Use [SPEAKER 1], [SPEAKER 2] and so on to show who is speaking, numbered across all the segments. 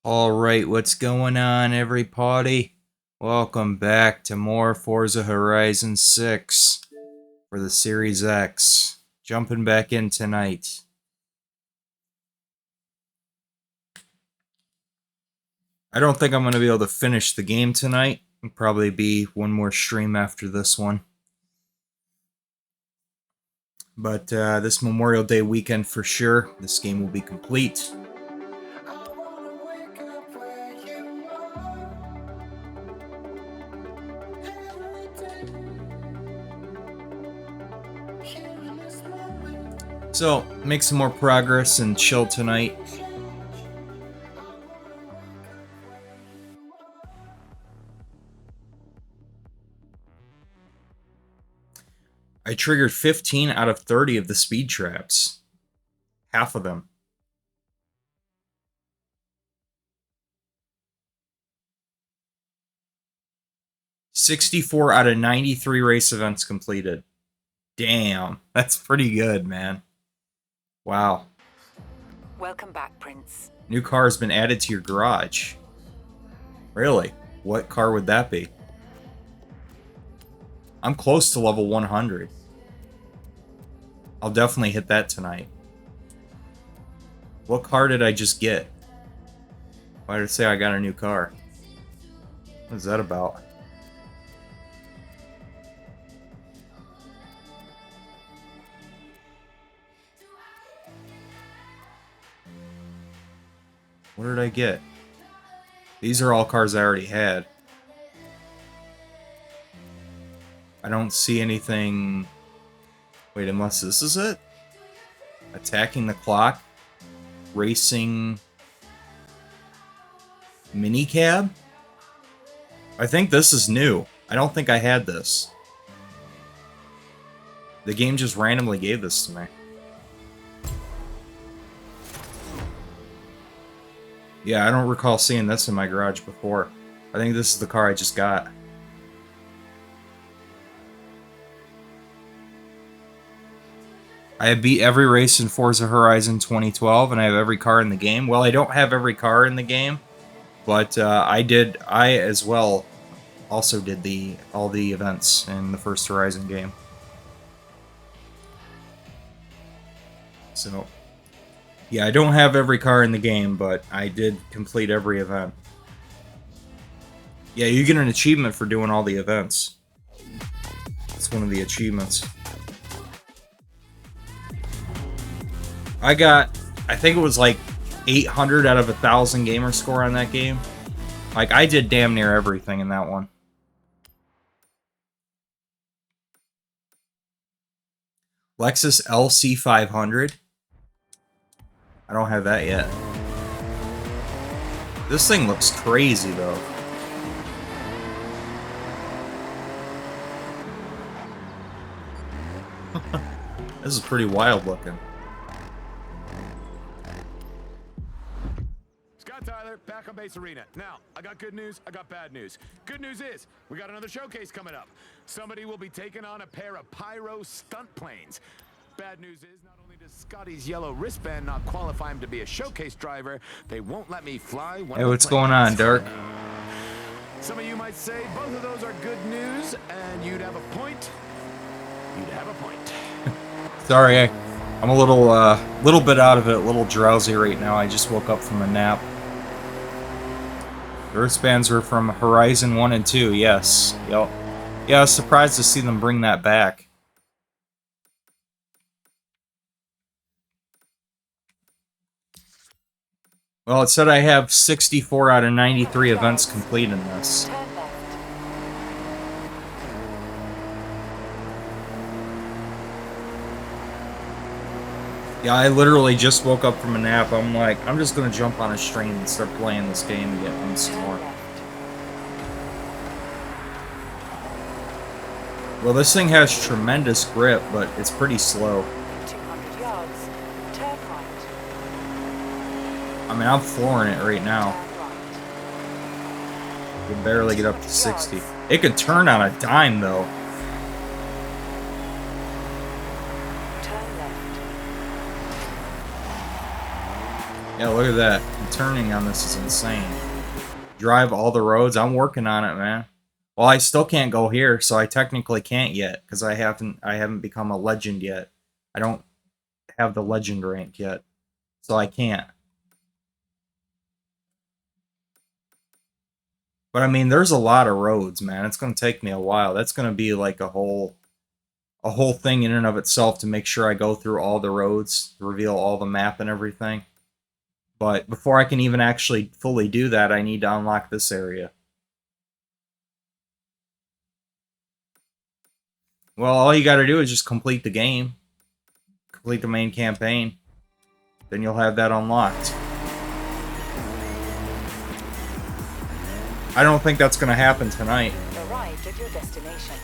[SPEAKER 1] Alright, what's going on, everybody? Welcome back to more Forza Horizon 6 for the Series X. Jumping back in tonight. I don't think I'm going to be able to finish the game tonight. It'll probably be one more stream after this one. But this Memorial Day weekend for sure, this game will be complete. So, make some more progress and chill tonight. I triggered 15 out of 30 of the speed traps. Half of them. $64 out of 93 race events completed. Damn, that's pretty good, man. Wow.
[SPEAKER 2] Welcome back, Prince.
[SPEAKER 1] New car has been added to your garage. Really? What car would that be? I'm close to level 100. I'll definitely hit that tonight. What car did I just get? Why did it say I got a new car? What is that about? What did I get? These are all cars I already had. I don't see anything... Wait, unless this is it? Attacking the clock? Racing... Minicab? I think this is new. I don't think I had this. The game just randomly gave this to me. Yeah, I don't recall seeing this in my garage before. I think this is the car I just got. I have beat every race in Forza Horizon 2012, and I have every car in the game. Well, I don't have every car in the game, but I as well also did all the events in the first Horizon game. So... yeah, I don't have every car in the game, but I did complete every event. Yeah, you get an achievement for doing all the events. It's one of the achievements. I think it was like 800 out of 1,000 gamer score on that game. Like, I did damn near everything in that one. Lexus LC500. I don't have that yet. This thing looks crazy, though. This is pretty wild looking.
[SPEAKER 3] Scott Tyler, back on Base Arena. Now, I got good news, I got bad news. Good news is, we got another showcase coming up. Somebody will be taking on a pair of pyro stunt planes. Bad news is, not only does Scotty's yellow wristband not qualify him to be a showcase driver, they won't let me fly one.
[SPEAKER 1] Hey, what's going on, Dirk?
[SPEAKER 3] Some of you might say both of those are good news, and you'd have a point. You'd have a point.
[SPEAKER 1] Sorry, I'm a little bit out of it, a little drowsy right now. I just woke up from a nap. The wristbands were from Horizon 1 and 2, yes. Yep. Yeah, I was surprised to see them bring that back. Well, it said I have 64 out of 93 events complete in this. Yeah, I literally just woke up from a nap. I'm like, I'm just gonna jump on a stream and start playing this game and get on some more. Well, this thing has tremendous grip, but it's pretty slow.
[SPEAKER 2] 200 yards, turn right.
[SPEAKER 1] I mean, I'm flooring it right now. You can barely get up to 60. It could turn on a dime, though. Yeah, look at that. The turning on this is insane. Drive all the roads. I'm working on it, man. Well, I still can't go here, so I technically can't yet because I haven't become a legend yet. I don't have the legend rank yet, so I can't. But I mean, there's a lot of roads, man. It's gonna take me a while. That's gonna be like a whole thing in and of itself to make sure I go through all the roads, reveal all the map and everything. But before I can even actually fully do that, I need to unlock this area. Well, all you gotta do is just complete the game. Complete the main campaign. Then you'll have that unlocked. I don't think that's gonna happen tonight.
[SPEAKER 2] Arrived at your destination.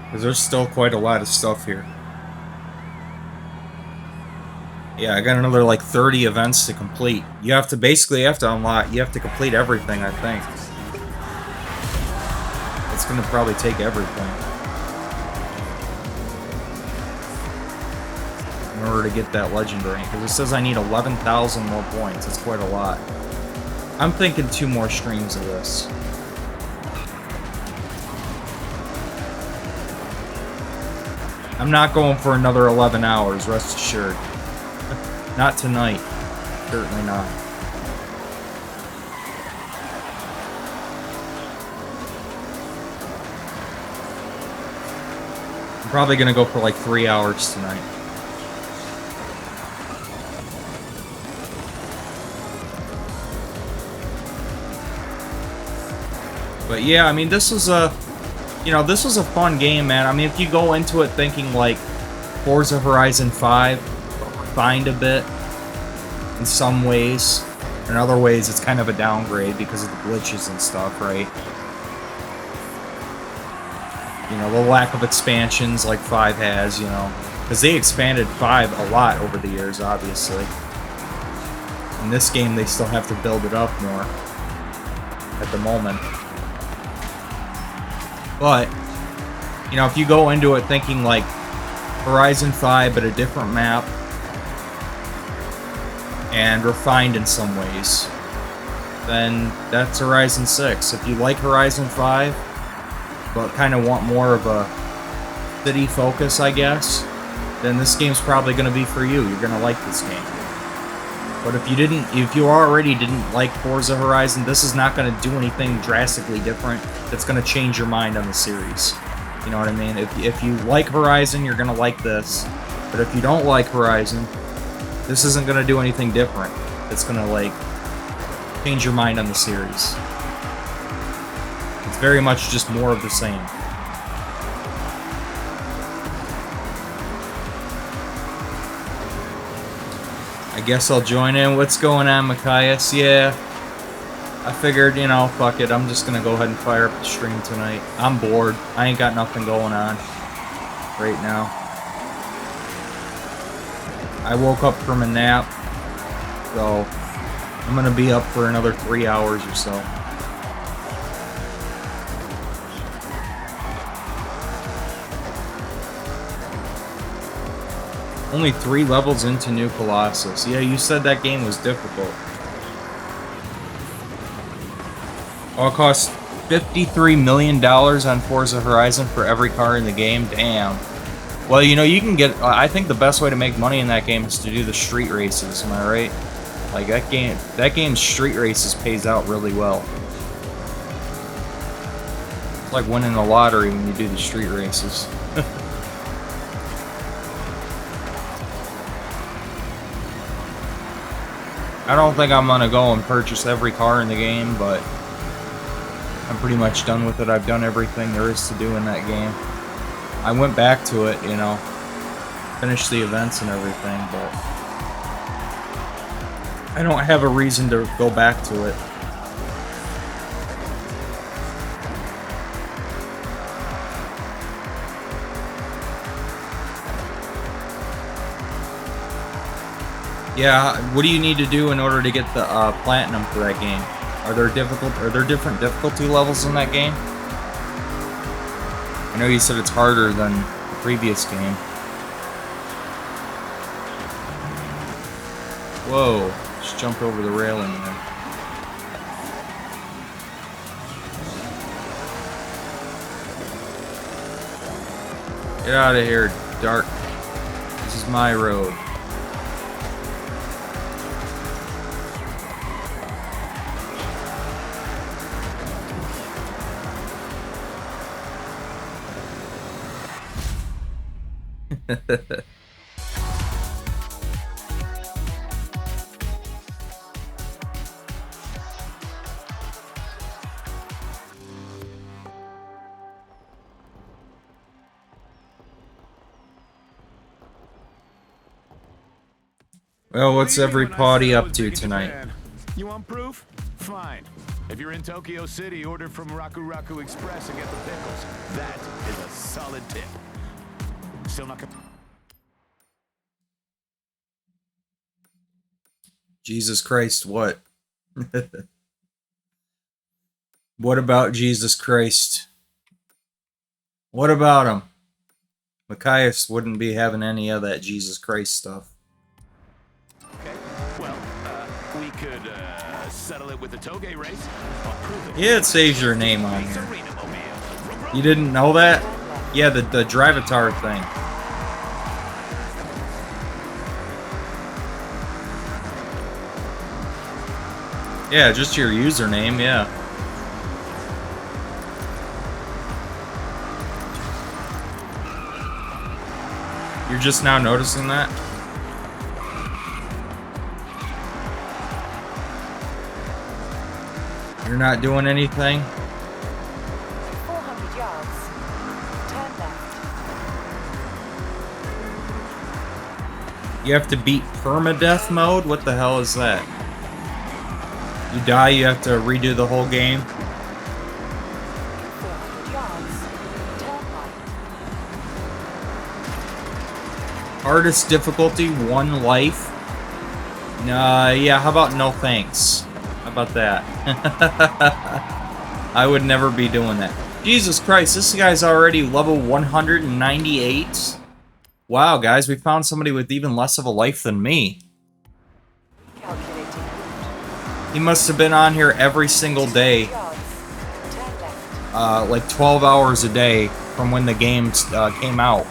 [SPEAKER 1] Because there's still quite a lot of stuff here. Yeah, I got another like 30 events to complete. You have to unlock, you have to complete everything, I think. It's gonna probably take everything in order to get that legendary. Because it says I need 11,000 more points. It's quite a lot. I'm thinking 2 more streams of this. I'm not going for another 11 hours, rest assured. Not tonight. Certainly not. I'm probably gonna go for like 3 hours tonight. But yeah, I mean, this was a... You know, this was a fun game, man. I mean, if you go into it thinking like Forza Horizon 5, refined a bit in some ways. In other ways, it's kind of a downgrade because of the glitches and stuff, right? You know, the lack of expansions like 5 has, you know. Because they expanded 5 a lot over the years, obviously. In this game, they still have to build it up more at the moment. But, you know, if you go into it thinking like Horizon 5 but a different map and refined in some ways, then that's Horizon 6. If you like Horizon 5 but kind of want more of a city focus, I guess, then this game's probably going to be for you. You're going to like this game. But if you already didn't like Forza Horizon, this is not going to do anything drastically different that's going to change your mind on the series. You know what I mean? If you like Horizon, you're going to like this. But if you don't like Horizon, this isn't going to do anything different that's going to, like, change your mind on the series. It's very much just more of the same. I guess I'll join in. What's going on, Machias? Yeah. I figured, you know, fuck it. I'm just gonna go ahead and fire up the stream tonight. I'm bored. I ain't got nothing going on right now. I woke up from a nap, so I'm gonna be up for another 3 hours or so. Only 3 levels into New Colossus. Yeah, you said that game was difficult. Oh, it costs $53 million on Forza Horizon for every car in the game? Damn. Well, you know, you can get... I think the best way to make money in that game is to do the street races, am I right? Like, that game's street races pays out really well. It's like winning the lottery when you do the street races. I don't think I'm gonna go and purchase every car in the game, but I'm pretty much done with it. I've done everything there is to do in that game. I went back to it, you know, finished the events and everything, but I don't have a reason to go back to it. Yeah, what do you need to do in order to get the platinum for that game? Are there different difficulty levels in that game? I know you said it's harder than the previous game. Whoa, just jumped over the railing there. Get out of here, Dark. This is my road. Well, what's everybody up to tonight?
[SPEAKER 3] You want proof? Fine. If you're in Tokyo City, order from Raku Raku Express and get the pickles. That is a solid tip. Still not gonna...
[SPEAKER 1] Jesus Christ, what? What about Jesus Christ? What about him? Machias wouldn't be having any of that Jesus Christ stuff.
[SPEAKER 3] Okay, well, we could settle it with the Toge race.
[SPEAKER 1] Yeah, it saves your name on here. You didn't know that? Yeah, the Drivatar thing. Yeah, just your username, yeah. You're just now noticing that? You're not doing anything?
[SPEAKER 2] 400 yards. Turn left.
[SPEAKER 1] You have to beat permadeath mode? What the hell is that? You die, you have to redo the whole game?
[SPEAKER 2] 400 yards. Turn right.
[SPEAKER 1] Hardest difficulty, 1 life? Yeah, how about no thanks? How about that? I would never be doing that. Jesus Christ, this guy's already level 198? Wow, guys, we found somebody with even less of a life than me.
[SPEAKER 2] Calculating.
[SPEAKER 1] He must have been on here every single day.
[SPEAKER 2] Yards. Turn left.
[SPEAKER 1] Like 12 hours a day from when the game came out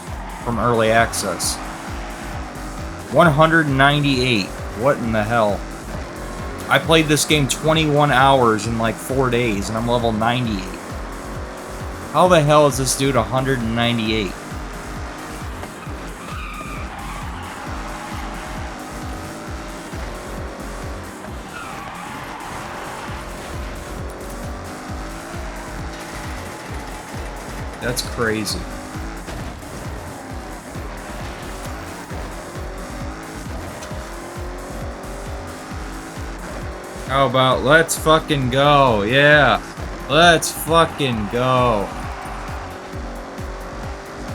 [SPEAKER 1] from early access. 198. What in the hell? I played this game 21 hours in like 4 days and I'm level 98. How the hell is this dude 198? That's crazy. How about let's fucking go? Yeah. Let's fucking go.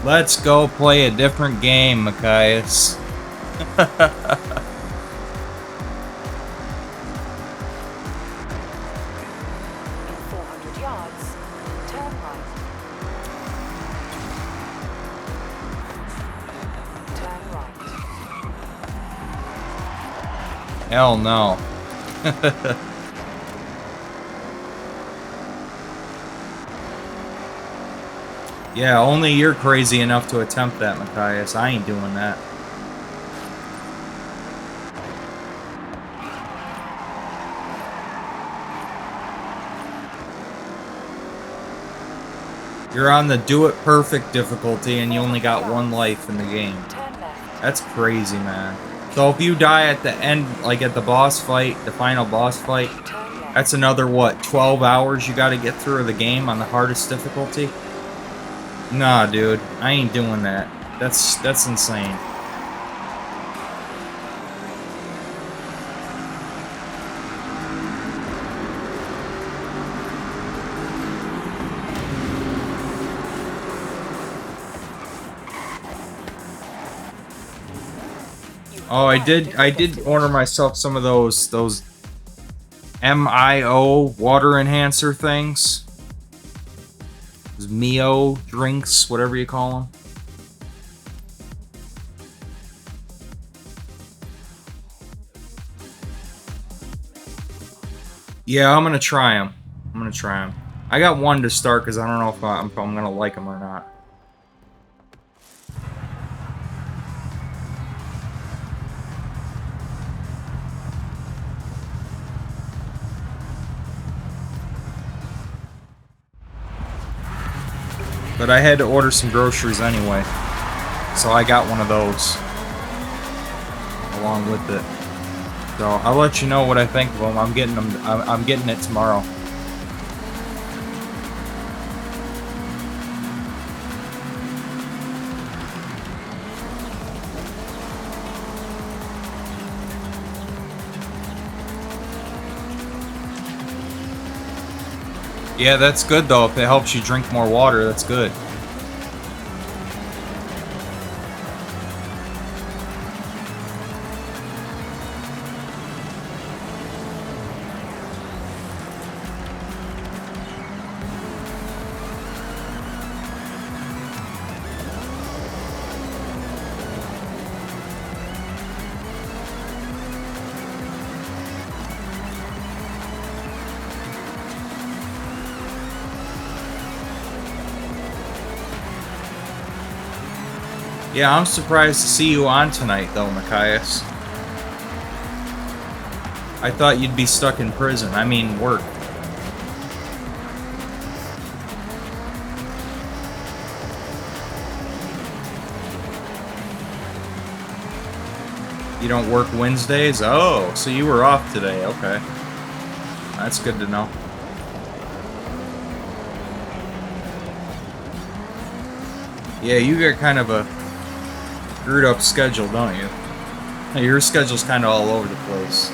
[SPEAKER 1] Let's go play a different game, Machias.
[SPEAKER 2] 400 yards. Turn right. Turn right.
[SPEAKER 1] Hell no. Yeah, only you're crazy enough to attempt that, Machias. I ain't doing that. You're on the do it perfect difficulty and you only got 1 life in the game.
[SPEAKER 2] Turn left.
[SPEAKER 1] That's crazy, man. So if you die at the end, like at the boss fight, the final boss fight,
[SPEAKER 2] Turn left.
[SPEAKER 1] that's another, what, 12 hours you gotta get through the game on the hardest difficulty? Nah, dude. I ain't doing that. That's insane.
[SPEAKER 2] You
[SPEAKER 1] Oh, I did order myself some of those MIO water enhancer things. Those Mio drinks, whatever you call them. Yeah, I'm gonna try them. I got one to start because I don't know if I'm gonna like them or not. But I had to order some groceries anyway, so I got one of those along with it. So I'll let you know what I think of them. I'm getting them. I'm getting it tomorrow. Yeah, that's good though. If it helps you drink more water, that's good. Yeah, I'm surprised to see you on tonight, though, Machias. I thought you'd be stuck in prison. I mean, work. You don't work Wednesdays? Oh, so you were off today. Okay. That's good to know. Yeah, you got kind of a screwed up schedule, don't you? Your schedule's kind of all over the place.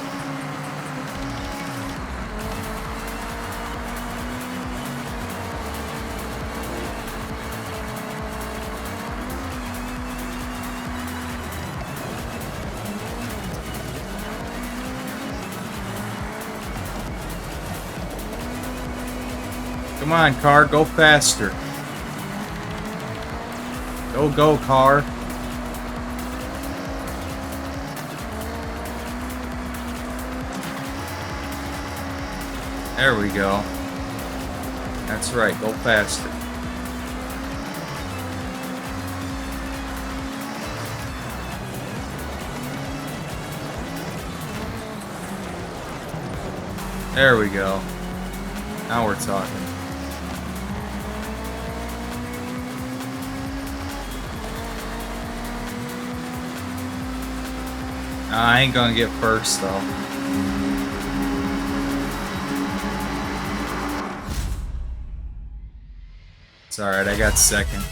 [SPEAKER 1] Come on, car, go faster. Go, car. There we go. That's right, go faster. There we go. Now we're talking. I ain't gonna get first, though. It's alright, I got second.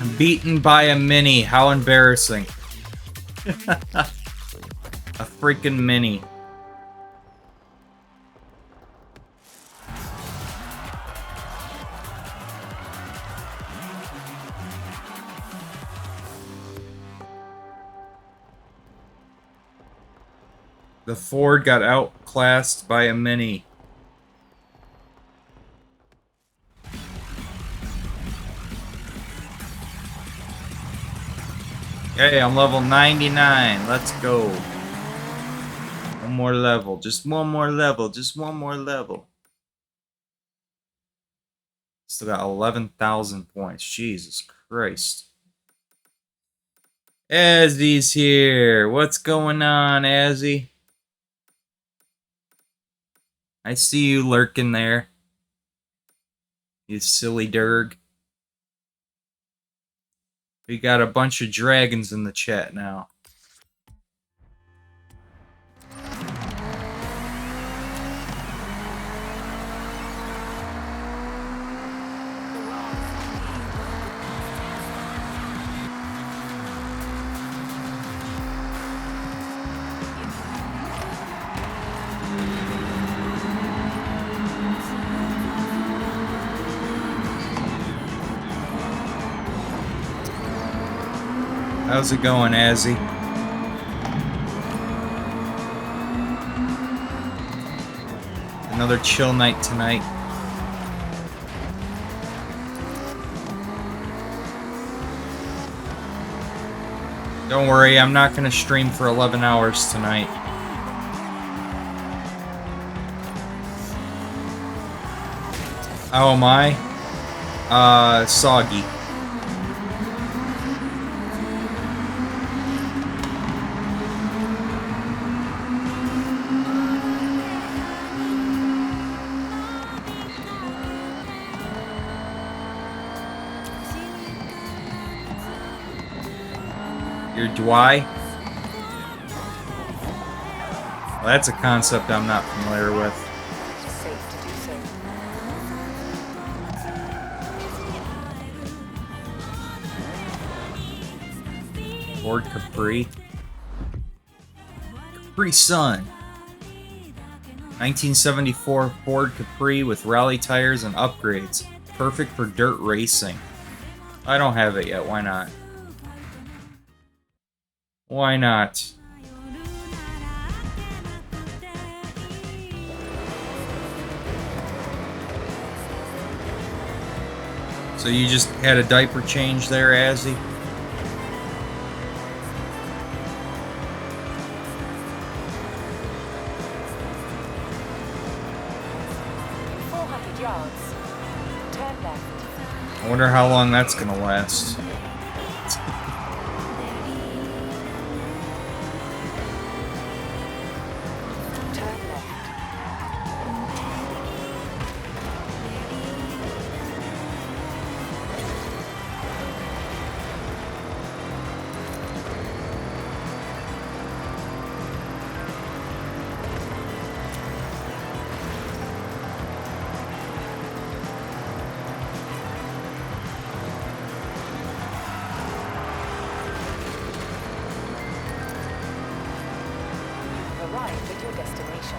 [SPEAKER 1] I'm beaten by a mini. How embarrassing. A freaking mini. The Ford got outclassed by a Mini. Hey, I'm level 99. Let's go. One more level. Just one more level. Just one more level. Still got 11,000 points. Jesus Christ. Azzy's here. What's going on, Azzy? I see you lurking there. You silly derg. We got a bunch of dragons in the chat now. How's it going, Azzy? Another chill night tonight. Don't worry, I'm not going to stream for 11 hours tonight. How am I? Soggy. Your Dwy? Well, that's a concept I'm not familiar with.
[SPEAKER 2] It's safe to do so.
[SPEAKER 1] Ford Capri. Capri Sun. 1974 Ford Capri with rally tires and upgrades. Perfect for dirt racing. I don't have it yet. Why not? Why not? So you just had a diaper change there, Azzy?
[SPEAKER 2] In 400 yards, turn left.
[SPEAKER 1] I wonder how long that's gonna last.
[SPEAKER 2] Turn left. You've arrived at your destination.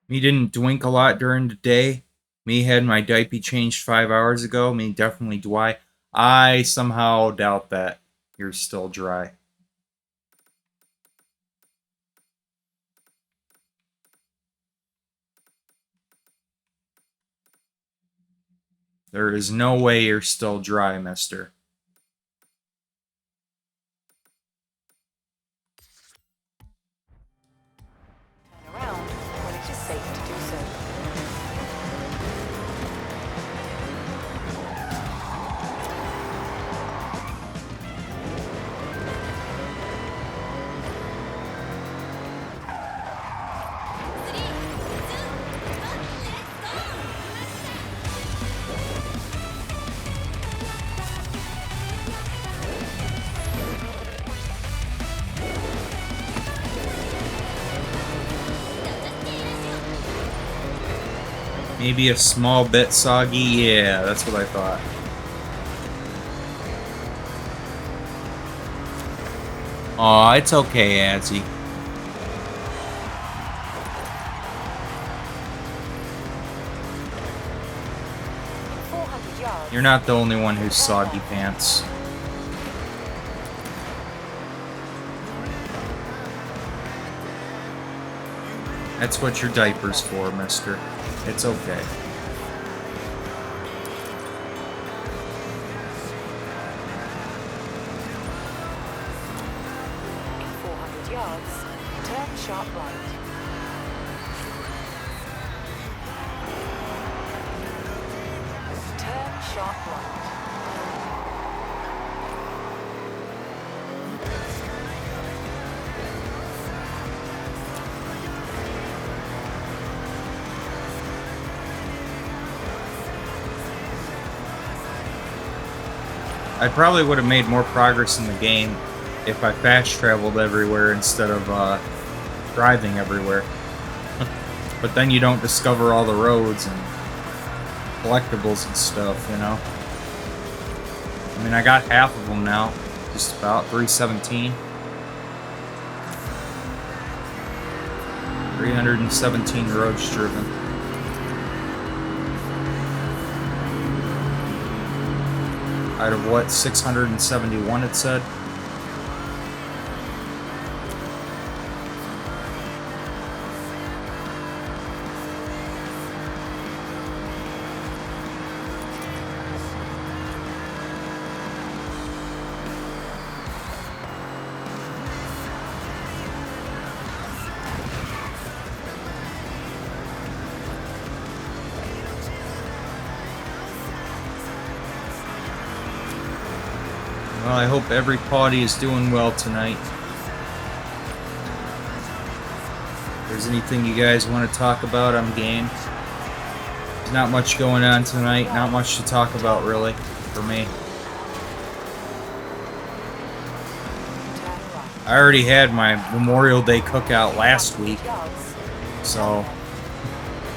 [SPEAKER 1] Me didn't drink a lot during the day. Me had my diaper changed 5 hours ago. Me definitely dry. I somehow doubt that you're still dry. There is no way you're still dry, mister.
[SPEAKER 2] Turn around when it is safe to do so.
[SPEAKER 1] Maybe a small bit soggy? Yeah, that's what I thought. Aw, it's okay, Azzy.
[SPEAKER 2] In 400 yards,
[SPEAKER 1] You're not the only one who's soggy pants. That's what your diaper's for, mister. It's okay.
[SPEAKER 2] in 400 yards, turn sharp right. Turn sharp right.
[SPEAKER 1] I probably would have made more progress in the game if I fast traveled everywhere instead of driving everywhere. But then you don't discover all the roads and collectibles and stuff, you know? I mean, I got half of them now. Just about 317. 317 roads driven. Out of what, 671 it said? Well, I hope every party is doing well tonight. If there's anything you guys want to talk about, I'm game. There's not much going on tonight, not much to talk about really, for me. I already had my Memorial Day cookout last week, so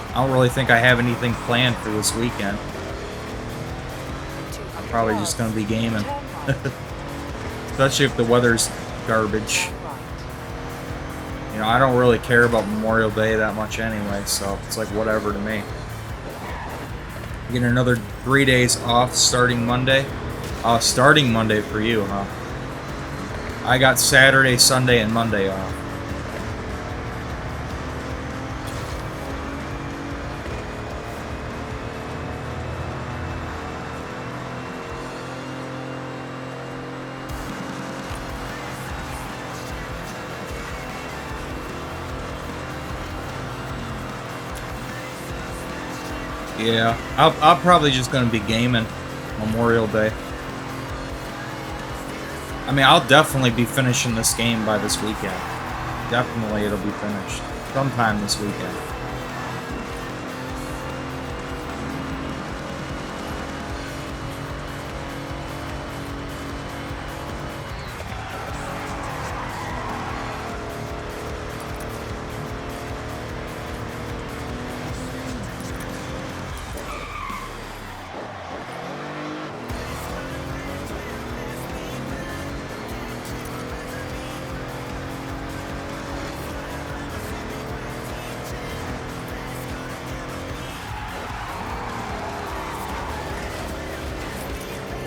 [SPEAKER 1] I don't really think I have anything planned for this weekend. I'm probably just going to be gaming. Especially if the weather's garbage. You know, I don't really care about Memorial Day that much anyway, so it's like whatever to me. Getting another 3 days off starting Monday. Starting Monday for you, huh? I got Saturday, Sunday, and Monday off. Yeah, I'm probably just going to be gaming Memorial Day. I mean, I'll definitely be finishing this game by this weekend. Definitely it'll be finished sometime this weekend.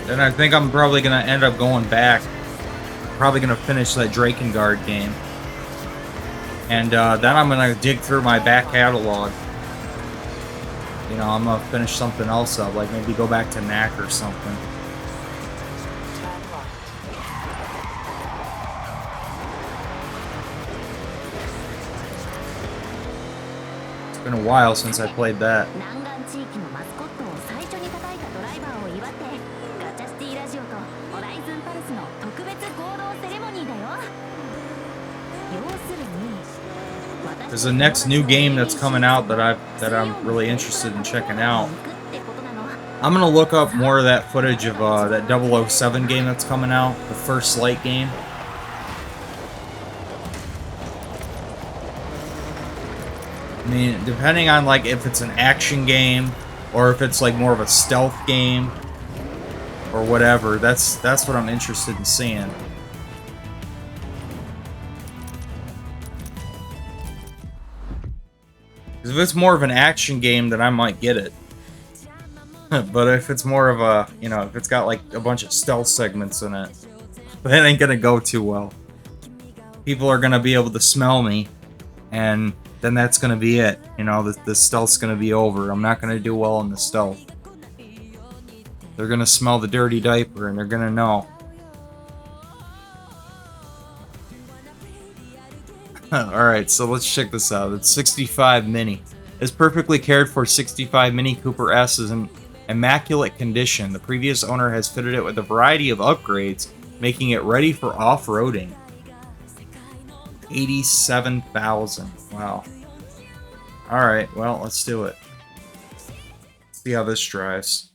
[SPEAKER 1] And I think I'm probably going to end up going back. Probably going to finish that Drakengard game. And then I'm going to dig through my back catalog. You know, I'm going to finish something else up. Like maybe go back to Knack or something. It's been a while since I played that. There's the next new game that's coming out that I'm really interested in checking out. I'm gonna look up more of that footage of that 007 game that's coming out, the First Light game. I mean, depending on like if it's an action game or if it's like more of a stealth game or whatever, that's what I'm interested in seeing. If it's more of an action game, then I might get it. But if it's more of a, you know, if it's got like a bunch of stealth segments in it, that ain't gonna go too well. People are gonna be able to smell me, and then that's gonna be it. You know, the stealth's gonna be over. I'm not gonna do well in the stealth. They're gonna smell the dirty diaper, and they're gonna know. Alright, so let's check this out. It's 65 Mini. This perfectly cared for 65 Mini Cooper S is in immaculate condition. The previous owner has fitted it with a variety of upgrades, making it ready for off-roading. 87,000. Wow. Alright, well, let's do it. Let's see how this drives.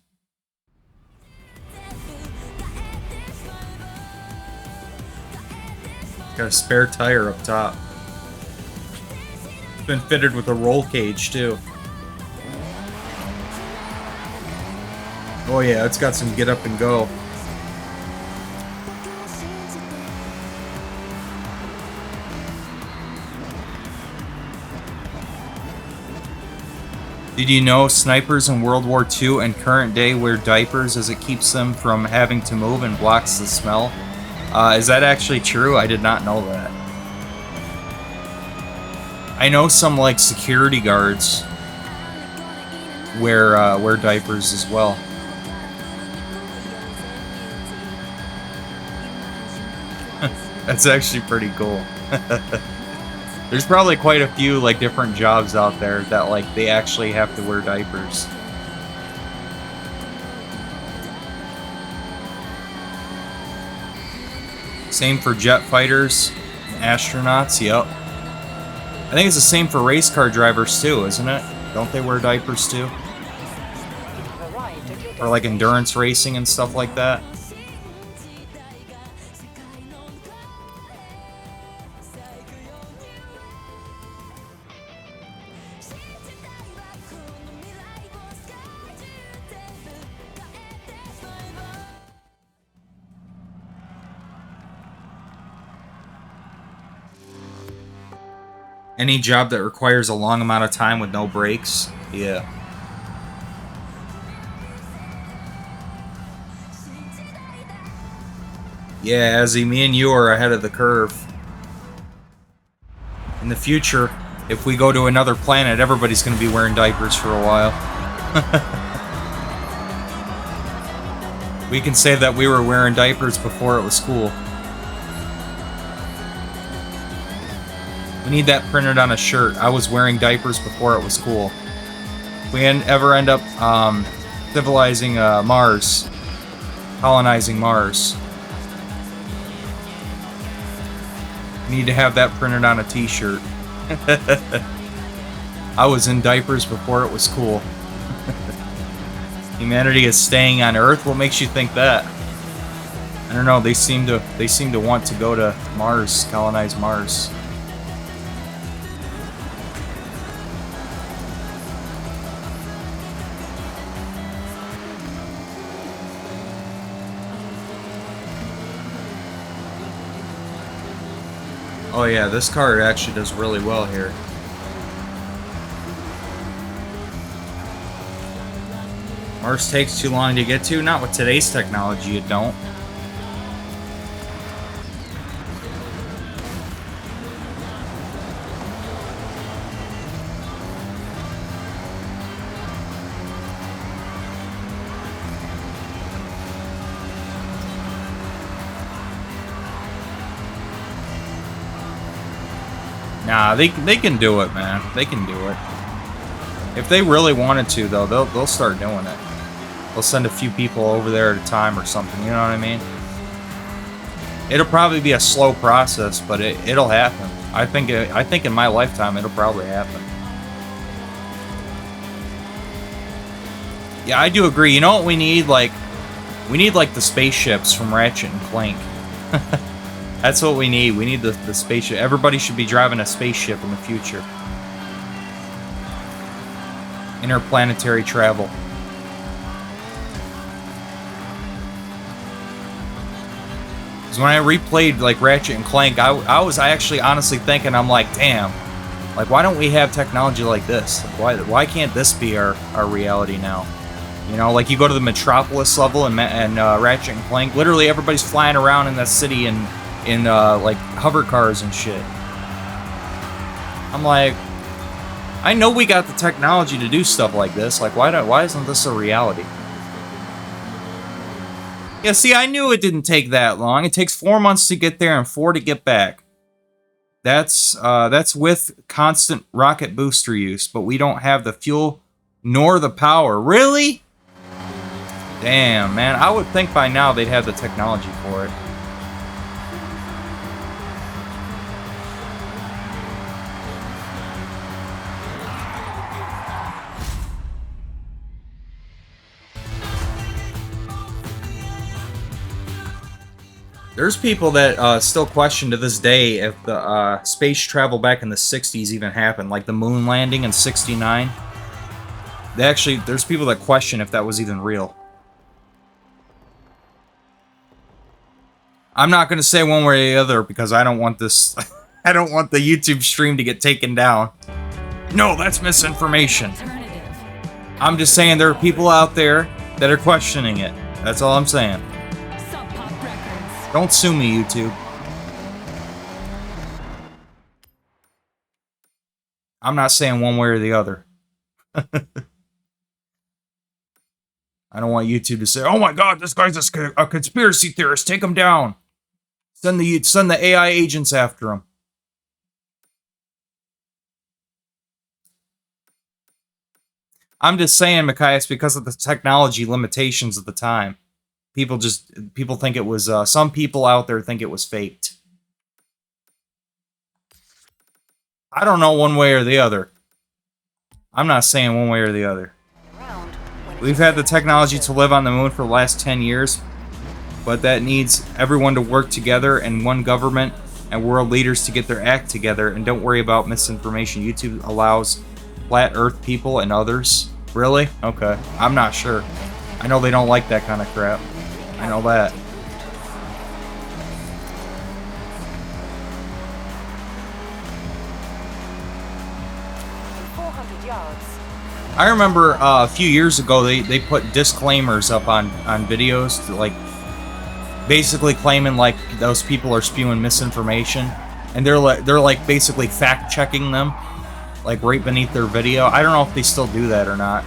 [SPEAKER 1] Got a spare tire up top. Been fitted with a roll cage too. Oh yeah, it's got some get up and go. Did you know snipers in World War II and current day wear diapers as it keeps them from having to move and blocks the smell? Is that actually true? I did not know that. I know some like security guards wear diapers as well. That's actually pretty cool. There's probably quite a few like different jobs out there that like they actually have to wear diapers. Same for jet fighters, astronauts, yep. I think it's the same for race car drivers too, isn't it? Don't they wear diapers too? Or like endurance racing and stuff like that? Any job that requires a long amount of time with no breaks? Yeah. Yeah, Azzy, me and you are ahead of the curve. In the future, if we go to another planet, everybody's going to be wearing diapers for a while. We can say that we were wearing diapers before it was cool. We need that printed on a shirt. I was wearing diapers before it was cool. If we ever end up civilizing Mars, colonizing Mars, we need to have that printed on a t-shirt. I was in diapers before it was cool. Humanity is staying on Earth? What makes you think that? I don't know, they seem to want to go to Mars, colonize Mars. Oh yeah, this car actually does really well here. Mars takes too long to get to? Not with today's technology, it don't. Nah, they can do it, man. They can do it. If they really wanted to, though, they'll start doing it. They'll send a few people over there at a time or something. You know what I mean? It'll probably be a slow process, but it'll happen. I think in my lifetime it'll probably happen. Yeah, I do agree. You know what we need? Like, we need like the spaceships from Ratchet and Clank. That's what we need. We need the spaceship. Everybody should be driving a spaceship in the future. Interplanetary travel. Because when I replayed like Ratchet and Clank, I was actually honestly thinking, I'm like, damn, like why don't we have technology like this? Like, why can't this be our reality now? You know, like you go to the Metropolis level and Ratchet and Clank, literally everybody's flying around in that city in like hover cars and shit. I'm like, I know we got the technology to do stuff like this. Like, why isn't this a reality? Yeah, see, I knew it didn't take that long. It takes 4 months to get there and 4 to get back. That's with constant rocket booster use, but we don't have the fuel nor the power. Really? Damn, man. I would think by now they'd have the technology for it. There's people that still question to this day if the space travel back in the 60s even happened, like the moon landing in 69. There's people that question if that was even real. I'm not going to say one way or the other because I don't want this... I don't want the YouTube stream to get taken down. No, that's misinformation. I'm just saying there are people out there that are questioning it. That's all I'm saying.
[SPEAKER 4] Sub Pop Records.
[SPEAKER 1] Don't sue me, YouTube. I'm not saying one way or the other. I don't want YouTube to say, "Oh my God, this guy's a conspiracy theorist. Take him down. Send the AI agents after him." I'm just saying, Machias, because of the technology limitations of the time. People think it was, some people out there think it was faked. I don't know one way or the other. I'm not saying one way or the other. We've had the technology to live on the moon for the last 10 years, but that needs everyone to work together and one government and world leaders to get their act together, and don't worry about misinformation. YouTube allows flat earth people and others. Really? Okay. I'm not sure. I know they don't like that kind of crap. I know that. I remember a few years ago they put disclaimers up on videos to, like, basically claiming like those people are spewing misinformation, and they're like basically fact checking them, like right beneath their video. I don't know if they still do that or not.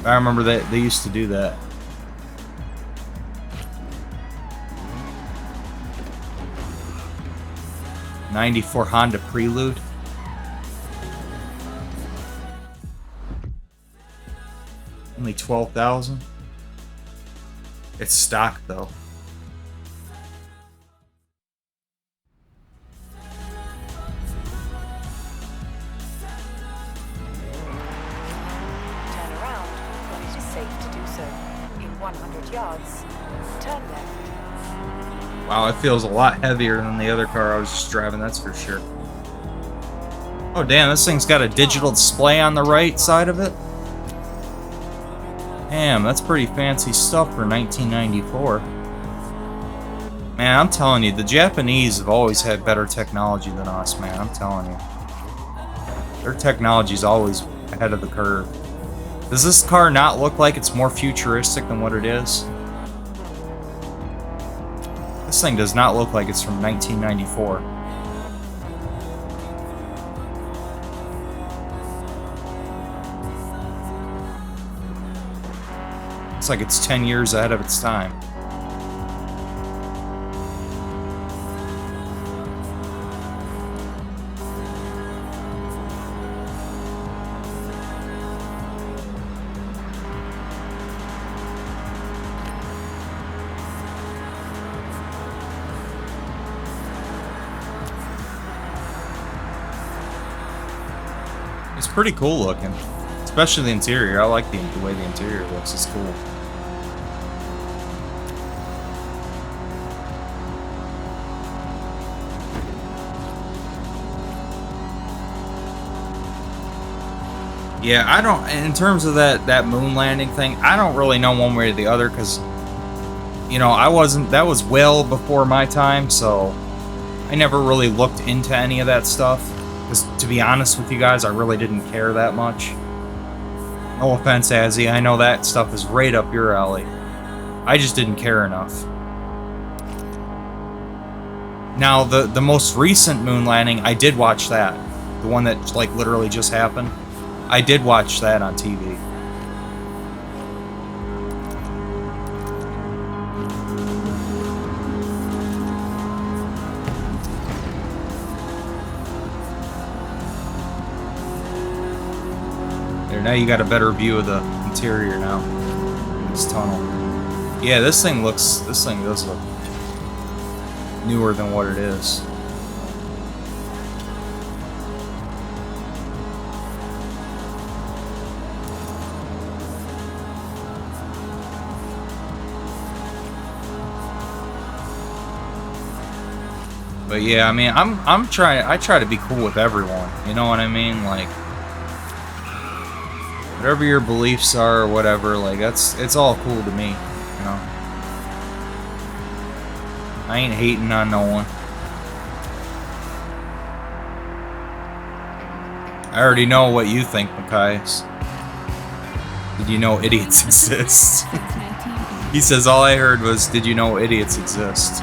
[SPEAKER 1] I remember that they used to do that. '94 Honda Prelude. Only 12,000. It's stock though.
[SPEAKER 2] Turn around when it is safe to do so. In 100 yards, turn left.
[SPEAKER 1] Wow, it feels a lot heavier than the other car I was just driving, that's for sure. Oh damn, this thing's got a digital display on the right side of it. Damn, that's pretty fancy stuff for 1994. Man, I'm telling you, the Japanese have always had better technology than us, man. I'm telling you. Their technology's always ahead of the curve. Does this car not look like it's more futuristic than what it is? This thing does not look like it's from 1994. Looks like it's 10 years ahead of its time. It's pretty cool looking, especially the interior. I like the way the interior looks. It's cool. Yeah, I don't, in terms of that moon landing thing, I don't really know one way or the other, because, you know, that was well before my time, so I never really looked into any of that stuff, because to be honest with you guys, I really didn't care that much. No offense, Azzy, I know that stuff is right up your alley. I just didn't care enough. Now, the most recent moon landing, I did watch that. The one that, like, literally just happened. I did watch that on TV. There, now you got a better view of the interior now. This tunnel. Yeah, this thing does look newer than what it is. But yeah, I mean, I try to be cool with everyone. You know what I mean? Like, whatever your beliefs are or whatever, like, it's all cool to me, you know? I ain't hating on no one. I already know what you think, Machias. Did you know idiots exist? He says all I heard was, did you know idiots exist?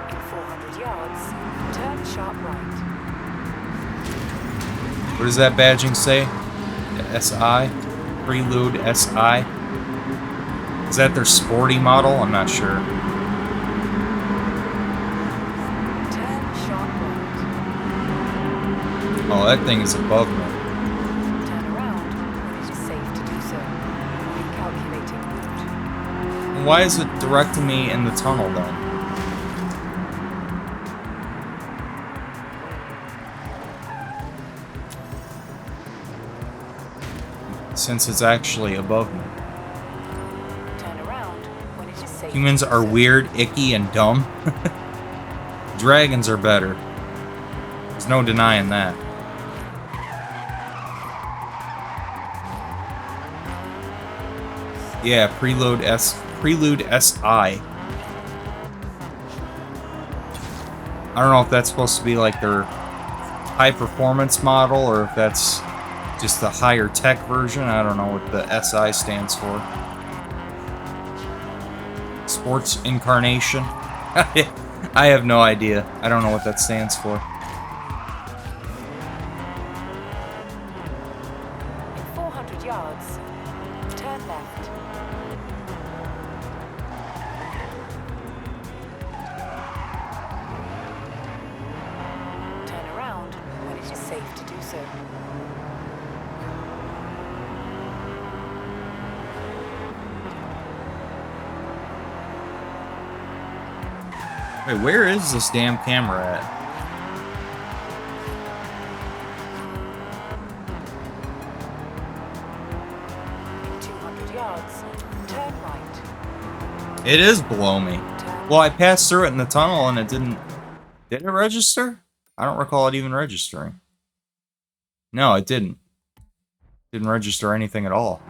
[SPEAKER 2] In 400 yards, turn sharp right.
[SPEAKER 1] What does that badging say? SI? Prelude SI? Is that their sporty model? I'm not sure.
[SPEAKER 2] Turn sharp right.
[SPEAKER 1] Oh, that thing is above me.
[SPEAKER 2] Turn around when it is safe to do so. Recalculating route.
[SPEAKER 1] Why is it directing me in the tunnel then? Since it's actually above me.
[SPEAKER 2] Turn around when it is safe.
[SPEAKER 1] Humans are weird, icky, and dumb. Dragons are better. There's no denying that. Yeah, Prelude SI. I don't know if that's supposed to be like their high performance model or if that's just the higher tech version. I don't know what the SI stands for. Sports Incarnation. I have no idea. I don't know what that stands for.
[SPEAKER 2] In 400 yards, turn left. Turn around when it is safe to do so.
[SPEAKER 1] Wait, where is this damn camera at?
[SPEAKER 2] In 200 yards, turn right.
[SPEAKER 1] It is below me. Well, I passed through it in the tunnel and it didn't... Did it register? I don't recall it even registering. No, it didn't. Didn't register anything at all.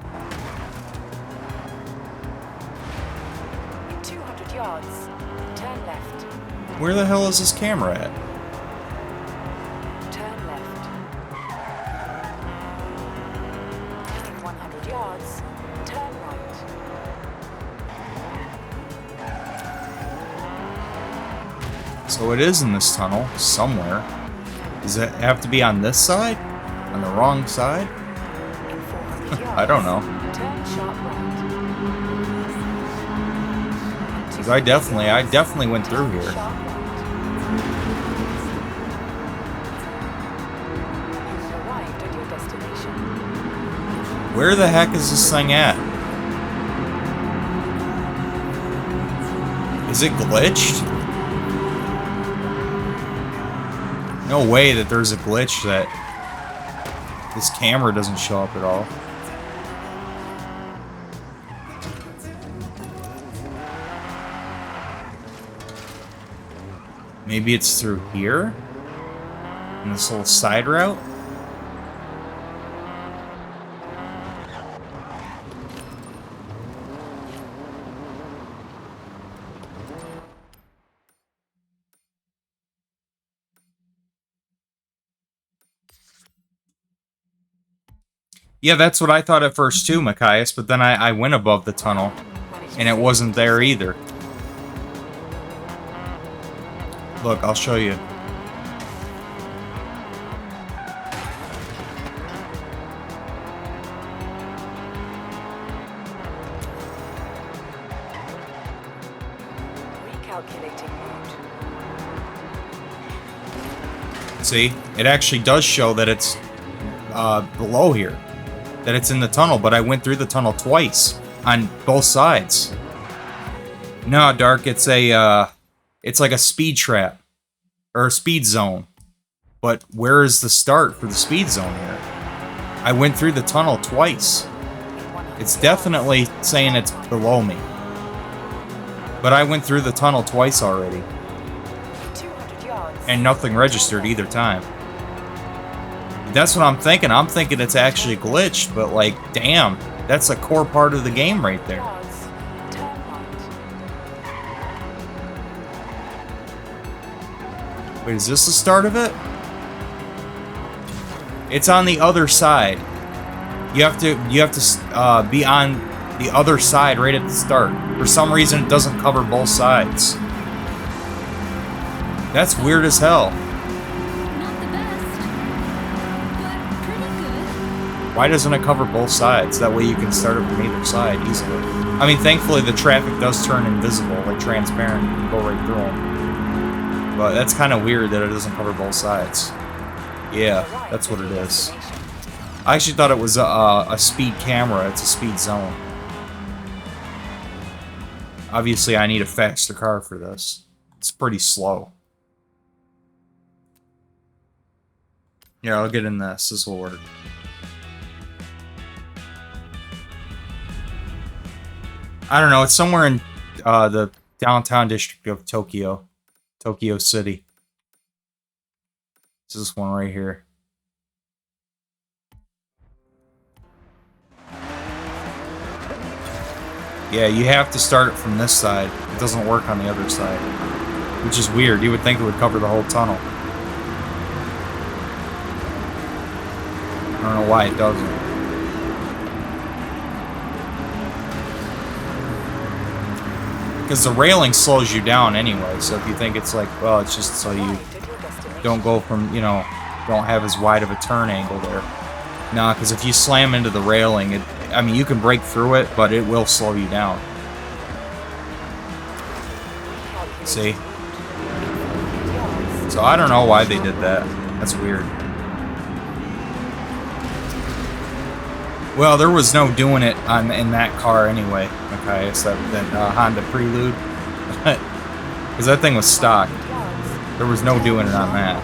[SPEAKER 2] In 200 yards, turn left.
[SPEAKER 1] Where the hell is this camera at?
[SPEAKER 2] Turn left. In 100 yards, turn right.
[SPEAKER 1] So it is in this tunnel, somewhere. Does it have to be on this side? On the wrong side?
[SPEAKER 2] In 400 yards,
[SPEAKER 1] I don't know.
[SPEAKER 2] turn sharp right.
[SPEAKER 1] Because I definitely went through here.
[SPEAKER 2] Sharp right. You've arrived at your destination.
[SPEAKER 1] Where the heck is this thing at? Is it glitched? No way that there's a glitch that this camera doesn't show up at all. Maybe it's through here? In this little side route? Yeah, that's what I thought at first too, Machias, but then I went above the tunnel, and it wasn't there either. Look, I'll show you.
[SPEAKER 2] Recalculating route.
[SPEAKER 1] See? It actually does show that it's below here. That it's in the tunnel, but I went through the tunnel twice on both sides. No, Dark, it's a it's like a speed trap or a speed zone. But where is the start for the speed zone here? I went through the tunnel twice. It's definitely saying it's below me. But I went through the tunnel twice already.
[SPEAKER 2] 200 yards.
[SPEAKER 1] and nothing registered either time. That's what I'm thinking. I'm thinking it's actually glitched, but like, damn, that's a core part of the game right there.
[SPEAKER 2] Yards. Turn right.
[SPEAKER 1] Wait, is this the start of it? It's on the other side. You have to be on the other side right at the start. For some reason, it doesn't cover both sides. That's weird as hell.
[SPEAKER 4] Not the best, but pretty good.
[SPEAKER 1] Why doesn't it cover both sides? That way you can start it from either side easily. I mean, thankfully the traffic does turn invisible, like transparent. You can go right through them. But that's kind of weird that it doesn't cover both sides. Yeah, that's what it is. I actually thought it was a speed camera. It's a speed zone. Obviously, I need a faster car for this. It's pretty slow. Yeah, I'll get in this. This will work. I don't know. It's somewhere in the downtown district of Tokyo. Tokyo City. This is this one right here. Yeah, you have to start it from this side. It doesn't work on the other side. Which is weird. You would think it would cover the whole tunnel. I don't know why it doesn't. Because the railing slows you down anyway, so if you think it's like, well, it's just so you don't go from, you know, don't have as wide of a turn angle there. Nah, because if you slam into the railing, I mean, you can break through it, but it will slow you down. See? So I don't know why they did that. That's weird. Well, there was no doing it in that car anyway. Okay, it's that Honda Prelude. Because that thing was stock. There was no doing it on that.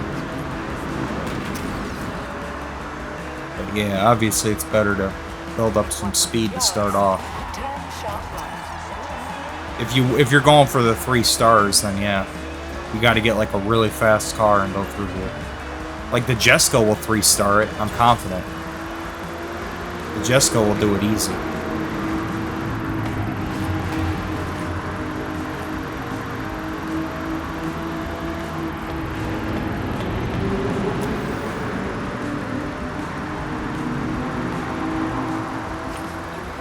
[SPEAKER 1] But yeah, obviously it's better to build up some speed to start off. If you're going for the 3 stars, then yeah, you got to get like a really fast car and go through here. Like the Jesco will 3-star it. I'm confident. The Jesco will do it easy.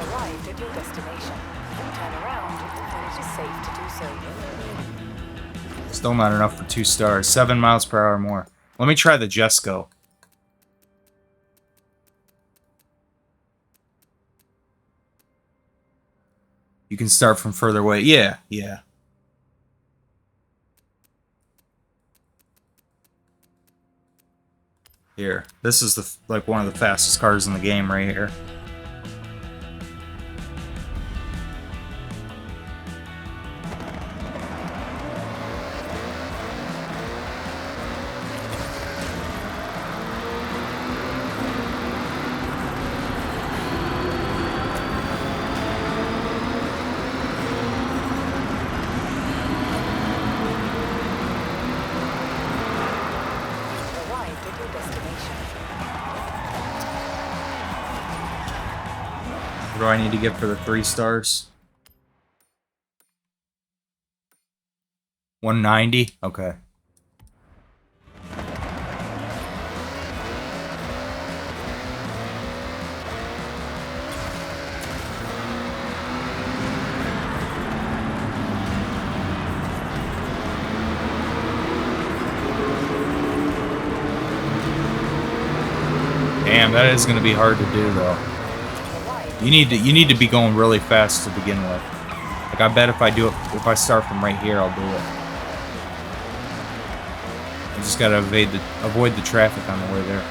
[SPEAKER 2] Arrived at your destination. Turn around when it is safe to do so.
[SPEAKER 1] Still not enough for 2 stars. 7 miles per hour more. Let me try the Jesco. You can start from further away. Yeah, yeah. Here. This is like one of the fastest cars in the game right here. What do I need to get for the 3 stars? 190? Okay. Damn, that is going to be hard to do though. You need to be going really fast to begin with. Like I bet if I start from right here, I'll do it. I just gotta avoid the traffic on the way there.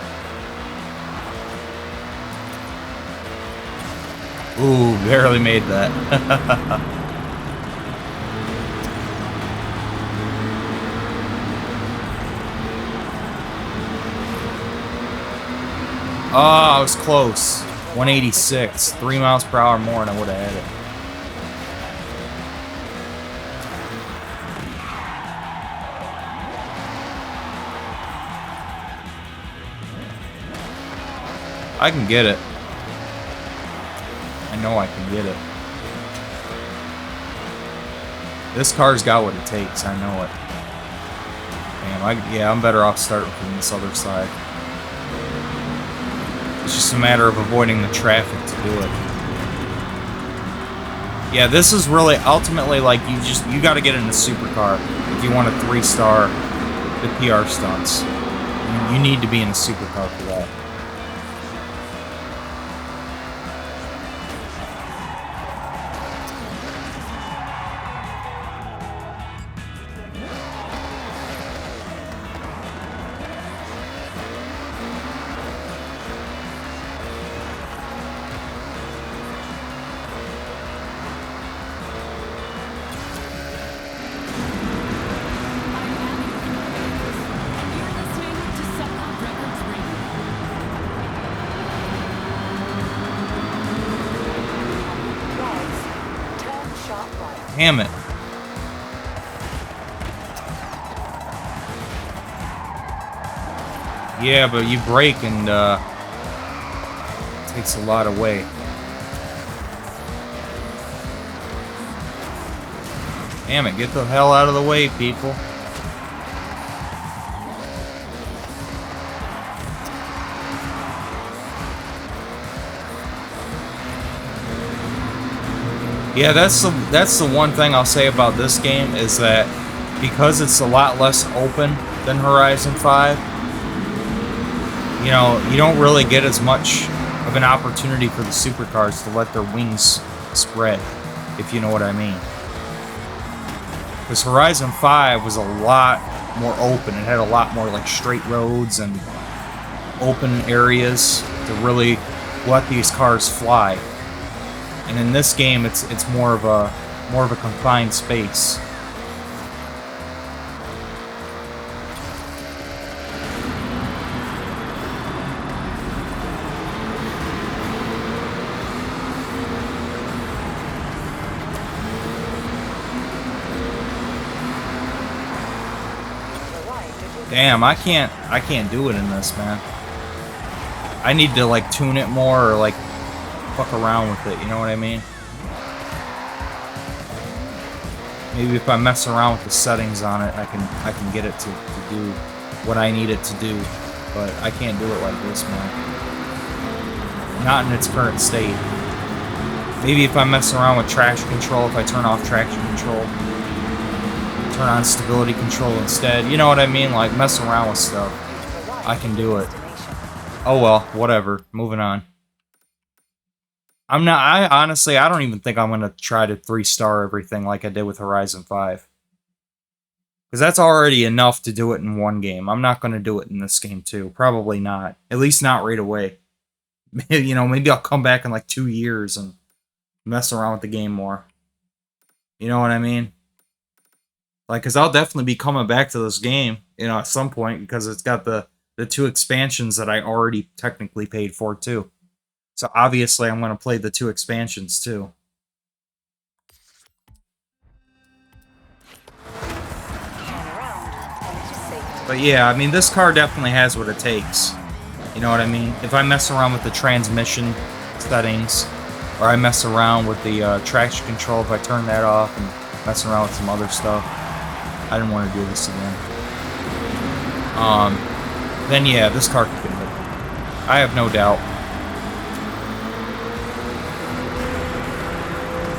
[SPEAKER 1] Ooh, barely made that. Oh, I was close. 186. 3 miles per hour more and I would have had it. I can get it. I know I can get it. This car's got what it takes, I know it. Damn, yeah, I'm better off starting from this other side. It's just a matter of avoiding the traffic to do it. Yeah, this is really, ultimately, like, you gotta get in a supercar if you want a 3-star the PR stunts. You need to be in a supercar for that.
[SPEAKER 4] You're listening to Suck Up Records Radio.
[SPEAKER 2] Rise. Turn sharp right.
[SPEAKER 1] Damn it. Yeah, but you brake and it takes a lot away. Damn it, get the hell out of the way, people. Yeah, that's the one thing I'll say about this game is that because it's a lot less open than Horizon 5, you know, you don't really get as much of an opportunity for the supercars to let their wings spread, if you know what I mean. Because Horizon 5 was a lot more open. It had a lot more like straight roads and open areas to really let these cars fly. And in this game, it's more of a confined space. Damn, I can't do it in this, man. I need to like tune it more or like fuck around with it, you know what I mean? Maybe if I mess around with the settings on it, I can get it to do what I need it to do. But I can't do it like this, man. Not in its current state. Maybe if I mess around with traction control, if I turn off traction control, turn on stability control instead, you know what I mean? Like mess around with stuff. I can do it. Oh well, whatever. Moving on. I honestly, I don't even think I'm going to try to 3-star everything like I did with Horizon 5. Because that's already enough to do it in one game. I'm not going to do it in this game too. Probably not. At least not right away. You know, maybe I'll come back in like 2 years and mess around with the game more. You know what I mean? Like, because I'll definitely be coming back to this game, you know, at some point. Because it's got the 2 expansions that I already technically paid for too. So obviously I'm going to play the 2 expansions too. But yeah, I mean, this car definitely has what it takes. You know what I mean? If I mess around with the transmission settings, or I mess around with the traction control, if I turn that off and mess around with some other stuff, I didn't want to do this again. Then yeah, this car can do it. I have no doubt.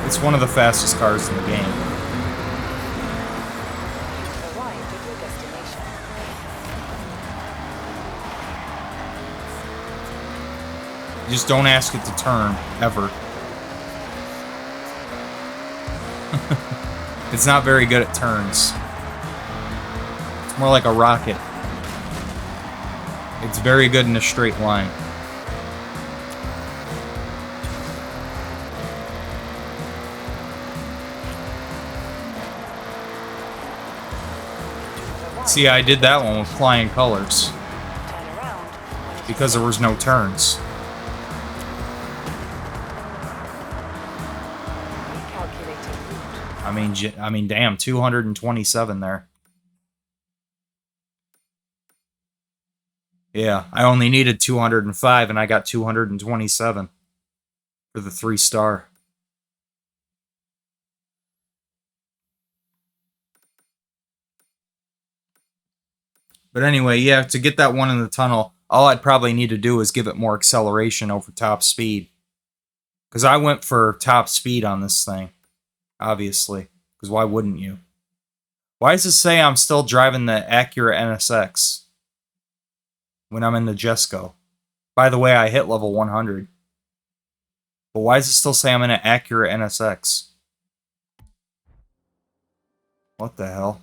[SPEAKER 1] It's one of the fastest cars in the game. You just don't ask it to turn, ever. It's not very good at turns. It's more like a rocket. It's very good in a straight line. See, I did that one with flying colors. Because there was no turns. I mean, damn, 227 there. Yeah, I only needed 205 and I got 227 for the 3-star. But anyway, yeah, to get that one in the tunnel, all I'd probably need to do is give it more acceleration over top speed. Because I went for top speed on this thing, obviously. Because why wouldn't you? Why does it say I'm still driving the Acura NSX when I'm in the Jesco? By the way, I hit level 100. But why does it still say I'm in an Acura NSX? What the hell?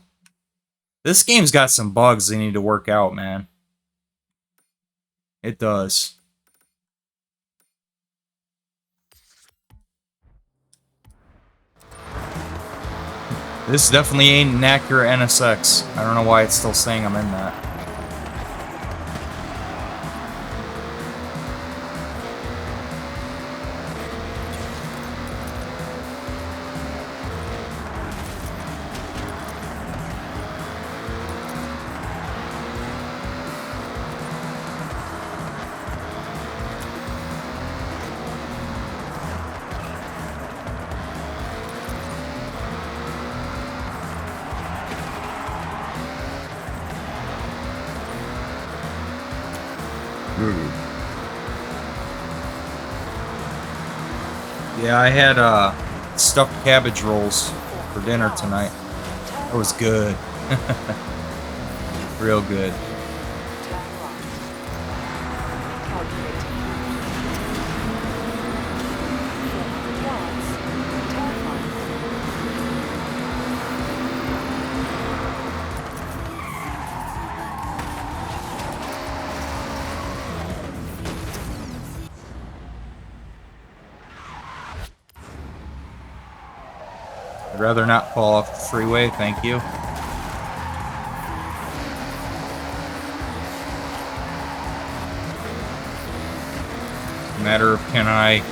[SPEAKER 1] This game's got some bugs they need to work out, man. It does. This definitely ain't an Acura NSX. I don't know why it's still saying I'm in that. Yeah, I had stuffed cabbage rolls for dinner tonight. That was good. Real good. I'd rather not fall off the freeway, thank you. Matter of can I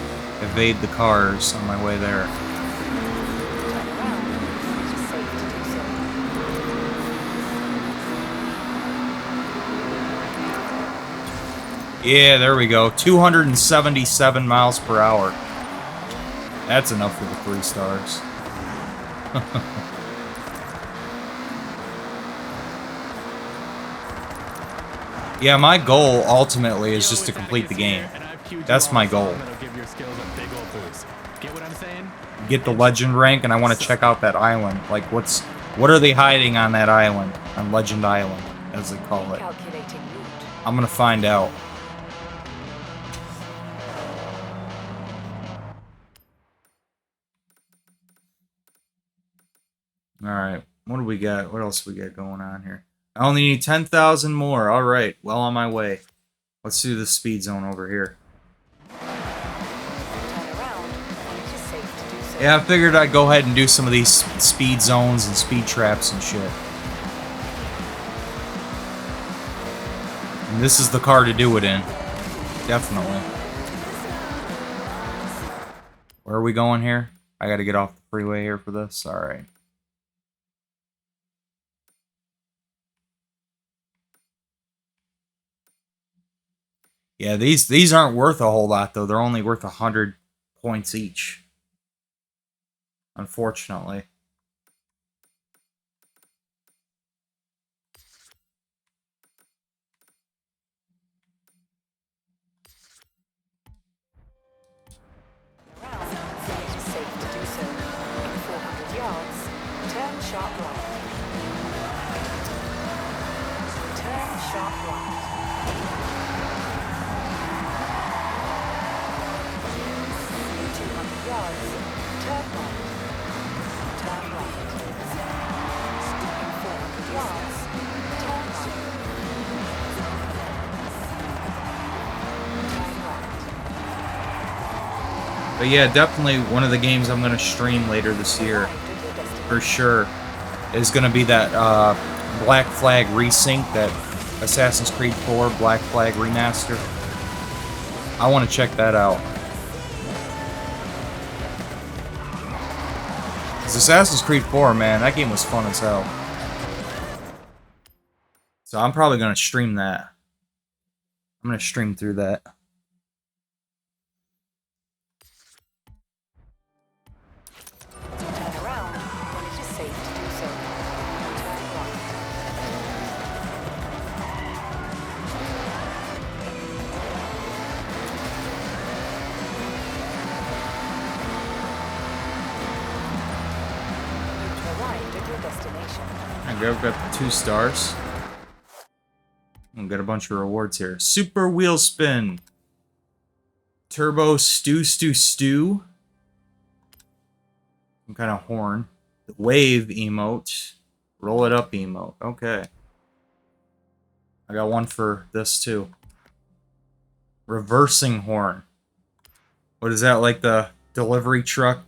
[SPEAKER 1] evade the cars on my way there. Yeah, there we go. 277 miles per hour. That's enough for the 3 stars. Yeah, my goal ultimately is just to complete the game. That's my goal. Get the legend rank, and I want to check out that island. Like, what are they hiding on that island? On Legend Island, as they call it. I'm gonna find out. Alright, what do we got? What else we got going on here? I only need 10,000 more. Alright, well on my way. Let's do the speed zone over here. Yeah, I figured I'd go ahead and do some of these speed zones and speed traps and shit. And this is the car to do it in. Definitely. Where are we going here? I gotta get off the freeway here for this? Alright. Yeah, these aren't worth a whole lot, though. They're only worth 100 points each. Unfortunately. But yeah, definitely one of the games I'm going to stream later this year, for sure, is going to be that Black Flag Resync, that Assassin's Creed 4 Black Flag Remaster. I want to check that out. Because Assassin's Creed 4, man, that game was fun as hell. So I'm probably going to stream that. I'm gonna stream through that.
[SPEAKER 2] Turn around when it is safe to do so. Turn right. You've arrived at your destination.
[SPEAKER 1] I've got 2 stars. I'll get a bunch of rewards here. Super wheel spin. Turbo stew. Some kind of horn. The wave emote. Roll it up emote. Okay. I got one for this too. Reversing horn. What is that, like the delivery truck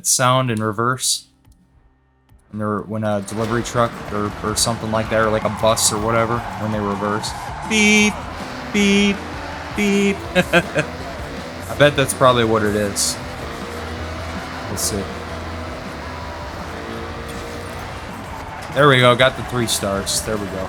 [SPEAKER 1] sound in reverse? When a delivery truck or something like that, or like a bus or whatever, when they reverse. Beep, beep, beep. I bet that's probably what it is. Let's see. There we go, got the 3 stars. There we go.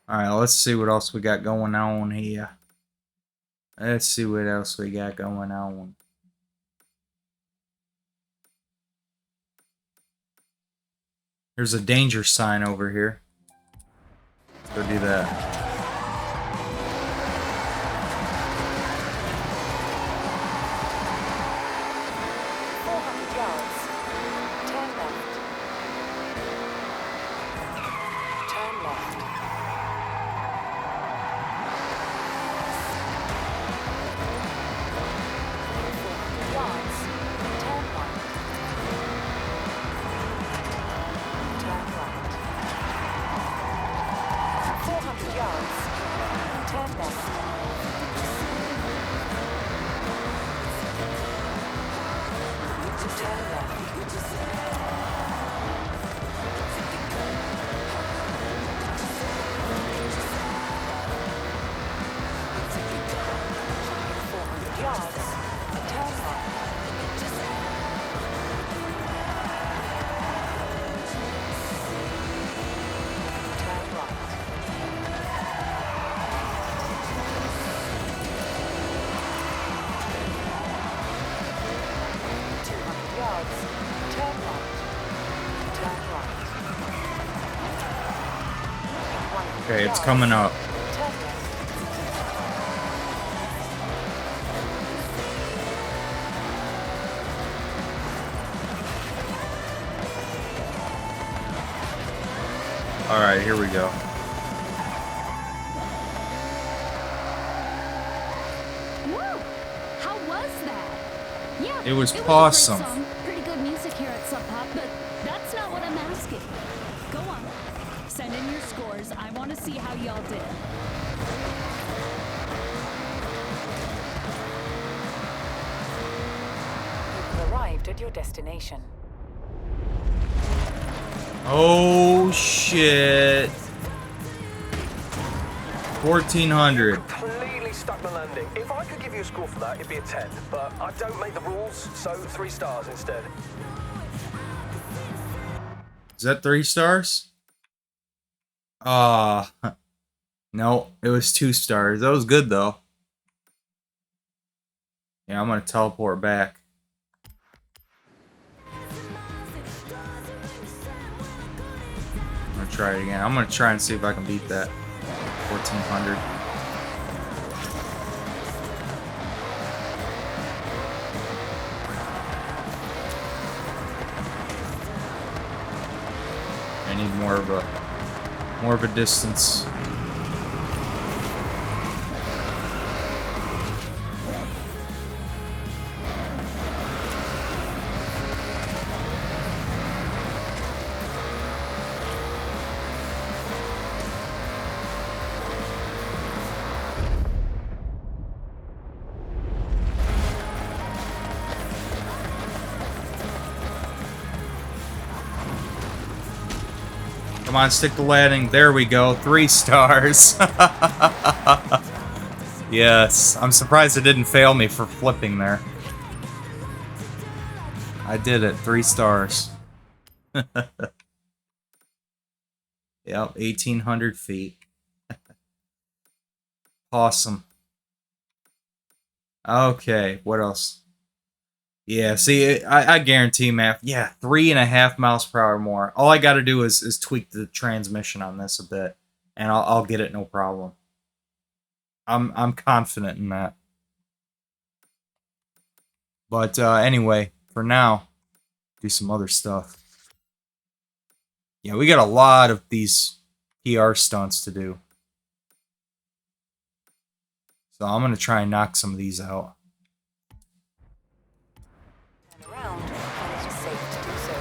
[SPEAKER 1] Alright, let's see what else we got going on here. Let's see what else we got going on. There's a danger sign over here. Let's go do that. Okay, it's coming up. Alright, here we go.
[SPEAKER 4] Woo! How was that? Yeah,
[SPEAKER 1] It was
[SPEAKER 4] a great
[SPEAKER 1] awesome.
[SPEAKER 4] song. Pretty good music here at Sub Pop, but that's not what I'm asking. Go on. Send in your scores. I want to see how y'all did.
[SPEAKER 2] You've arrived at your destination.
[SPEAKER 1] Oh shit. 1400.
[SPEAKER 5] Completely stuck the landing. If I could give you a score for that, it'd be a 10. But I don't make the rules, so 3 stars instead.
[SPEAKER 1] Is that 3 stars? No, it was 2 stars. That was good though. Yeah, I'm gonna teleport back. I'm gonna try it again. I'm gonna try and see if I can beat that 1400. I need more of a distance. Come on, stick the landing. There we go. 3 stars. Yes. I'm surprised it didn't fail me for flipping there. I did it. 3 stars. Yep, 1,800 feet. Awesome. Okay, what else? Yeah, see, I guarantee, man. Yeah, 3.5 miles per hour more. All I got to do is tweak the transmission on this a bit, and I'll get it no problem. I'm confident in that. But anyway, for now, do some other stuff. Yeah, we got a lot of these PR stunts to do. So I'm gonna try and knock some of these out.
[SPEAKER 2] Turn around when it is safe to do so.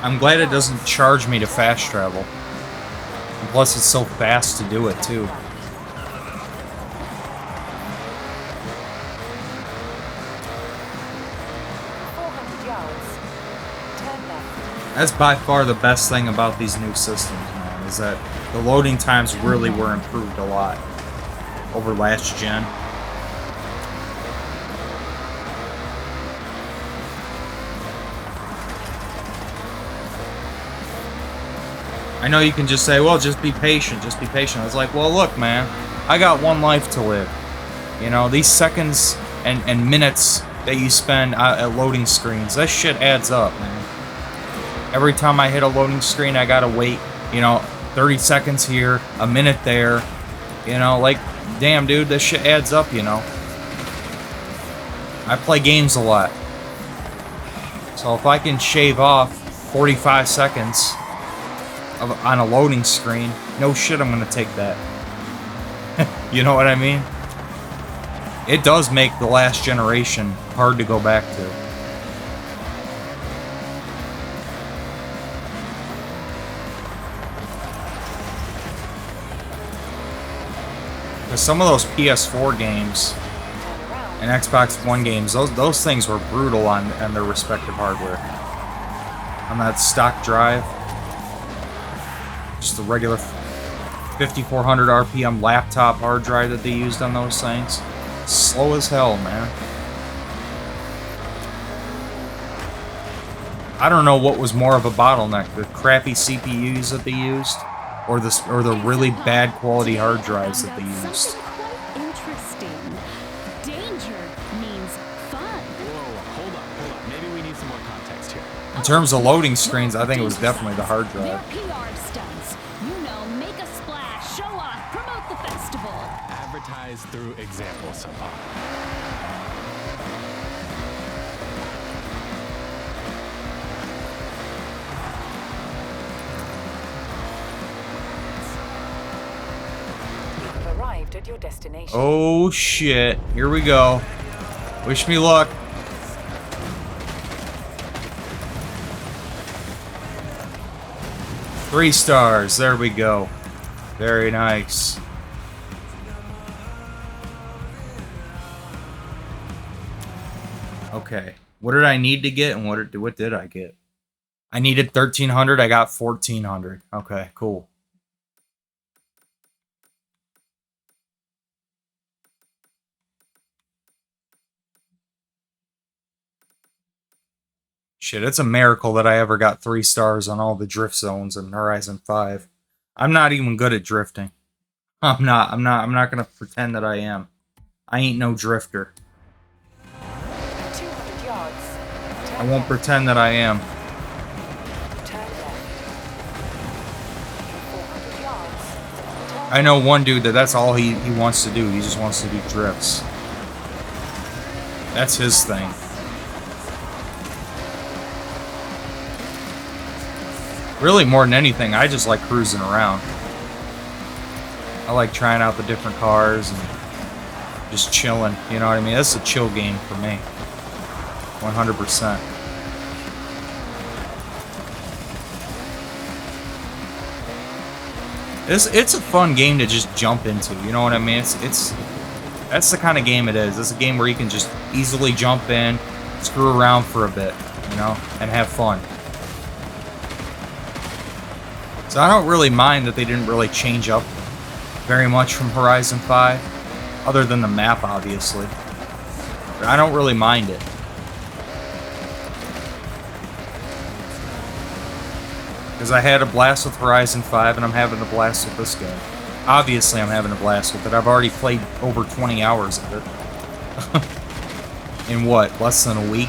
[SPEAKER 1] I'm glad it doesn't charge me to fast travel. And plus, it's so fast to do it, too. That's by far the best thing about these new systems, man, is that the loading times really were improved a lot over last gen. I know you can just say, well, just be patient, just be patient. It's like, well, look, man, I got 1 life to live. You know, these seconds and minutes that you spend at loading screens, that shit adds up, man. Every time I hit a loading screen, I gotta wait, you know, 30 seconds here, a minute there. You know, like, damn, dude, this shit adds up, you know. I play games a lot. So if I can shave off 45 seconds on a loading screen, no shit, I'm gonna take that. You know what I mean? It does make the last generation hard to go back to. Because some of those PS4 games and Xbox One games, those things were brutal on their respective hardware. On that stock drive, just the regular 5400 RPM laptop hard drive that they used on those things. Slow as hell, man. I don't know what was more of a bottleneck, the crappy CPUs that they used, or the really bad quality hard drives that they used.
[SPEAKER 4] Something quite interesting. Danger means fun.
[SPEAKER 3] Whoa, hold up. Maybe we need some more context here.
[SPEAKER 1] In terms of loading screens, I think it was definitely the hard drive.
[SPEAKER 4] They're PR stunts. You know, make a splash, show off, promote the festival.
[SPEAKER 3] Advertise through example somehow.
[SPEAKER 2] You have arrived at your destination.
[SPEAKER 1] Oh shit, here we go. Wish me luck. Three stars, there we go. Very nice. Okay, what did I need to get and what did I get? I needed 1,300, I got 1,400. Okay, cool. Shit, it's a miracle that I ever got 3 stars on all the drift zones in Horizon 5. I'm not even good at drifting. I'm not gonna pretend that I am. I ain't no drifter.
[SPEAKER 2] 200 yards.
[SPEAKER 1] I won't pretend that I am.
[SPEAKER 2] Turn left. 400 yards. Turn
[SPEAKER 1] I know one dude that's all he wants to do. He just wants to do drifts. That's his thing. Really, more than anything, I just like cruising around. I like trying out the different cars and just chilling. You know what I mean? That's a chill game for me. 100%. It's a fun game to just jump into. You know what I mean? It's that's the kind of game it is. It's a game where you can just easily jump in, screw around for a bit, you know, and have fun. So I don't really mind that they didn't really change up very much from Horizon 5, other than the map, obviously. But I don't really mind it. Because I had a blast with Horizon 5, and I'm having a blast with this game. Obviously, I'm having a blast with it. I've already played over 20 hours of it. In what, less than a week?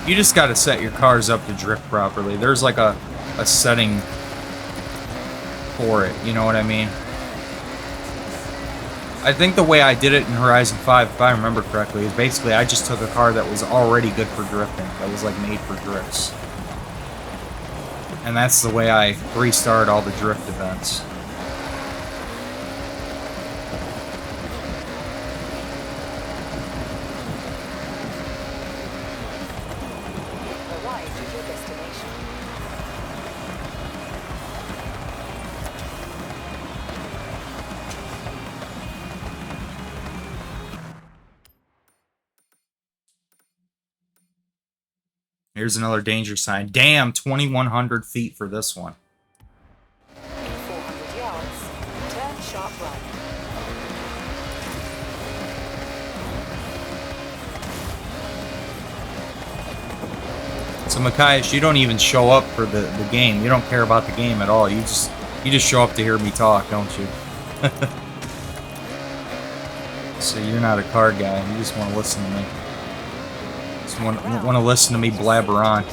[SPEAKER 1] You just gotta set your cars up to drift properly. There's like a setting for it, you know what I mean? I think the way I did it in Horizon 5, if I remember correctly, is basically I just took a car that was already good for drifting, that was like made for drifts. And that's the way I restarted all the drift events.
[SPEAKER 2] Arrived at your destination.
[SPEAKER 1] Here's another danger sign. Damn, 2,100 feet for this one.
[SPEAKER 2] In 400 yards, turn sharp right.
[SPEAKER 1] So Machias, you don't even show up for the game. You don't care about the game at all. You just show up to hear me talk, don't you? So you're not a car guy. You just want to listen to me. Just want to listen to me blabber on.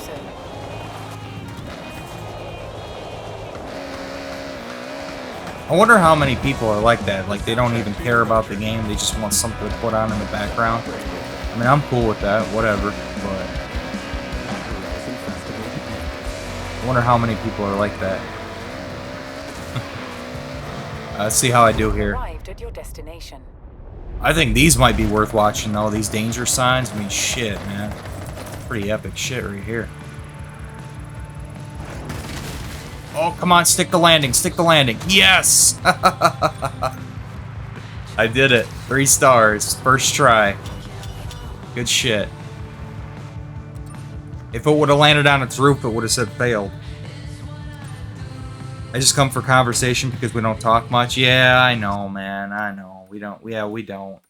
[SPEAKER 1] I wonder how many people are like that. Like they don't even care about the game. They just want something to put on in the background. I mean, I'm cool with that. Whatever. But I wonder how many people are like that. Let's see how I do here.
[SPEAKER 2] Arrived at your destination.
[SPEAKER 1] I think these might be worth watching, though. These danger signs. I mean, shit, man. Pretty epic shit right here. Oh, come on. Stick the landing. Stick the landing. Yes! I did it. 3 stars. First try. Good shit. If it would have landed on its roof, it would have said failed. I just come for conversation because we don't talk much. Yeah, I know, man. I know. We don't. Yeah, we don't.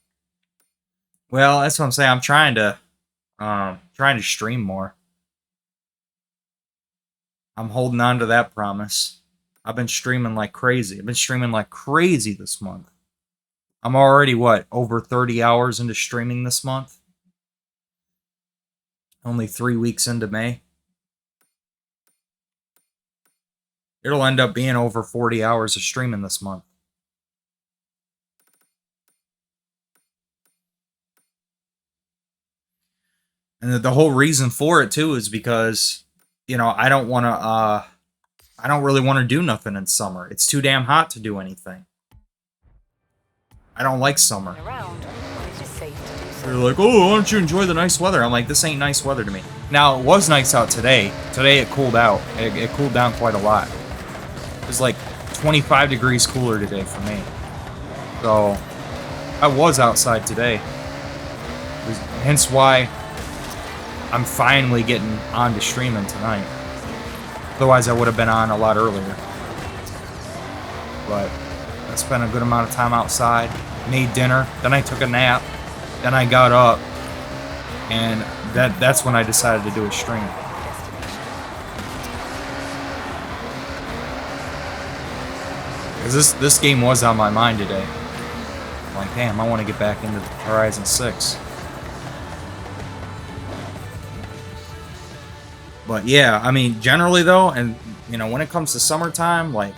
[SPEAKER 1] Well, that's what I'm saying. I'm trying to stream more. I'm holding on to that promise. I've been streaming like crazy. I've been streaming like crazy this month. I'm already, what, over 30 hours into streaming this month? Only 3 weeks into May. It'll end up being over 40 hours of streaming this month. And the whole reason for it, too, is because, you know, I don't really want to do nothing in summer. It's too damn hot to do anything. I don't like summer.
[SPEAKER 2] Around, it is safe to do so.
[SPEAKER 1] They're like, oh, why don't you enjoy the nice weather? I'm like, this ain't nice weather to me. Now, it was nice out today. Today it cooled out. It cooled down quite a lot. It was like 25 degrees cooler today for me. So, I was outside today. Hence why I'm finally getting on to streaming tonight. Otherwise, I would have been on a lot earlier. But I spent a good amount of time outside, made dinner, then I took a nap, then I got up, and that's when I decided to do a stream. Because this game was on my mind today. I'm like, damn, I want to get back into Horizon 6. But yeah, I mean, generally though, and you know, when it comes to summertime, like,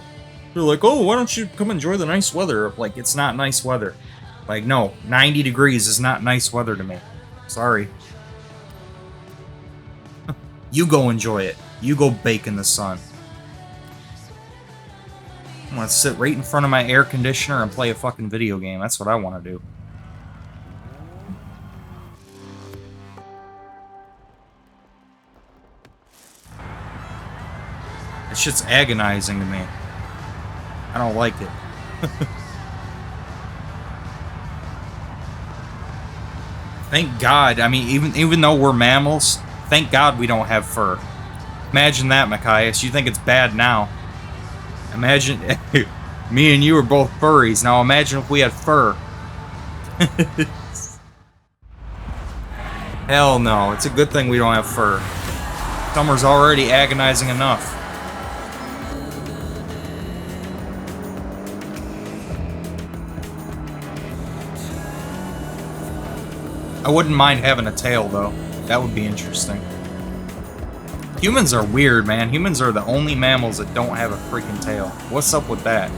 [SPEAKER 1] they're like, oh, why don't you come enjoy the nice weather? Like, it's not nice weather. Like, no, 90 degrees is not nice weather to me. Sorry. You go enjoy it. You go bake in the sun. I want to sit right in front of my air conditioner and play a fucking video game. That's what I want to do. That shit's agonizing to me. I don't like it. Thank God. I mean, even though we're mammals, thank God we don't have fur. Imagine that, Machias. You think it's bad now. Imagine... me and you are both furries. Now imagine if we had fur. Hell no. It's a good thing we don't have fur. Summer's already agonizing enough. I wouldn't mind having a tail, though. That would be interesting. Humans are weird, man. Humans are the only mammals that don't have a freaking tail. What's up with that?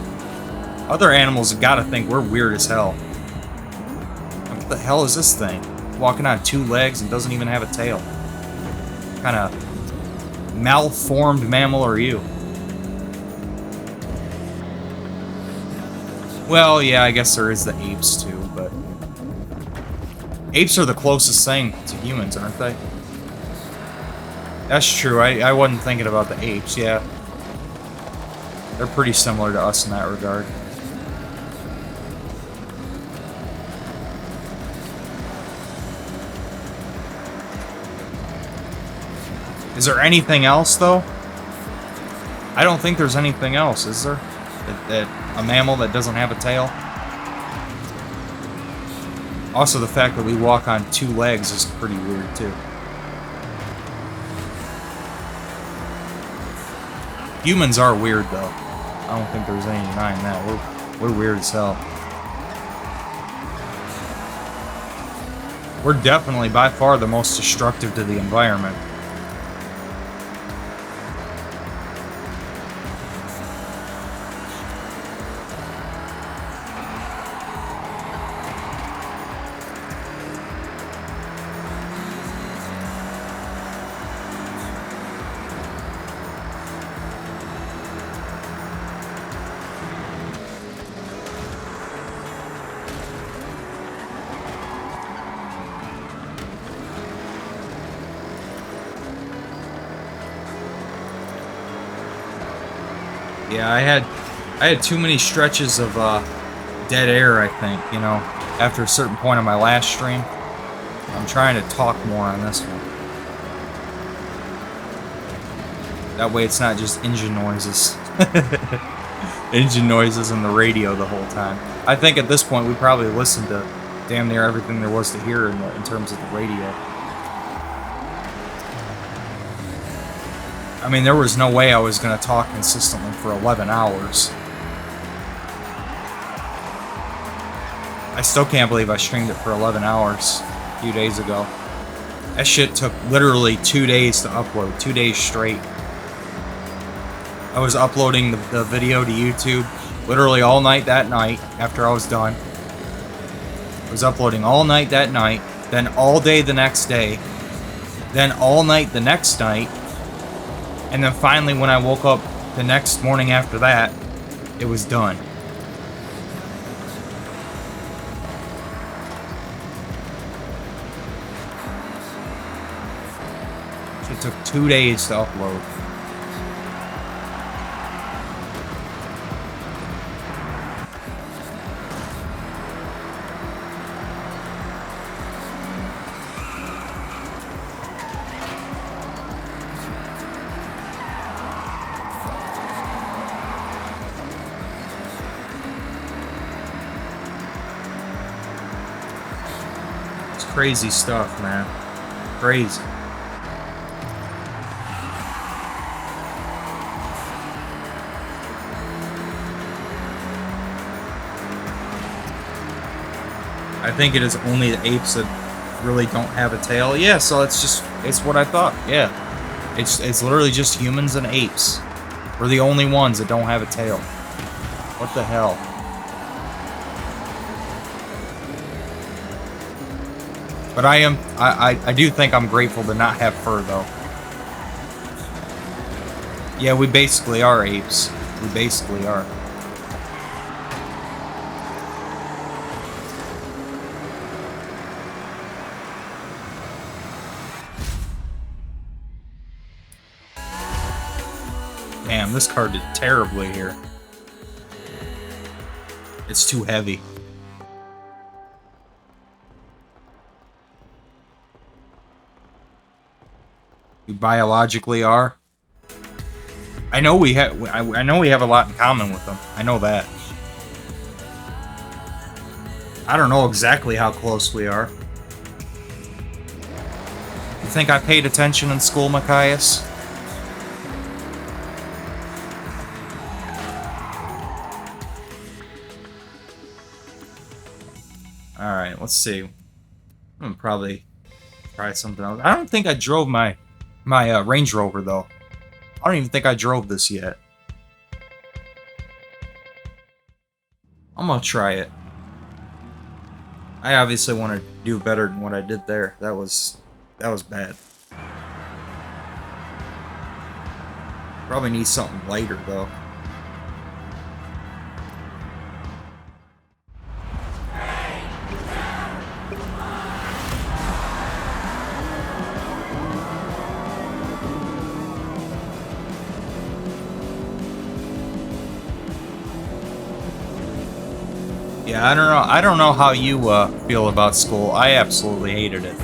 [SPEAKER 1] Other animals have got to think we're weird as hell. What the hell is this thing? Walking on 2 legs and doesn't even have a tail. What kind of malformed mammal are you? Well, yeah, I guess there is the apes, too, but... apes are the closest thing to humans, aren't they? That's true. I wasn't thinking about the apes, yeah. They're pretty similar to us in that regard. Is there anything else, though? I don't think there's anything else, is there? A mammal that doesn't have a tail? Also, the fact that we walk on 2 legs is pretty weird, too. Humans are weird, though. I don't think there's any denying that. We're weird as hell. We're definitely, by far, the most destructive to the environment. Yeah, I had too many stretches of dead air, I think, you know, after a certain point on my last stream. I'm trying to talk more on this one. That way it's not just engine noises. Engine noises in the radio the whole time. I think at this point we probably listened to damn near everything there was to hear in terms of the radio. I mean, there was no way I was going to talk consistently for 11 hours. I still can't believe I streamed it for 11 hours a few days ago. That shit took literally 2 days to upload, 2 days straight. I was uploading the video to YouTube literally all night that night after I was done. I was uploading all night that night, then all day the next day, then all night the next night, and then finally when I woke up the next morning after that, it was done. It took 2 days to upload. It's crazy stuff, man. Crazy. I think it is only the apes that really don't have a tail. Yeah, so it's what I thought. Yeah. It's literally just humans and apes. We're the only ones that don't have a tail. What the hell? But I do think I'm grateful to not have fur, though. Yeah, we basically are apes. We basically are. Damn, this car did terribly here. It's too heavy. You biologically are. I know we have. I know we have a lot in common with them. I know that. I don't know exactly how close we are. You think I paid attention in school, Machias? Alright, let's see. I'm gonna probably try something else. I don't think I drove my Range Rover, though. I don't even think I drove this yet. I'm gonna try it. I obviously want to do better than what I did there. That was bad. Probably need something lighter, though. Yeah, I don't know. I don't know how you feel about school. I absolutely hated it.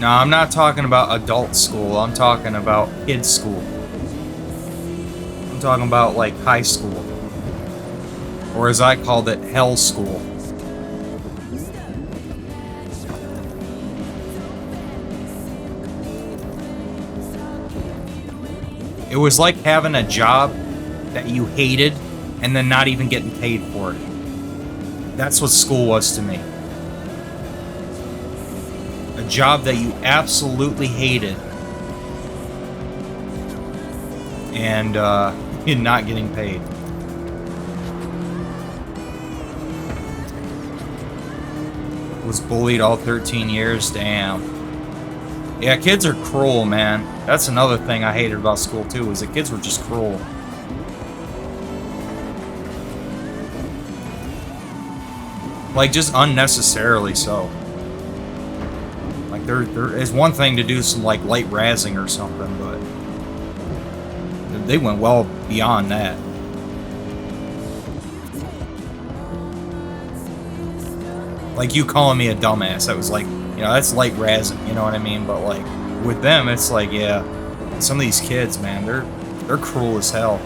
[SPEAKER 1] No, I'm not talking about adult school. I'm talking about kids' school. I'm talking about, like, high school. Or as I called it, hell school. It was like having a job that you hated and then not even getting paid for it. That's what school was to me. A job that you absolutely hated and you're not getting paid. Was bullied all 13 years? Damn. Yeah, kids are cruel, man. That's another thing I hated about school, too, is that kids were just cruel. Like, just unnecessarily so. Like, there is one thing to do some, like, light razzing or something, but they went well beyond that. Like, you calling me a dumbass, that was like, you know, that's light razzing, you know what I mean? But, like, with them, it's like, yeah, some of these kids, man, they're cruel as hell.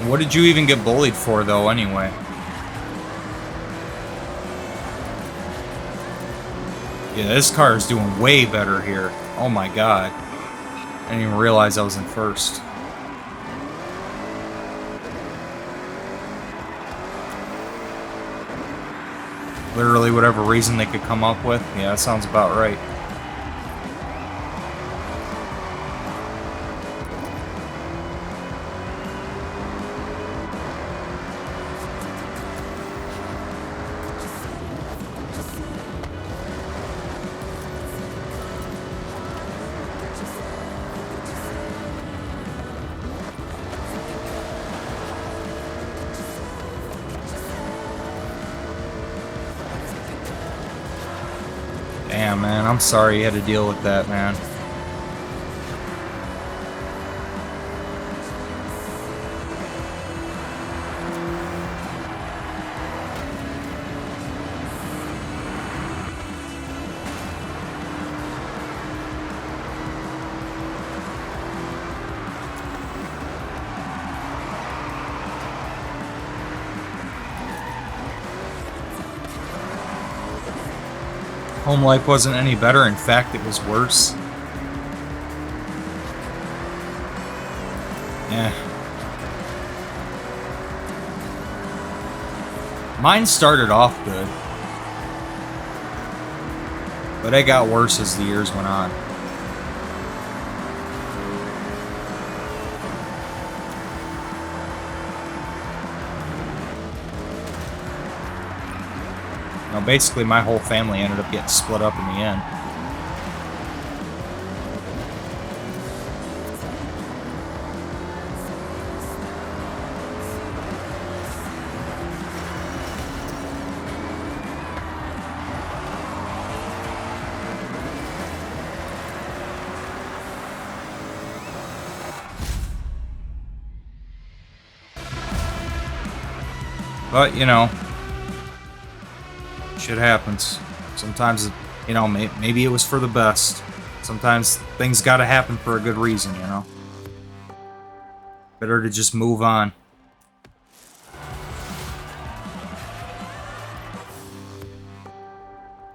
[SPEAKER 1] What did you even get bullied for, though, anyway? Yeah, this car is doing way better here. Oh my god. I didn't even realize I was in first. Literally whatever reason they could come up with. Yeah, that sounds about right. Damn, man, I'm sorry you had to deal with that, man. Home life wasn't any better. In fact, it was worse. Yeah. Mine started off good. But it got worse as the years went on. Now, basically, my whole family ended up getting split up in the end. But, you know, shit happens. Sometimes, you know, maybe it was for the best. Sometimes things gotta happen for a good reason, you know? Better to just move on.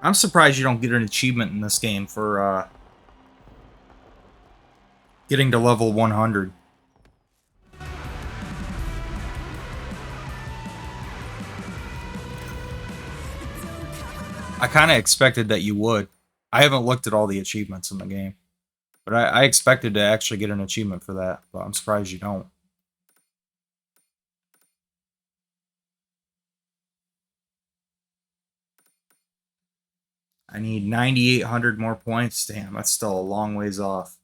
[SPEAKER 1] I'm surprised you don't get an achievement in this game for, getting to level 100. I kind of expected that you would. I haven't looked at all the achievements in the game. But I expected to actually get an achievement for that. But I'm surprised you don't. I need 9,800 more points. Damn, that's still a long ways off.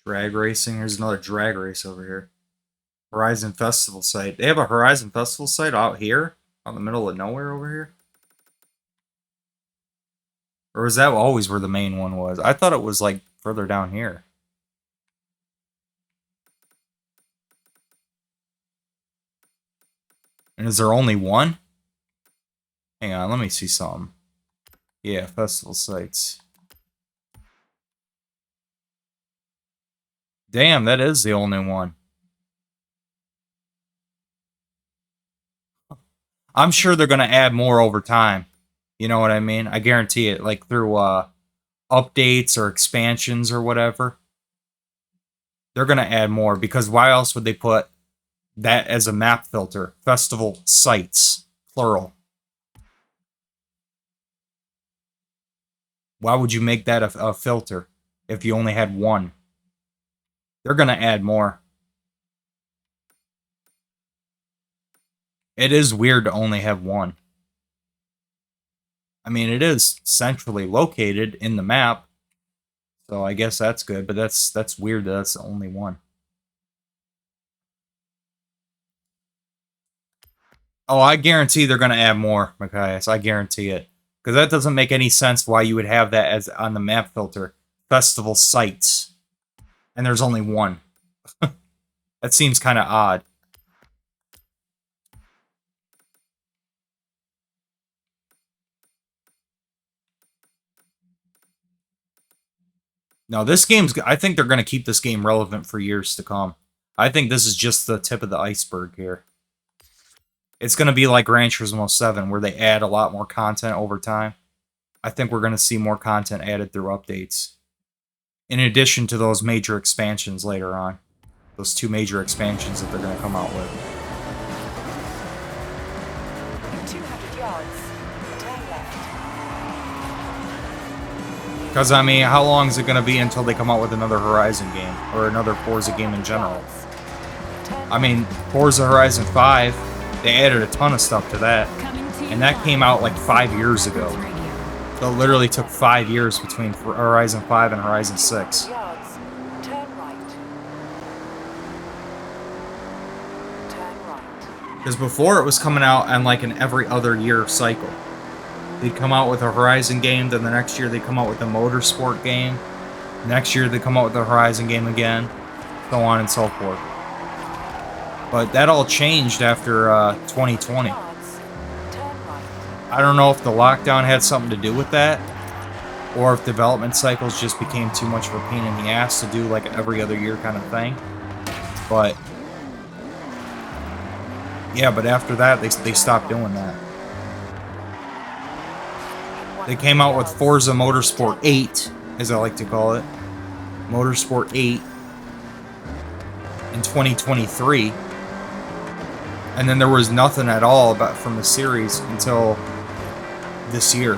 [SPEAKER 1] Drag racing. Here's another drag race over here. Horizon Festival site. They have a Horizon Festival site out here? Out in the middle of nowhere over here? Or was that always where the main one was? I thought it was, like, further down here. And is there only one? Hang on, let me see something. Yeah, festival sites. Damn, that is the only one. I'm sure they're going to add more over time. You know what I mean? I guarantee it. Like through updates or expansions or whatever. They're going to add more because why else would they put that as a map filter? Festival sites, plural. Why would you make that a filter if you only had one? They're going to add more. It is weird to only have one. I mean, it is centrally located in the map, so I guess that's good, but that's weird that that's the only one. Oh, I guarantee they're going to add more, Machias. I guarantee it. Because that doesn't make any sense why you would have that as on the map filter. Festival sites. And there's only one. That seems kind of odd. No, this game's... I think they're going to keep this game relevant for years to come. I think this is just the tip of the iceberg here. It's going to be like Gran Turismo 7, where they add a lot more content over time. I think we're going to see more content added through updates. In addition to those major expansions later on. Those 2 major expansions that they're going to come out with.
[SPEAKER 2] In 200 yards, turn left.
[SPEAKER 1] Because, I mean, how long is it going to be until they come out with another Horizon game? Or another Forza game in general? I mean, Forza Horizon 5, they added a ton of stuff to that. And that came out like 5 years ago. So it literally took 5 years between Horizon 5 and Horizon 6.
[SPEAKER 2] Yards, turn right. Turn right.
[SPEAKER 1] Because before it was coming out on like an every other year cycle. They'd come out with a Horizon game, then the next year they'd come out with a Motorsport game. Next year they'd come out with a Horizon game again. So on and so forth. But that all changed after 2020.
[SPEAKER 2] Yards, turn right.
[SPEAKER 1] I don't know if the lockdown had something to do with that. or if development cycles just became too much of a pain in the ass to do like an every other year kind of thing. But yeah, but after that they stopped doing that. They came out with Forza Motorsport 8, as I like to call it. Motorsport 8 in 2023. And then there was nothing at all about from the series until this year.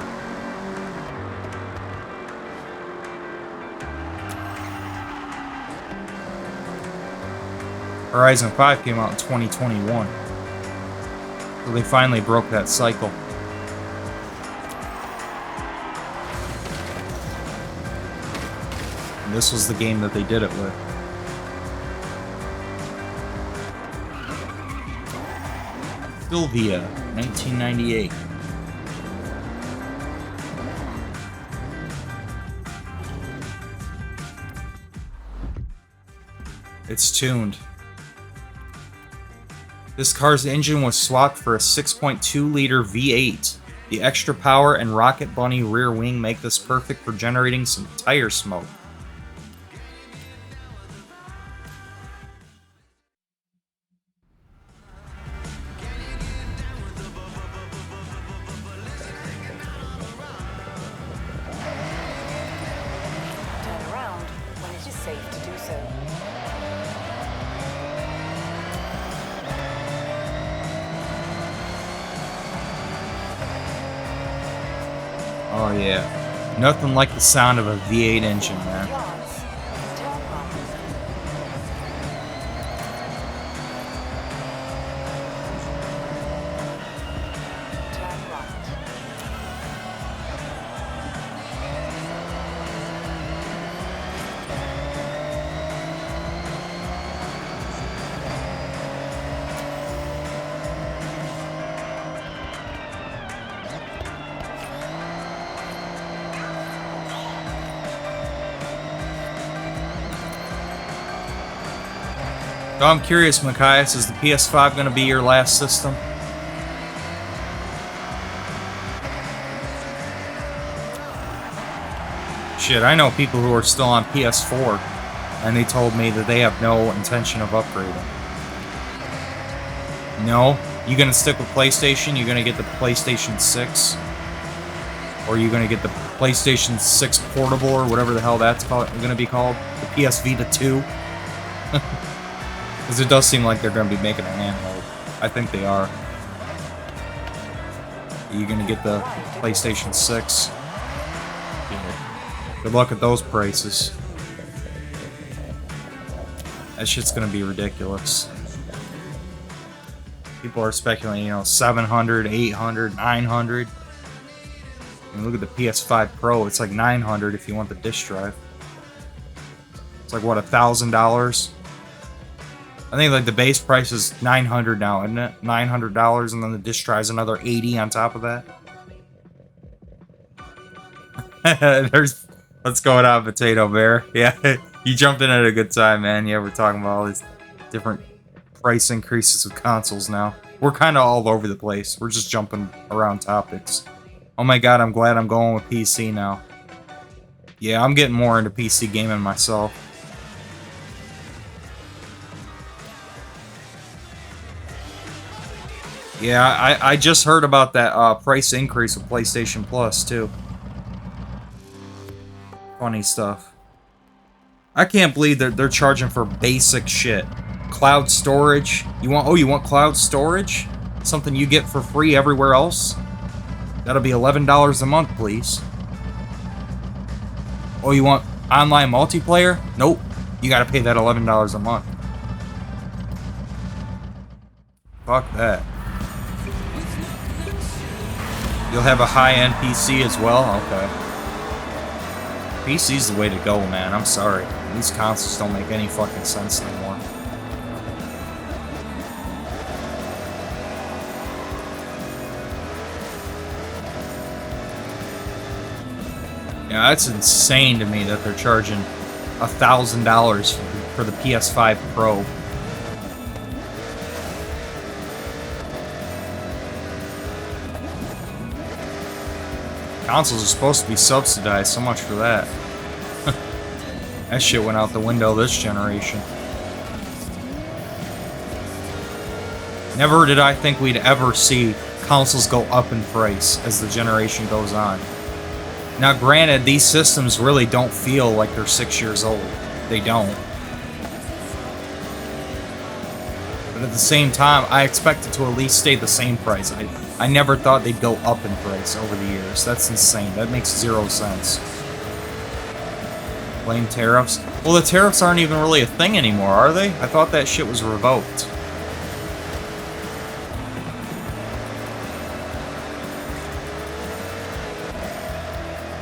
[SPEAKER 1] Horizon 5 came out in 2021. So they finally broke that cycle. And this was the game that they did it with. Sylvia, 1998. It's tuned. This car's engine was swapped for a 6.2-liter V8. The extra power and Rocket Bunny rear wing make this perfect for generating some tire smoke.
[SPEAKER 2] Turn around when it is safe to do so.
[SPEAKER 1] Oh yeah. Nothing like the sound of a V8 engine, man.
[SPEAKER 2] Yards. Turn right. Turn right.
[SPEAKER 1] So I'm curious, Machias, is the PS5 going to be your last system? Shit, I know people who are still on PS4, and they told me that they have no intention of upgrading. No? You gonna stick with PlayStation? You gonna get the PlayStation 6? Or you gonna get the PlayStation 6 Portable, or whatever the hell that's gonna be called? The PS Vita 2? Because it does seem like they're gonna be making a handheld. I think they are. Are you gonna get the PlayStation 6? Yeah. Good luck at those prices. That shit's gonna be ridiculous. People are speculating, you know, 700, 800, 900. I mean, look at the PS5 Pro. It's like 900 if you want the disc drive. It's like, what, $1,000? I think like the base price is 900 now, isn't it? $900, and then the disc drive's another 80 on top of that. There's, what's going on, Potato Bear? Yeah, you jumped in at a good time, man. Yeah, we're talking about all these different price increases of consoles now. We're kind of all over the place. We're just jumping around topics. Oh my god, I'm glad I'm going with PC now. Yeah, I'm getting more into PC gaming myself. Yeah, I just heard about that price increase with PlayStation Plus, too. Funny stuff. I can't believe that they're charging for basic shit. Cloud storage. You want cloud storage? Something you get for free everywhere else? That'll be $11 a month, please. Oh, you want online multiplayer? Nope. You gotta pay that $11 a month. Fuck that. You'll have a high-end PC as well? Okay. PC's the way to go, man. I'm sorry. These consoles don't make any fucking sense anymore. Yeah, that's insane to me that they're charging $1,000 for the PS5 Pro. Consoles are supposed to be subsidized, so much for that. That shit went out the window this generation. Never did I think we'd ever see consoles go up in price as the generation goes on. Now granted, these systems really don't feel like they're 6 years old. They don't. But at the same time, I expect it to at least stay the same price. I never thought they'd go up in price over the years. That's insane. That makes 0 sense. Blame tariffs? Well, the tariffs aren't even really a thing anymore, are they? I thought that shit was revoked.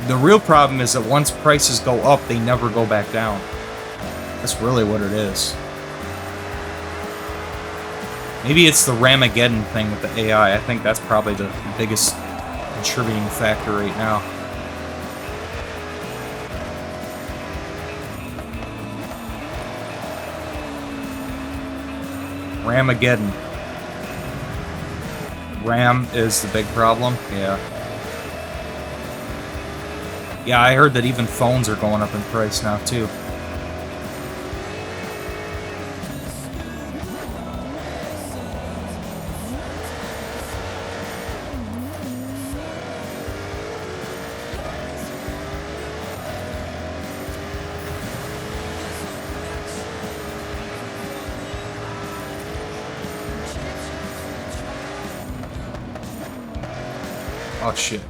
[SPEAKER 1] The real problem is that once prices go up, they never go back down. That's really what it is. Maybe it's the Ramageddon thing with the AI. I think that's probably the biggest contributing factor right now. Ramageddon. RAM is the big problem? Yeah. Yeah, I heard that even phones are going up in price now, too. Oh shit,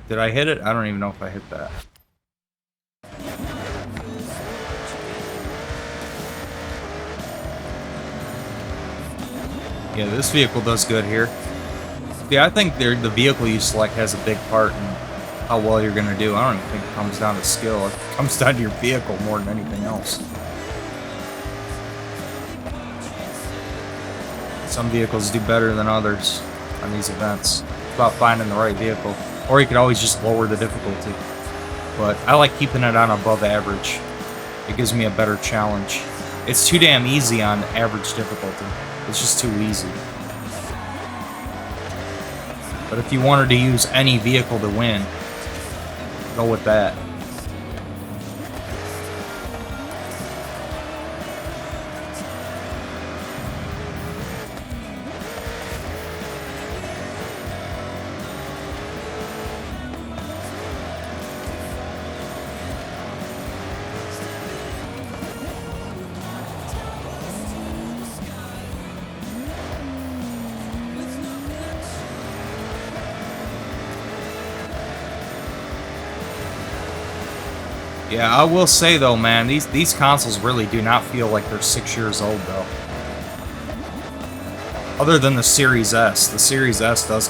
[SPEAKER 1] did I hit it? I don't even know if I hit that. Yeah, this vehicle does good here. Yeah, I think the vehicle you select has a big part in how well you're gonna do. I don't even think it comes down to skill. It comes down to your vehicle more than anything else. Some vehicles do better than others on these events. It's about finding the right vehicle. Or you could always just lower the difficulty. But I like keeping it on above average. It gives me a better challenge. It's too damn easy on average difficulty. It's just too easy. But if you wanted to use any vehicle to win, go with that. Yeah, I will say though, man, these consoles really do not feel like they're 6 years old though. Other than the Series S. The Series S is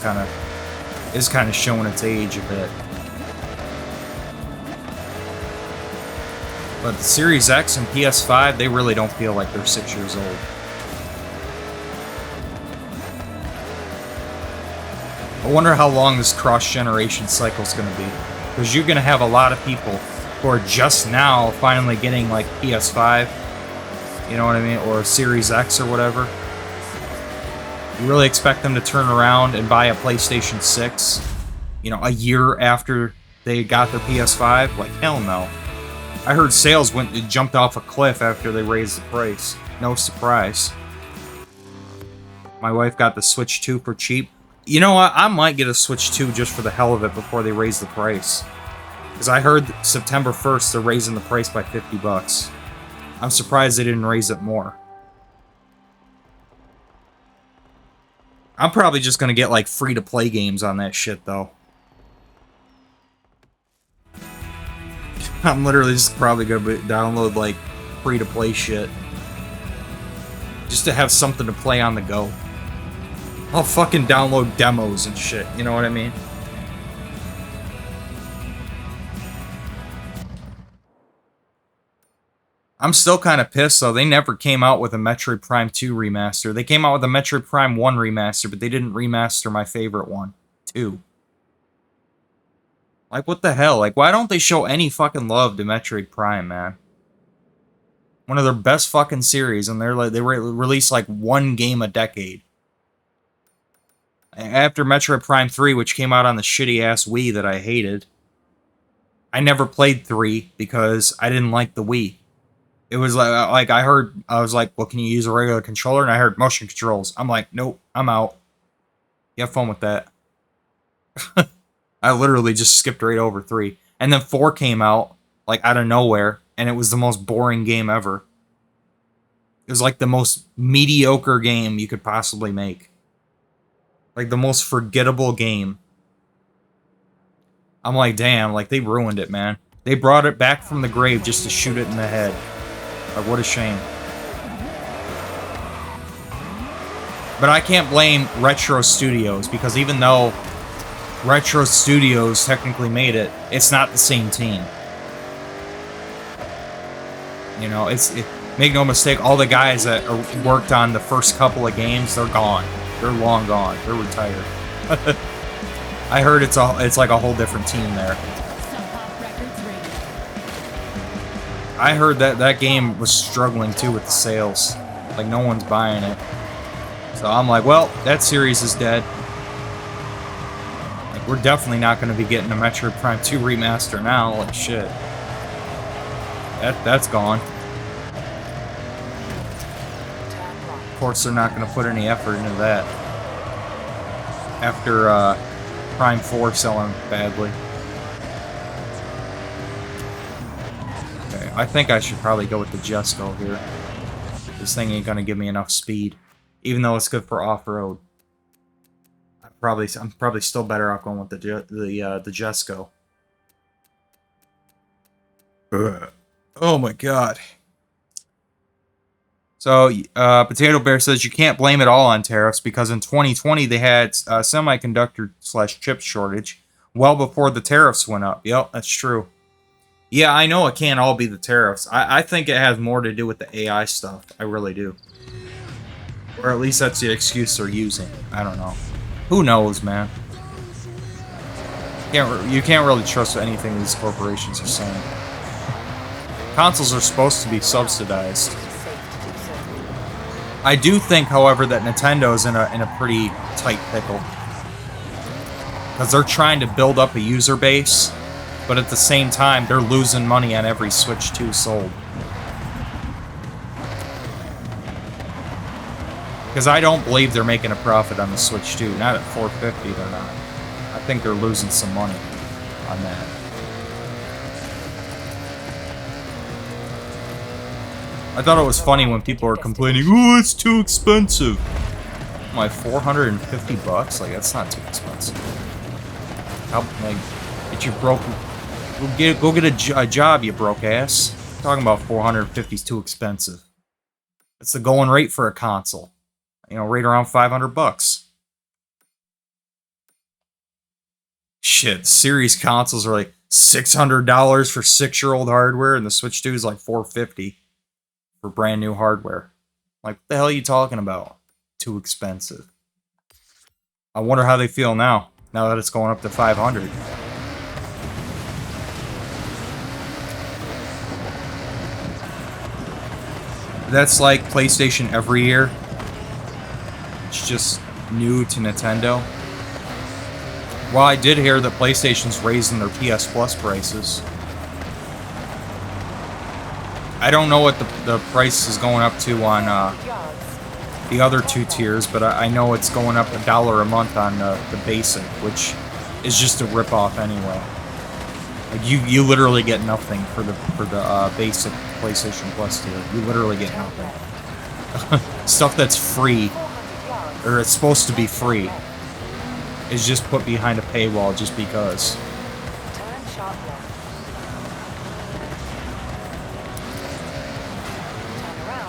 [SPEAKER 1] kind of showing its age a bit. But the Series X and PS5, they really don't feel like they're 6 years old. I wonder how long this cross-generation cycle is going to be. Because you're going to have a lot of people who are just now finally getting like PS5, you know what I mean, or Series X or whatever. You really expect them to turn around and buy a PlayStation 6, you know, a year after they got their PS5? Like, hell no. I heard sales jumped off a cliff after they raised the price. No surprise. My wife got the Switch 2 for cheap. You know what? I might get a Switch 2 just for the hell of it before they raise the price. Because I heard September 1st they're raising the price by 50 bucks. I'm surprised they didn't raise it more. I'm probably just going to get like free-to-play games on that shit though. I'm literally just probably going to download like free-to-play shit. Just to have something to play on the go. I'll fucking download demos and shit, you know what I mean? I'm still kind of pissed, though. They never came out with a Metroid Prime 2 remaster. They came out with a Metroid Prime 1 remaster, but they didn't remaster my favorite one, 2. Like, what the hell? Like, why don't they show any fucking love to Metroid Prime, man? One of their best fucking series, and they release, like, one game a decade. After Metroid Prime 3, which came out on the shitty-ass Wii that I hated, I never played 3 because I didn't like the Wii. It was like I was like, well, can you use a regular controller? And I heard motion controls. I'm like, nope, I'm out. You have fun with that. I literally just skipped right over 3. And then 4 came out, like, out of nowhere, and it was the most boring game ever. It was like the most mediocre game you could possibly make. Like, the most forgettable game. I'm like, damn, like, they ruined it, man. They brought it back from the grave just to shoot it in the head. Like, what a shame. But I can't blame Retro Studios, because even though Retro Studios technically made it, it's not the same team. You know, make no mistake, all the guys that worked on the first couple of games, they're gone. They're long gone. They're retired. I heard it's like a whole different team there. I heard that game was struggling too with the sales. Like, no one's buying it. So I'm like, well, that series is dead. Like, we're definitely not going to be getting a Metroid Prime 2 remaster now. Like, shit. That's gone. Of course, they're not going to put any effort into that. After Prime 4 selling badly. Okay, I think I should probably go with the Jesco here. This thing ain't going to give me enough speed. Even though it's good for off-road. I'm probably still better off going with the Jesco. Oh my god. So, Potato Bear says you can't blame it all on tariffs because in 2020 they had a semiconductor/chip shortage well before the tariffs went up. Yep, that's true. Yeah, I know it can't all be the tariffs. I think it has more to do with the AI stuff. I really do. Or at least that's the excuse they're using. I don't know. Who knows, man? You can't really trust anything these corporations are saying. Consoles are supposed to be subsidized. I do think, however, that Nintendo's in a pretty tight pickle. Because they're trying to build up a user base, but at the same time, they're losing money on every Switch 2 sold. Because I don't believe they're making a profit on the Switch 2. Not at $450, they're not. I think they're losing some money on that. I thought it was funny when people were complaining, oh, it's too expensive. I'm like, 450 bucks? Like, that's not too expensive. How, like, get you broke... Go get a job, you broke ass. I'm talking about 450 is too expensive. It's the going rate for a console. You know, right around 500 bucks. Shit, series consoles are like $600 for 6-year-old hardware, and the Switch 2 is like $450 for brand new hardware. Like, what the hell are you talking about? Too expensive. I wonder how they feel now that it's going up to 500. That's like PlayStation every year. It's just new to Nintendo. Well, I did hear that PlayStation's raising their PS Plus prices. I don't know what the price is going up to on the other 2 tiers, but I know it's going up $1 a month on the basic, which is just a ripoff anyway. Like, you literally get nothing for the basic PlayStation Plus tier. You literally get nothing. Stuff that's free, or it's supposed to be free, is just put behind a paywall just because.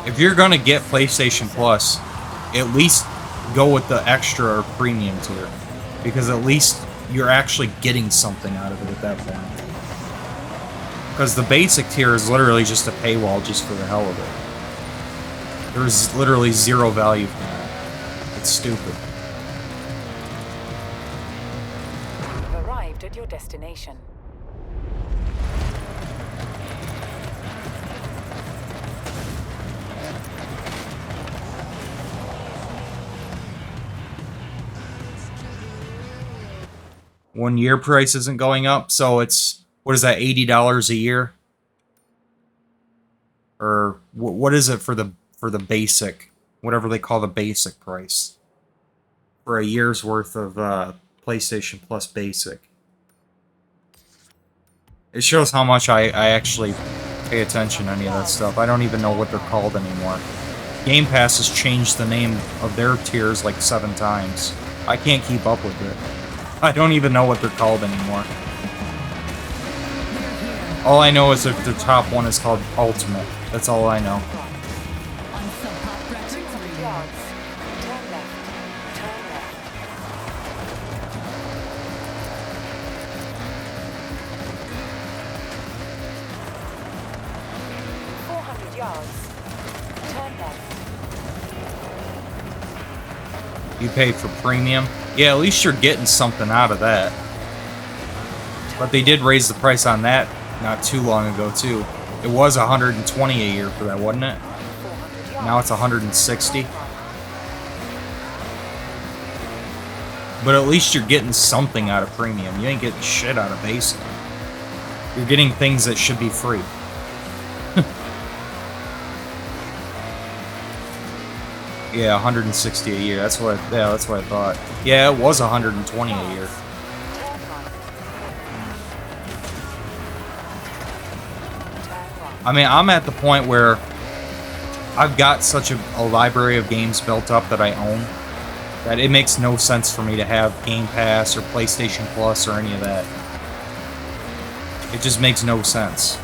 [SPEAKER 1] If you're gonna get PlayStation Plus, at least go with the extra or premium tier, because at least you're actually getting something out of it at that point. Because the basic tier is literally just a paywall just for the hell of it. There's literally zero value from that. It's stupid.
[SPEAKER 2] You've arrived at your destination.
[SPEAKER 1] when your price isn't going up. So it's, what is that, $80 a year? Or what is it for the basic, whatever they call the basic price for a year's worth of PlayStation Plus Basic? It shows how much I actually pay attention to any of that stuff. I don't even know what they're called anymore. Game Pass has changed the name of their tiers like 7 times. I can't keep up with it. I don't even know what they're called anymore. All I know is that the top one is called Ultimate. That's all I know.
[SPEAKER 4] On Sub Pop Records
[SPEAKER 2] 200
[SPEAKER 4] Radio.
[SPEAKER 2] yards. Turn left. Turn left. 400 yards. Turn left.
[SPEAKER 1] You pay for premium. Yeah, at least you're getting something out of that. But they did raise the price on that not too long ago, too. It was $120 a year for that, wasn't it?
[SPEAKER 2] 400 yards.
[SPEAKER 1] Now it's $160. But at least you're getting something out of premium. You ain't getting shit out of basic. You're getting things that should be free. Yeah, $160 a year. That's what I thought. Yeah, it was $120 a year.
[SPEAKER 2] Turn right. Turn right.
[SPEAKER 1] I mean, I'm at the point where I've got such a library of games built up that I own that it makes no sense for me to have Game Pass or PlayStation Plus or any of that. It just makes no sense.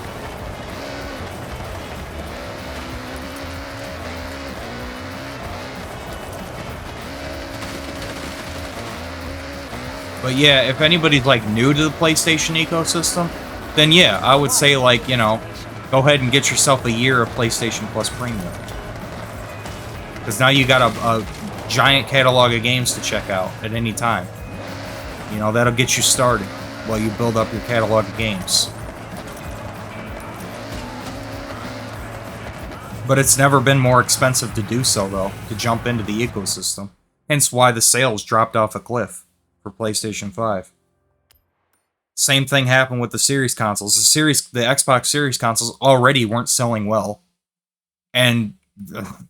[SPEAKER 1] But yeah, if anybody's like new to the PlayStation ecosystem, then yeah, I would say like, you know, go ahead and get yourself a year of PlayStation Plus Premium. Because now you got a giant catalog of games to check out at any time. You know, that'll get you started while you build up your catalog of games. But it's never been more expensive to do so, though, to jump into the ecosystem. Hence why the sales dropped off a cliff for PlayStation 5. Same thing happened with the Series consoles. The Xbox Series consoles already weren't selling well. And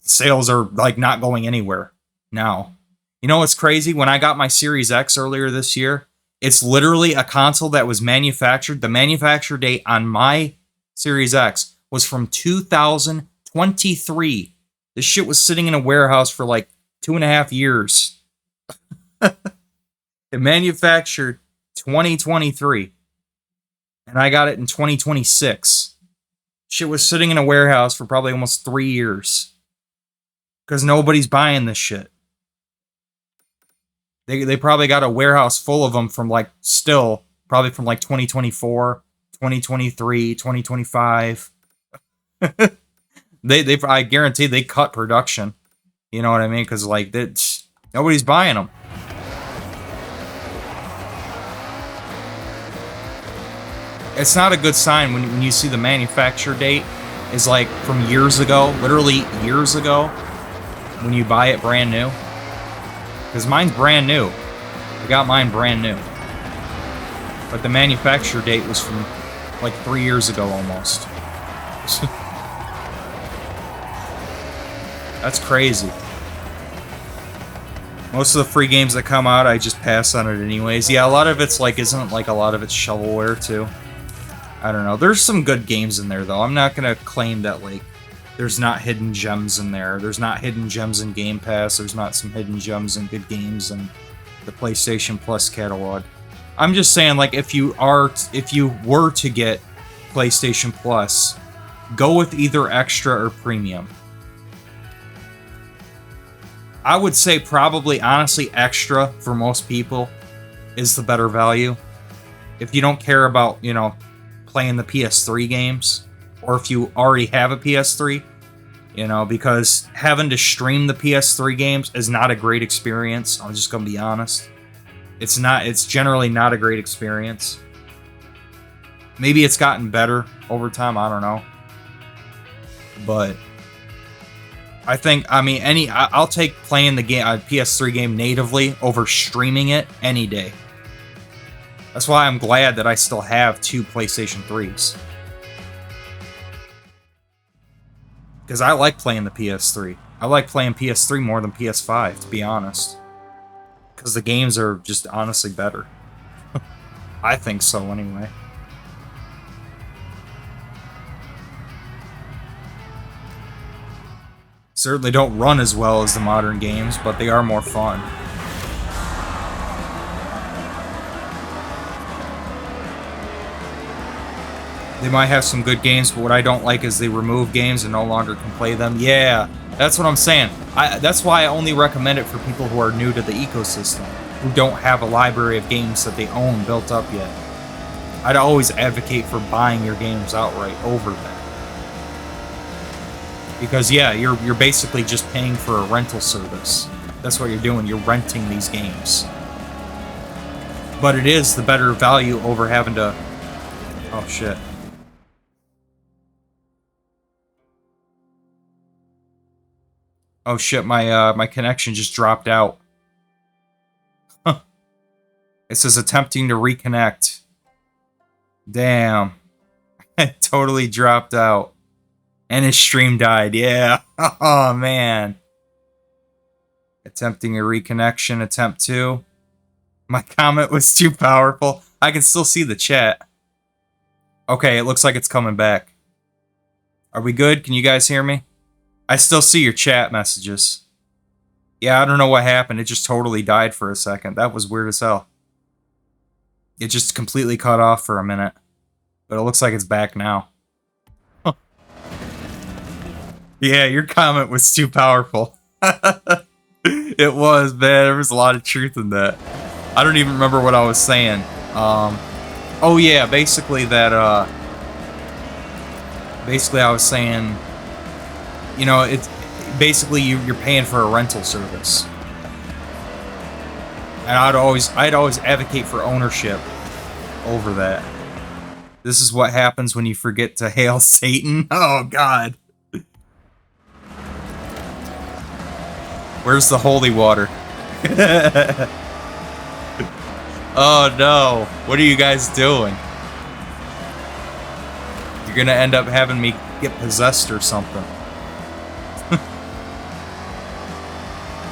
[SPEAKER 1] sales are, like, not going anywhere now. You know what's crazy? When I got my Series X earlier this year, it's literally a console that was manufactured. The manufacture date on my Series X was from 2023. This shit was sitting in a warehouse for like 2.5 years. It manufactured 2023. And I got it in 2026. Shit was sitting in a warehouse for probably almost 3 years. Because nobody's buying this shit. They probably got a warehouse full of them from like, still, probably from like 2024, 2023, 2025. I guarantee they cut production. You know what I mean? Because like, nobody's buying them. It's not a good sign when you see the manufacture date is like from years ago, literally years ago, when you buy it brand new. Because mine's brand new. I got mine brand new. But the manufacture date was from like 3 years ago almost. That's crazy. Most of the free games that come out, I just pass on it anyways. Yeah, a lot of it's like, isn't like a lot of it's shovelware too. I don't know. There's some good games in there though. I'm not gonna claim that like there's not hidden gems in there. There's not hidden gems in Game Pass. There's not some hidden gems in good games in the PlayStation Plus catalog. I'm just saying, like, if you were to get PlayStation Plus, go with either extra or premium. I would say probably, honestly, extra for most people is the better value. If you don't care about, you know, playing the PS3 games, or if you already have a PS3, you know, because having to stream the PS3 games is not a great experience. I'm just gonna be honest. It's generally not a great experience. Maybe it's gotten better over time, I don't know. But I'll take playing the game, PS3 game natively over streaming it any day. That's why I'm glad that I still have 2 PlayStation 3s. Because I like playing the PS3. I like playing PS3 more than PS5, to be honest. Because the games are just honestly better. I think so, anyway. Certainly don't run as well as the modern games, but they are more fun. They might have some good games, but what I don't like is they remove games and no longer can play them. Yeah, that's what I'm saying. That's why I only recommend it for people who are new to the ecosystem, who don't have a library of games that they own built up yet. I'd always advocate for buying your games outright over that. Because yeah, you're basically just paying for a rental service. That's what you're doing. You're renting these games. But it is the better value over having to... Oh shit. Oh shit, my connection just dropped out. Huh. It says attempting to reconnect. Damn. It totally dropped out. And his stream died, yeah. Oh man. Attempting a reconnection, attempt 2. My comment was too powerful. I can still see the chat. Okay, it looks like it's coming back. Are we good? Can you guys hear me? I still see your chat messages. Yeah, I don't know what happened. It just totally died for a second. That was weird as hell. It just completely cut off for a minute. But it looks like it's back now. Huh. Yeah, your comment was too powerful. It was, man. There was a lot of truth in that. I don't even remember what I was saying. Oh yeah, basically that, basically I was saying... You know, it's basically you're paying for a rental service, and I'd always advocate for ownership over that. This is what happens when you forget to hail Satan. Oh God, where's the holy water? Oh no, what are you guys doing? You're gonna end up having me get possessed or something.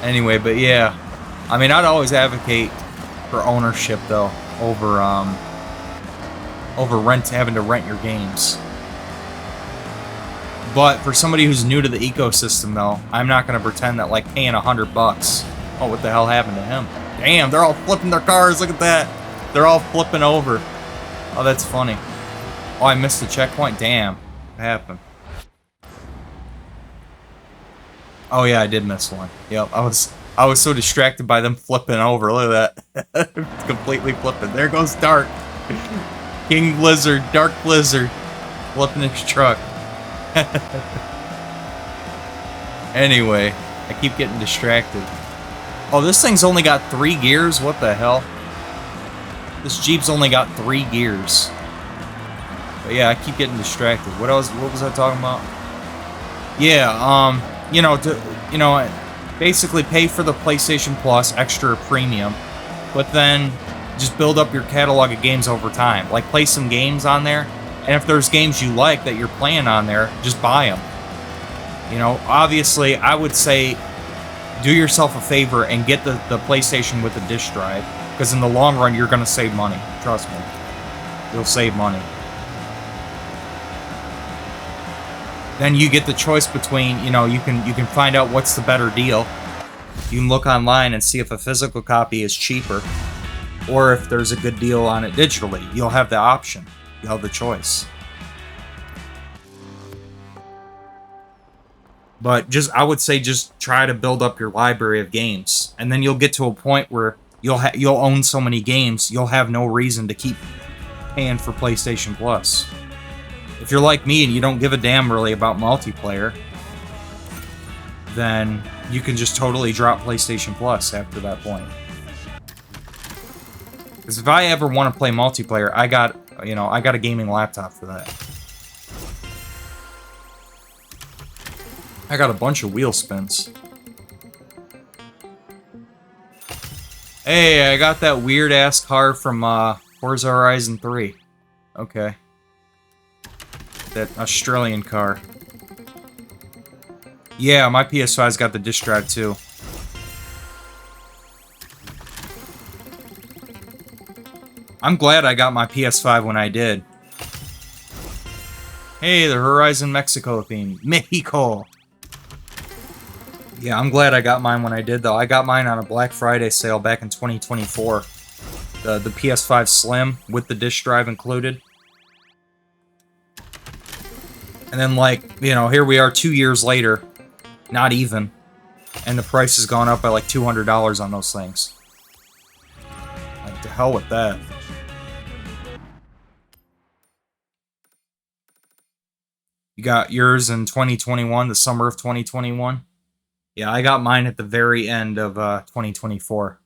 [SPEAKER 1] Anyway, but yeah, I mean, I'd always advocate for ownership though, over having to rent your games. But for somebody who's new to the ecosystem though, I'm not gonna pretend that like paying $100. Oh, what the hell happened to him? Damn, they're all flipping their cars. Look at that. They're all flipping over. Oh, that's funny. Oh, I missed the checkpoint. Damn, what happened? Oh yeah, I did miss one. Yep, I was so distracted by them flipping over. Look at that. It's completely flipping. There goes Dark. King Blizzard, Dark Blizzard. Flipping his truck. Anyway, I keep getting distracted. Oh, this thing's only got 3 gears? What the hell? This Jeep's only got 3 gears. But yeah, I keep getting distracted. What was I talking about? Yeah, basically pay for the PlayStation Plus extra premium, but then just build up your catalog of games over time. Like, play some games on there, and if there's games you like that you're playing on there, just buy them. You know, obviously, I would say do yourself a favor and get the PlayStation with the disk drive, because in the long run, you're going to save money. Trust me. You'll save money. Then you get the choice between, you know, you can find out what's the better deal. You can look online and see if a physical copy is cheaper, or if there's a good deal on it digitally. You'll have the option. You'll have the choice. But I would say just try to build up your library of games, and then you'll get to a point where you'll own so many games, you'll have no reason to keep paying for PlayStation Plus. If you're like me and you don't give a damn really about multiplayer, then you can just totally drop PlayStation Plus after that point. Because if I ever want to play multiplayer, I got a gaming laptop for that. I got a bunch of wheel spins. Hey, I got that weird-ass car from Forza Horizon 3. Okay. That Australian car. Yeah, my PS5's got the disc drive too. I'm glad I got my PS5 when I did. Hey, the Horizon Mexico theme. Mexico! Yeah, I'm glad I got mine when I did, though. I got mine on a Black Friday sale back in 2024. The PS5 Slim with the disc drive included. And then, like, you know, here we are 2 years later. Not even. And the price has gone up by like $200 on those things. Like, to hell with that. You got yours in 2021, the summer of 2021? Yeah, I got mine at the very end of 2024.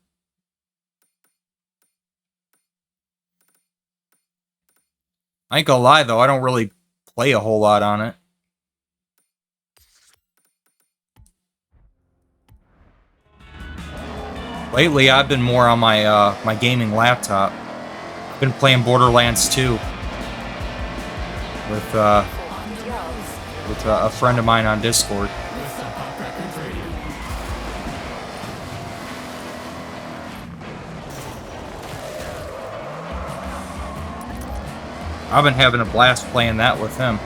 [SPEAKER 1] I ain't gonna lie, though, I don't really play a whole lot on it. Lately, I've been more on my my gaming laptop. I've been playing Borderlands 2 with a friend of mine on Discord. I've been having a blast playing that with him.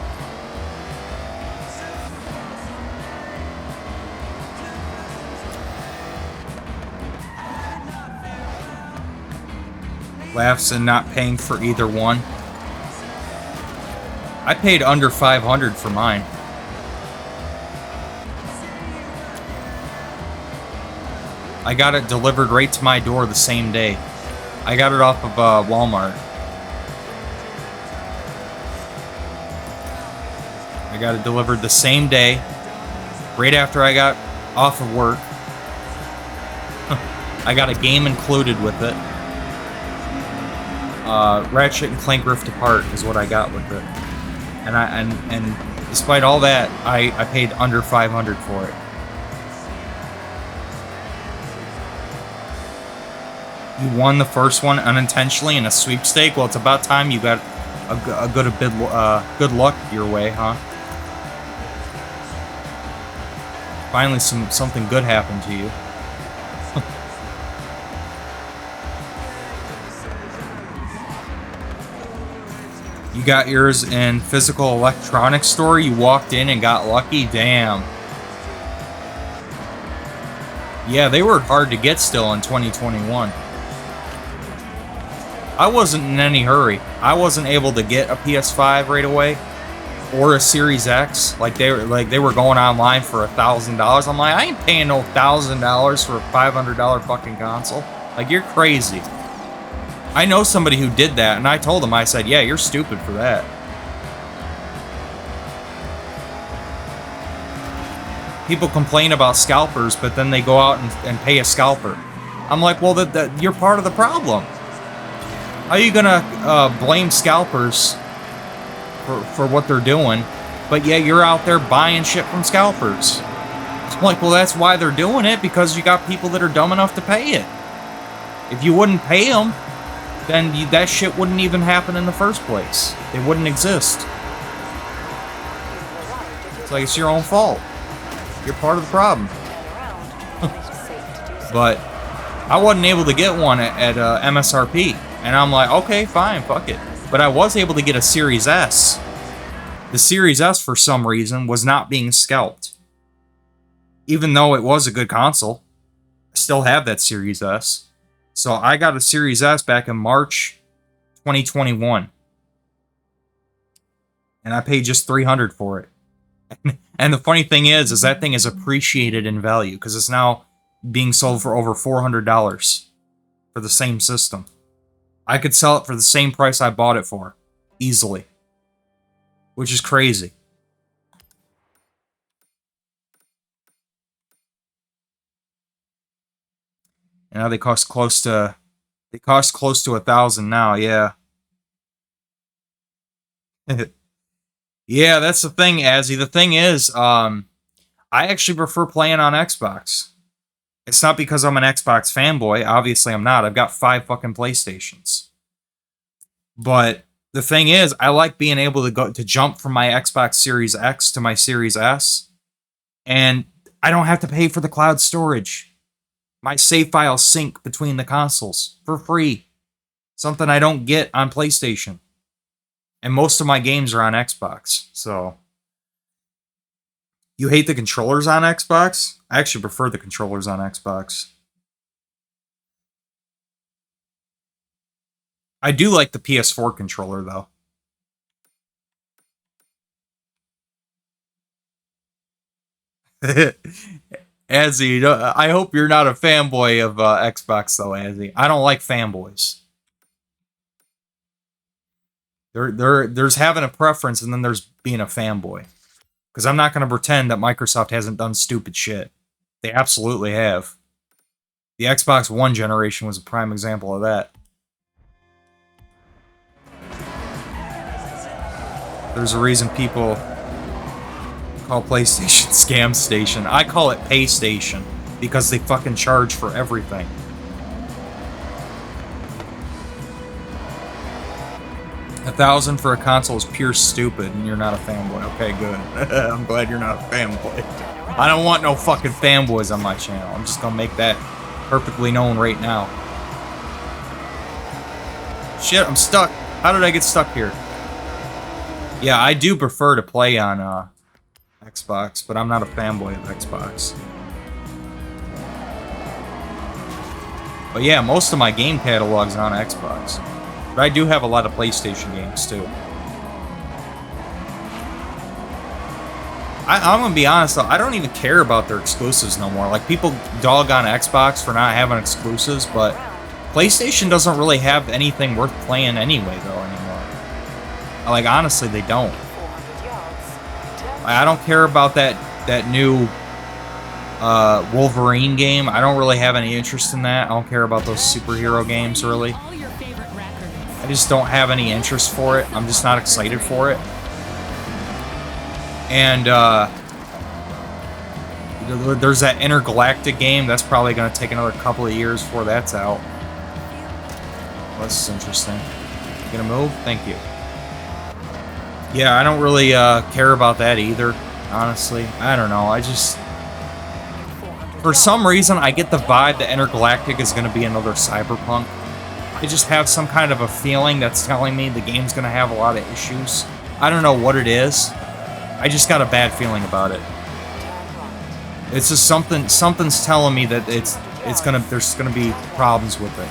[SPEAKER 1] Laughs and not paying for either one. I paid under $500 for mine. I got it delivered right to my door the same day. I got it off of Walmart. I got it delivered the same day, right after I got off of work. I got a game included with it. Ratchet and Clank Rift Apart is what I got with it, and despite all that, I paid under $500 for it. You won the first one unintentionally in a sweepstake. Well, it's about time you got a good luck your way, huh? Finally, something good happened to you. You got yours in physical electronics store? You walked in and got lucky? Damn. Yeah, they were hard to get still in 2021. I wasn't in any hurry. I wasn't able to get a PS5 right away or a Series X. Like they were going online for $1,000. I'm like, I ain't paying no $1,000 for a $500 fucking console. Like, you're crazy. I know somebody who did that, and I told him, I said, yeah, you're stupid for that. People complain about scalpers, but then they go out and pay a scalper. I'm like, well, you're part of the problem. How are you gonna blame scalpers for what they're doing, but yeah, you're out there buying shit from scalpers? I'm like, well, that's why they're doing it, because you got people that are dumb enough to pay it. If you wouldn't pay them, then that shit wouldn't even happen in the first place. It wouldn't exist. It's like, it's your own fault. You're part of the problem. But I wasn't able to get one at MSRP. And I'm like, okay, fine, fuck it. But I was able to get a Series S. The Series S, for some reason, was not being scalped. Even though it was a good console. I still have that Series S. So I got a Series S back in March 2021. And I paid just $300 for it. And the funny thing is that thing is appreciated in value, because it's now being sold for over $400 for the same system. I could sell it for the same price I bought it for, easily. Which is crazy. And now they cost close to $1,000 now, yeah. Yeah, that's the thing, Azzy. The thing is, I actually prefer playing on Xbox. It's not because I'm an Xbox fanboy. Obviously, I'm not. I've got 5 fucking PlayStations. But the thing is, I like being able to jump from my Xbox Series X to my Series S, and I don't have to pay for the cloud storage. My save files sync between the consoles for free. Something I don't get on PlayStation. And most of my games are on Xbox, so... You hate the controllers on Xbox? I actually prefer the controllers on Xbox. I do like the PS4 controller, though. Azzy, I hope you're not a fanboy of Xbox, though, Azzy. I don't like fanboys. There's having a preference, and then there's being a fanboy. Because I'm not going to pretend that Microsoft hasn't done stupid shit. They absolutely have. The Xbox One generation was a prime example of that. There's a reason people call PlayStation Scam Station. I call it Pay Station because they fucking charge for everything. $1,000 for a console is pure stupid, and you're not a fanboy. Okay, good. I'm glad you're not a fanboy. I don't want no fucking fanboys on my channel. I'm just gonna make that perfectly known right now. Shit, I'm stuck. How did I get stuck here? Yeah, I do prefer to play on Xbox, but I'm not a fanboy of Xbox. But yeah, most of my game catalog's on Xbox. But I do have a lot of PlayStation games, too. I'm gonna be honest, though, I don't even care about their exclusives no more. Like, people dog on Xbox for not having exclusives, but PlayStation doesn't really have anything worth playing anyway, though, anymore. Like, honestly, they don't. I don't care about that new Wolverine game. I don't really have any interest in that. I don't care about those superhero games, really. I just don't have any interest for it. I'm just not excited for it. And there's that Intergalactic game. That's probably going to take another couple of years before that's out. Well, this is interesting. You gonna move? Thank you. Yeah, I don't really care about that either, honestly. I don't know. I just... For some reason, I get the vibe that Intergalactic is going to be another Cyberpunk. I just have some kind of a feeling that's telling me the game's going to have a lot of issues. I don't know what it is. I just got a bad feeling about it. It's just something's telling me that there's gonna be problems with it.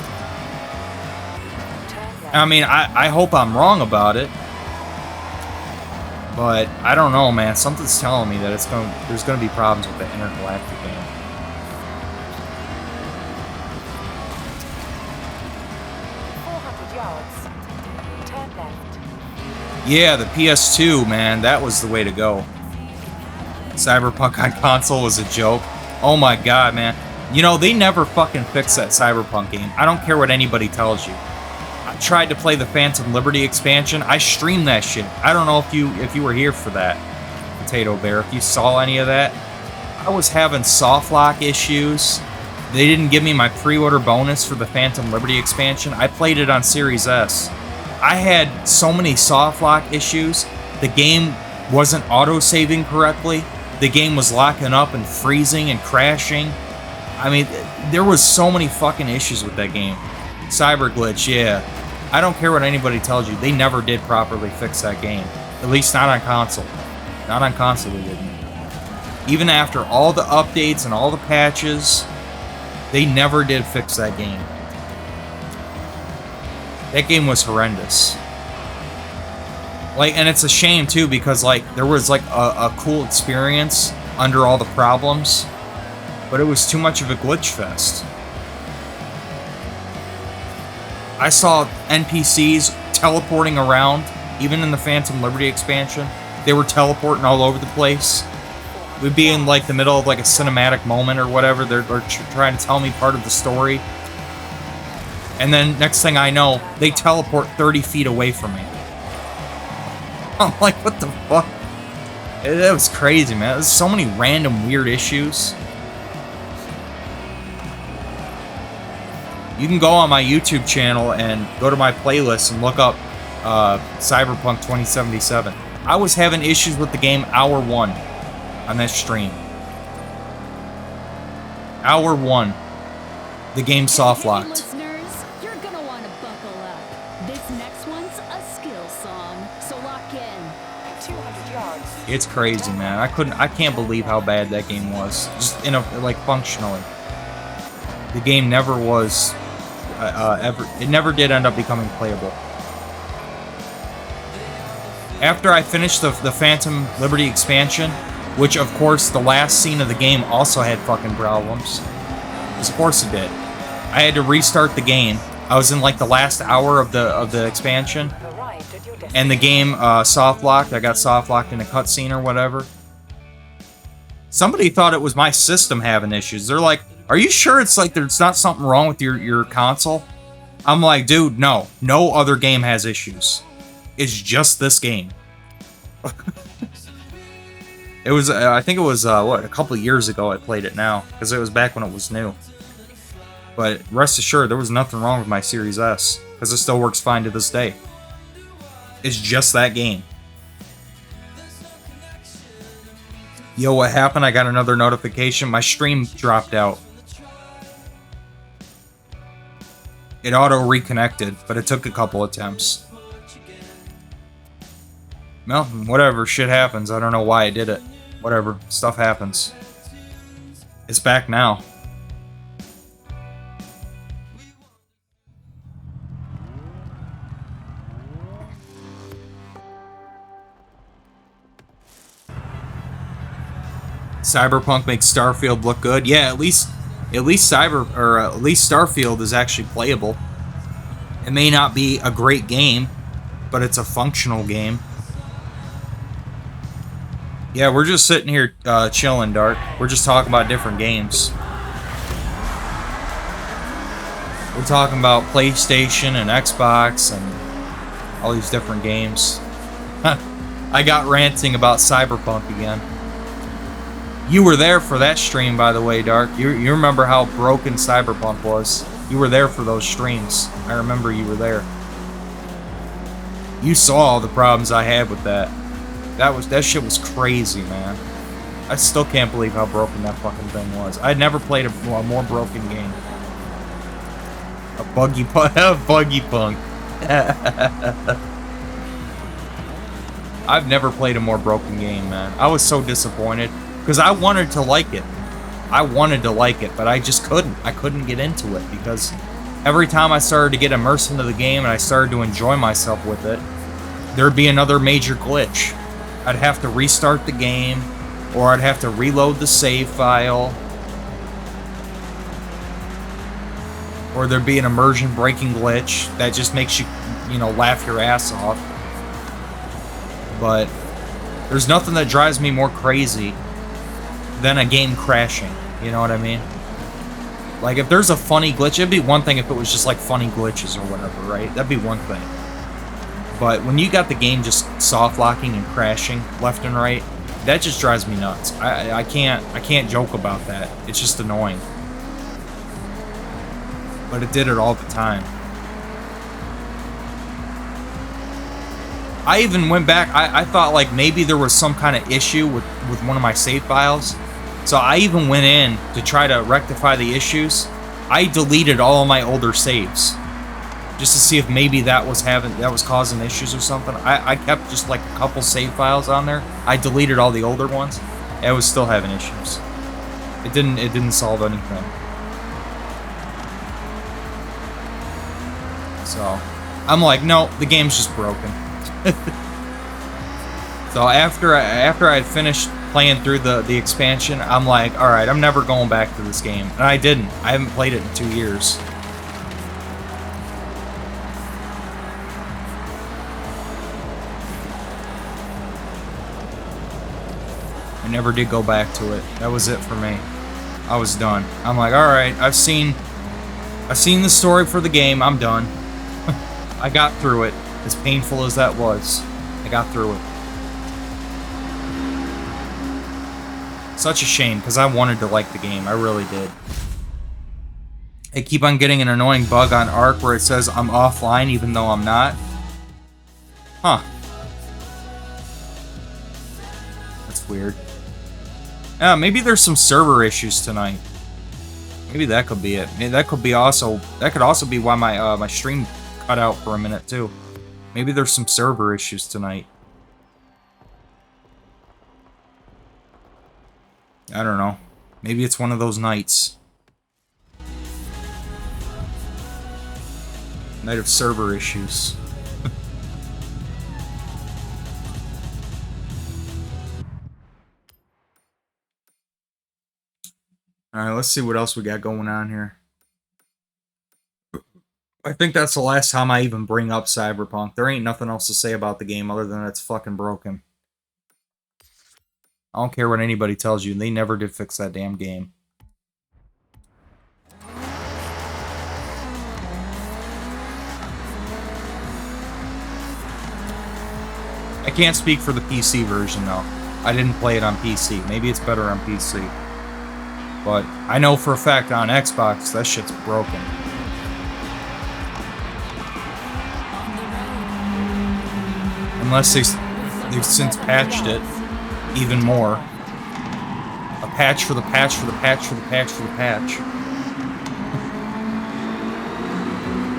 [SPEAKER 1] I mean, I hope I'm wrong about it, but I don't know, man. Something's telling me that there's gonna be problems with the Intergalactic game. Yeah, the PS2, man, that was the way to go. Cyberpunk on console was a joke. Oh my god, man. You know, they never fucking fixed that Cyberpunk game. I don't care what anybody tells you. I tried to play the Phantom Liberty expansion. I streamed that shit. I don't know if you were here for that, Potato Bear. If you saw any of that. I was having softlock issues. They didn't give me my pre-order bonus for the Phantom Liberty expansion. I played it on Series S. I had so many softlock issues. The game wasn't auto-saving correctly. The game was locking up and freezing and crashing. I mean, there was so many fucking issues with that game. Cyber glitch, yeah. I don't care what anybody tells you. They never did properly fix that game. At least not on console. Not on console they didn't. Even after all the updates and all the patches, they never did fix that game. That game was horrendous. Like, and it's a shame too, because like there was like a cool experience under all the problems, but it was too much of a glitch fest. I saw NPCs teleporting around, even in the Phantom Liberty expansion. They were teleporting all over the place. We'd be in like the middle of like a cinematic moment or whatever. They're trying to tell me part of the story. And then next thing I know, they teleport 30 feet away from me. I'm like, what the fuck? That was crazy, man. There's so many random weird issues. You can go on my YouTube channel and go to my playlist and look up Cyberpunk 2077. I was having issues with the game hour 1 on that stream. Hour 1. The game soft
[SPEAKER 4] Hey,
[SPEAKER 1] locked.
[SPEAKER 4] listeners, you're gonna want to buckle up. This next one's a skill song, so lock in.
[SPEAKER 2] 200 yards.
[SPEAKER 1] It's crazy, man. I can't believe how bad that game was. Just like functionally. The game never was it never did end up becoming playable. After I finished the Phantom Liberty expansion, which of course the last scene of the game also had fucking problems. Because of course it did. I had to restart the game. I was in like the last hour of the expansion,
[SPEAKER 2] Arrived at your destination.
[SPEAKER 1] and the game soft locked. I got soft locked in a cutscene or whatever. Somebody thought it was my system having issues. They're like, "Are you sure it's like there's not something wrong with your console?" I'm like, dude, no other game has issues. It's just this game. It was, I think it was, a couple of years ago I played it now, because it was back when it was new. But rest assured, there was nothing wrong with my Series S, because it still works fine to this day. It's just that game. Yo, what happened? I got another notification. My stream dropped out. It auto-reconnected, but it took a couple attempts. Well, whatever. Shit happens. I don't know why I did it. Whatever. Stuff happens. It's back now. Cyberpunk makes Starfield look good. Yeah, at least Starfield is actually playable. It may not be a great game, but it's a functional game. Yeah, we're just sitting here chilling, Dark. We're just talking about different games. We're talking about PlayStation and Xbox and all these different games. I got ranting about Cyberpunk again. You were there for that stream, by the way, Dark. You remember how broken Cyberpunk was. You were there for those streams. I remember you were there. You saw all the problems I had with that. That shit was crazy, man. I still can't believe how broken that fucking thing was. I'd never played a more broken game. A buggy punk. I've never played a more broken game, man. I was so disappointed because I wanted to like it. But I just couldn't. I couldn't get into it because every time I started to get immersed into the game and I started to enjoy myself with it, there'd be another major glitch. I'd have to restart the game, or I'd have to reload the save file, or there'd be an immersion breaking glitch that just makes you, laugh your ass off. But there's nothing that drives me more crazy than a game crashing. You know what I mean? Like, if there's a funny glitch, it'd be one thing if it was just like funny glitches or whatever, right? That'd be one thing. But when you got the game just soft locking and crashing left and right, that just drives me nuts. I can't joke about that. It's just annoying. But it did it all the time. I even went back, I thought like maybe there was some kind of issue with one of my save files. So I even went in to try to rectify the issues. I deleted all of my older saves. Just to see if maybe that was causing issues or something. I kept just like a couple save files on there. I deleted all the older ones. I was still having issues. It didn't solve anything. So I'm like, no, the game's just broken. So after I had finished playing through the expansion, I'm like, all right, I'm never going back to this game. And I didn't. I haven't played it in 2 years. I never did go back to it. That was it for me. I was done. I'm like, all right, I've seen the story for the game. I'm done. I got through it. As painful as that was, I got through it. Such a shame, because I wanted to like the game. I really did. I keep on getting an annoying bug on Ark where it says I'm offline even though I'm not. Huh. That's weird. Yeah, maybe there's some server issues tonight. Maybe that could be it. Maybe that could also be why my my stream cut out for a minute too. Maybe there's some server issues tonight. I don't know. Maybe it's one of those nights. Night of server issues. Alright, let's see what else we got going on here. I think that's the last time I even bring up Cyberpunk. There ain't nothing else to say about the game other than it's fucking broken. I don't care what anybody tells you. They never did fix that damn game. I can't speak for the PC version, though. I didn't play it on PC. Maybe it's better on PC. But I know for a fact on Xbox, that shit's broken. Unless they've since patched it even more. A patch for the patch for the patch for the patch for the patch.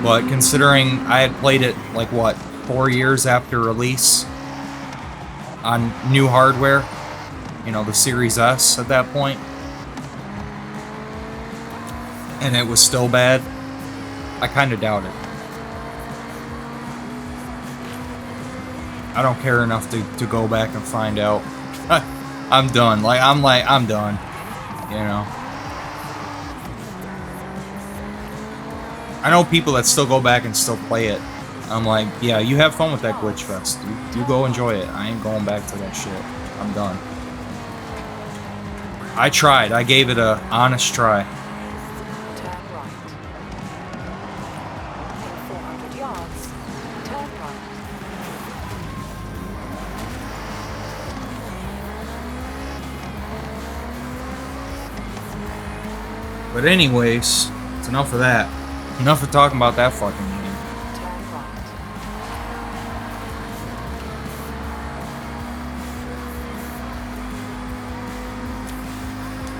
[SPEAKER 1] But considering I had played it, like, what, 4 years after release on new hardware, you know, the Series S at that point, and it was still bad, I kind of doubt it. I don't care enough to go back and find out. I'm done. I'm done. You know? I know people that still go back and still play it. I'm like, yeah, you have fun with that glitch fest. You go enjoy it. I ain't going back to that shit. I'm done. I tried. I gave it a honest try.
[SPEAKER 2] Turn right. In 400 yards, turn right.
[SPEAKER 1] But anyways, it's enough of that. Enough of talking about that fucking game.
[SPEAKER 2] Turn right.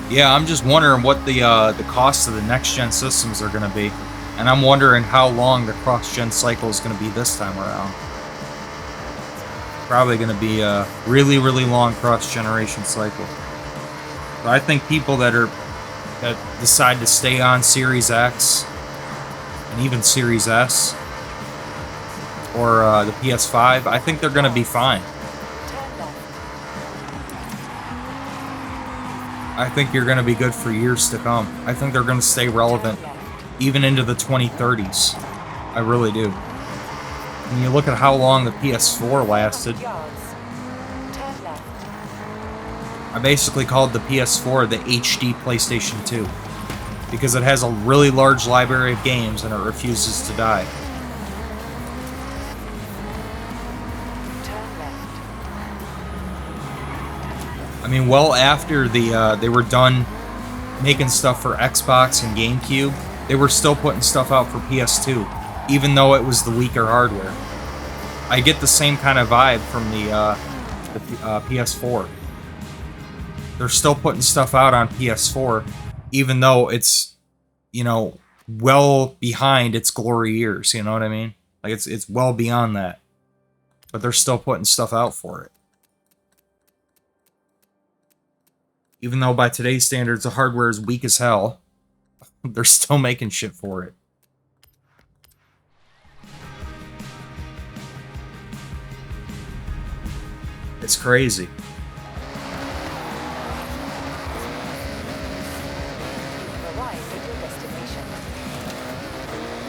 [SPEAKER 1] Yeah, I'm just wondering what the cost of the next-gen systems are going to be. And I'm wondering how long the cross-gen cycle is going to be this time around. Probably going to be a really, really long cross-generation cycle. But I think people that decide to stay on Series X and even Series S or the PS5, I think they're going to be fine.
[SPEAKER 2] Turn left.
[SPEAKER 1] I think you're going to be good for years to come. I think they're going to stay relevant even into the 2030s. I really do. When you look at how long the PS4 lasted,
[SPEAKER 2] Yards. Turn left.
[SPEAKER 1] I basically called the PS4 the HD PlayStation 2 because it has a really large library of games and it refuses to die.
[SPEAKER 2] Turn left.
[SPEAKER 1] I mean, well after they were done making stuff for Xbox and GameCube, they were still putting stuff out for PS2, even though it was the weaker hardware. I get the same kind of vibe from the PS4. They're still putting stuff out on PS4, even though it's, you know, well behind its glory years, you know what I mean? Like, it's well beyond that. But they're still putting stuff out for it. Even though by today's standards the hardware is weak as hell, they're still making shit for it. It's crazy.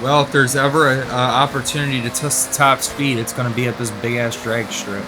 [SPEAKER 1] Well, if there's ever an opportunity to test the top speed, it's going to be at this big-ass drag strip.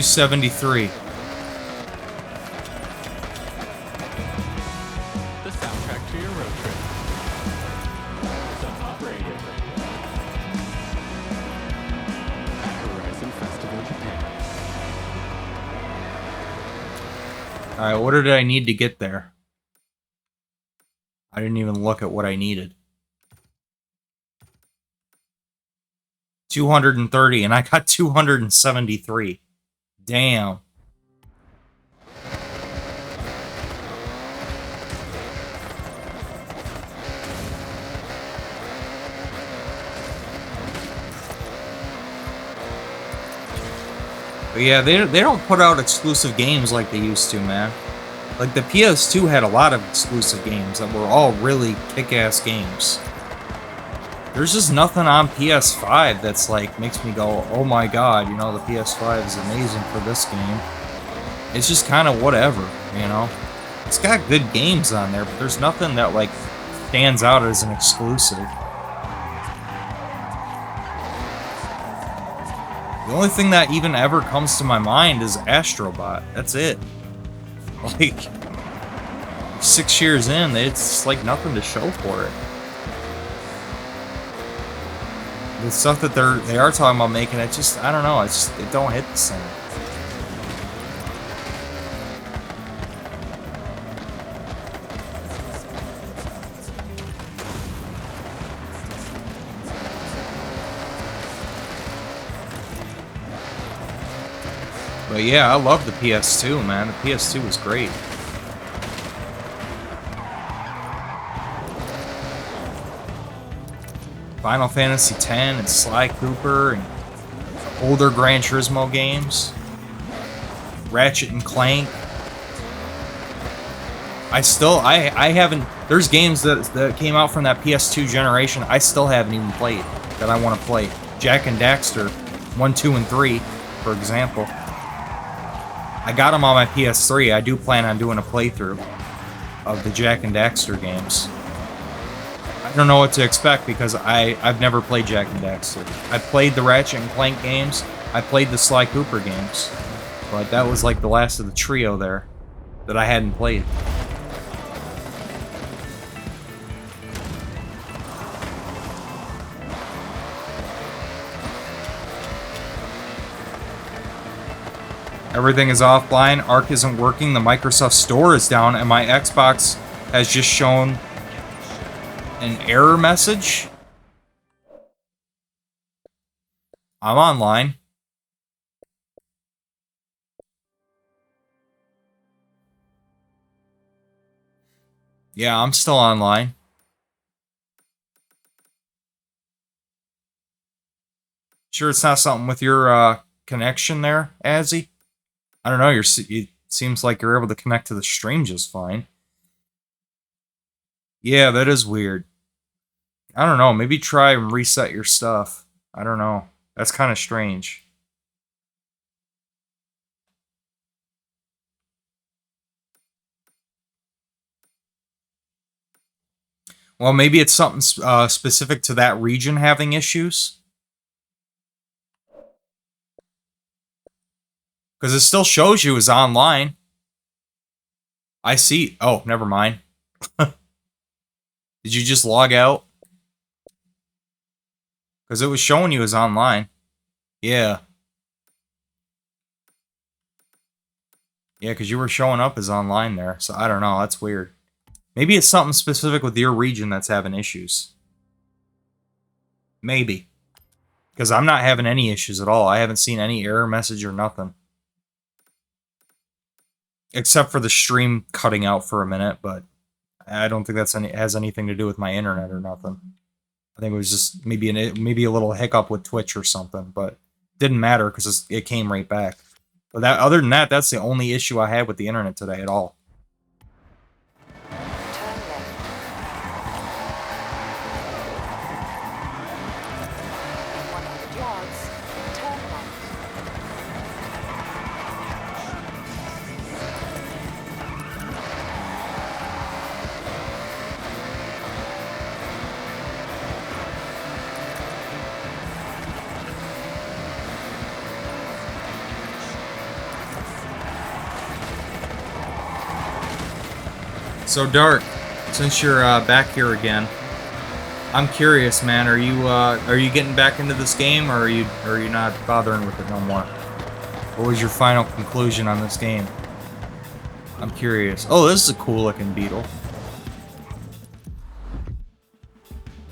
[SPEAKER 1] 273.
[SPEAKER 6] The soundtrack to your road trip. Sub-Pop Radio. At Horizon Festival Japan.
[SPEAKER 1] Alright, what did I need to get there? I didn't even look at what I needed. 230, and I got 273. Damn. But yeah, they don't put out exclusive games like they used to, man. Like, the PS2 had a lot of exclusive games that were all really kick-ass games. There's just nothing on PS5 that's like, makes me go, oh my god, you know, the PS5 is amazing for this game. It's just kind of whatever, you know? It's got good games on there, but there's nothing that, like, stands out as an exclusive. The only thing that even ever comes to my mind is Astrobot. That's it. Like, 6 years in, it's like nothing to show for it. The stuff that they are talking about making, it just, I don't know, it don't hit the same. But yeah, I love the PS2, man. The PS2 was great. Final Fantasy X and Sly Cooper and older Gran Turismo games. Ratchet and Clank. I haven't, there's games that came out from that PS2 generation I still haven't even played that I want to play. Jak and Daxter 1, 2, and 3, for example. I got them on my PS3. I do plan on doing a playthrough of the Jak and Daxter games. I don't know what to expect because I've never played Jak and Daxter. I played the Ratchet and Clank games. I played the Sly Cooper games. But that was like the last of the trio there that I hadn't played. Everything is offline. Arc isn't working. The Microsoft Store is down, and my Xbox has just shown an error message. I'm online. Yeah, I'm still online. Sure it's not something with your connection there, Azzy? I don't know, it seems like you're able to connect to the stream just fine. Yeah, that is weird. I don't know, maybe try and reset your stuff. I don't know. That's kind of strange. Well, maybe it's something specific to that region having issues. Because it still shows you as online. I see. Oh, never mind. Did you just log out? Because it was showing you as online. Yeah. Yeah, because you were showing up as online there. So I don't know. That's weird. Maybe it's something specific with your region that's having issues. Maybe. Because I'm not having any issues at all. I haven't seen any error message or nothing. Except for the stream cutting out for a minute, but I don't think has anything to do with my internet or nothing. I think it was just maybe a little hiccup with Twitch or something, but didn't matter because it came right back. But other than that, that's the only issue I had with the internet today at all.
[SPEAKER 2] Turn left. 100 yards. Turn right.
[SPEAKER 1] So Dark, since you're back here again, I'm curious, man. Are you getting back into this game, or are you not bothering with it no more? What was your final conclusion on this game? I'm curious. Oh, this is a cool looking beetle.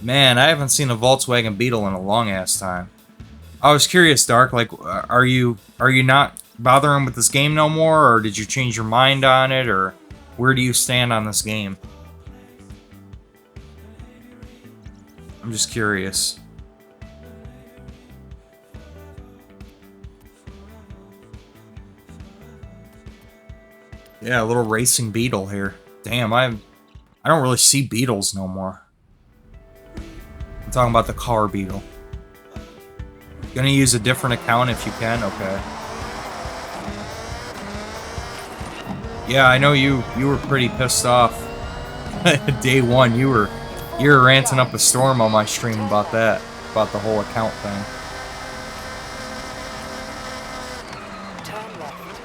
[SPEAKER 1] Man, I haven't seen a Volkswagen Beetle in a long ass time. I was curious, Dark. Like, are you not bothering with this game no more, or did you change your mind on it, or where do you stand on this game? I'm just curious. Yeah, a little racing beetle here. Damn, I don't really see beetles no more. I'm talking about the car beetle. Gonna use a different account if you can. Okay. Yeah, I know you were pretty pissed off. Day one, you were ranting up a storm on my stream about that, about the whole account thing.
[SPEAKER 2] Turn left.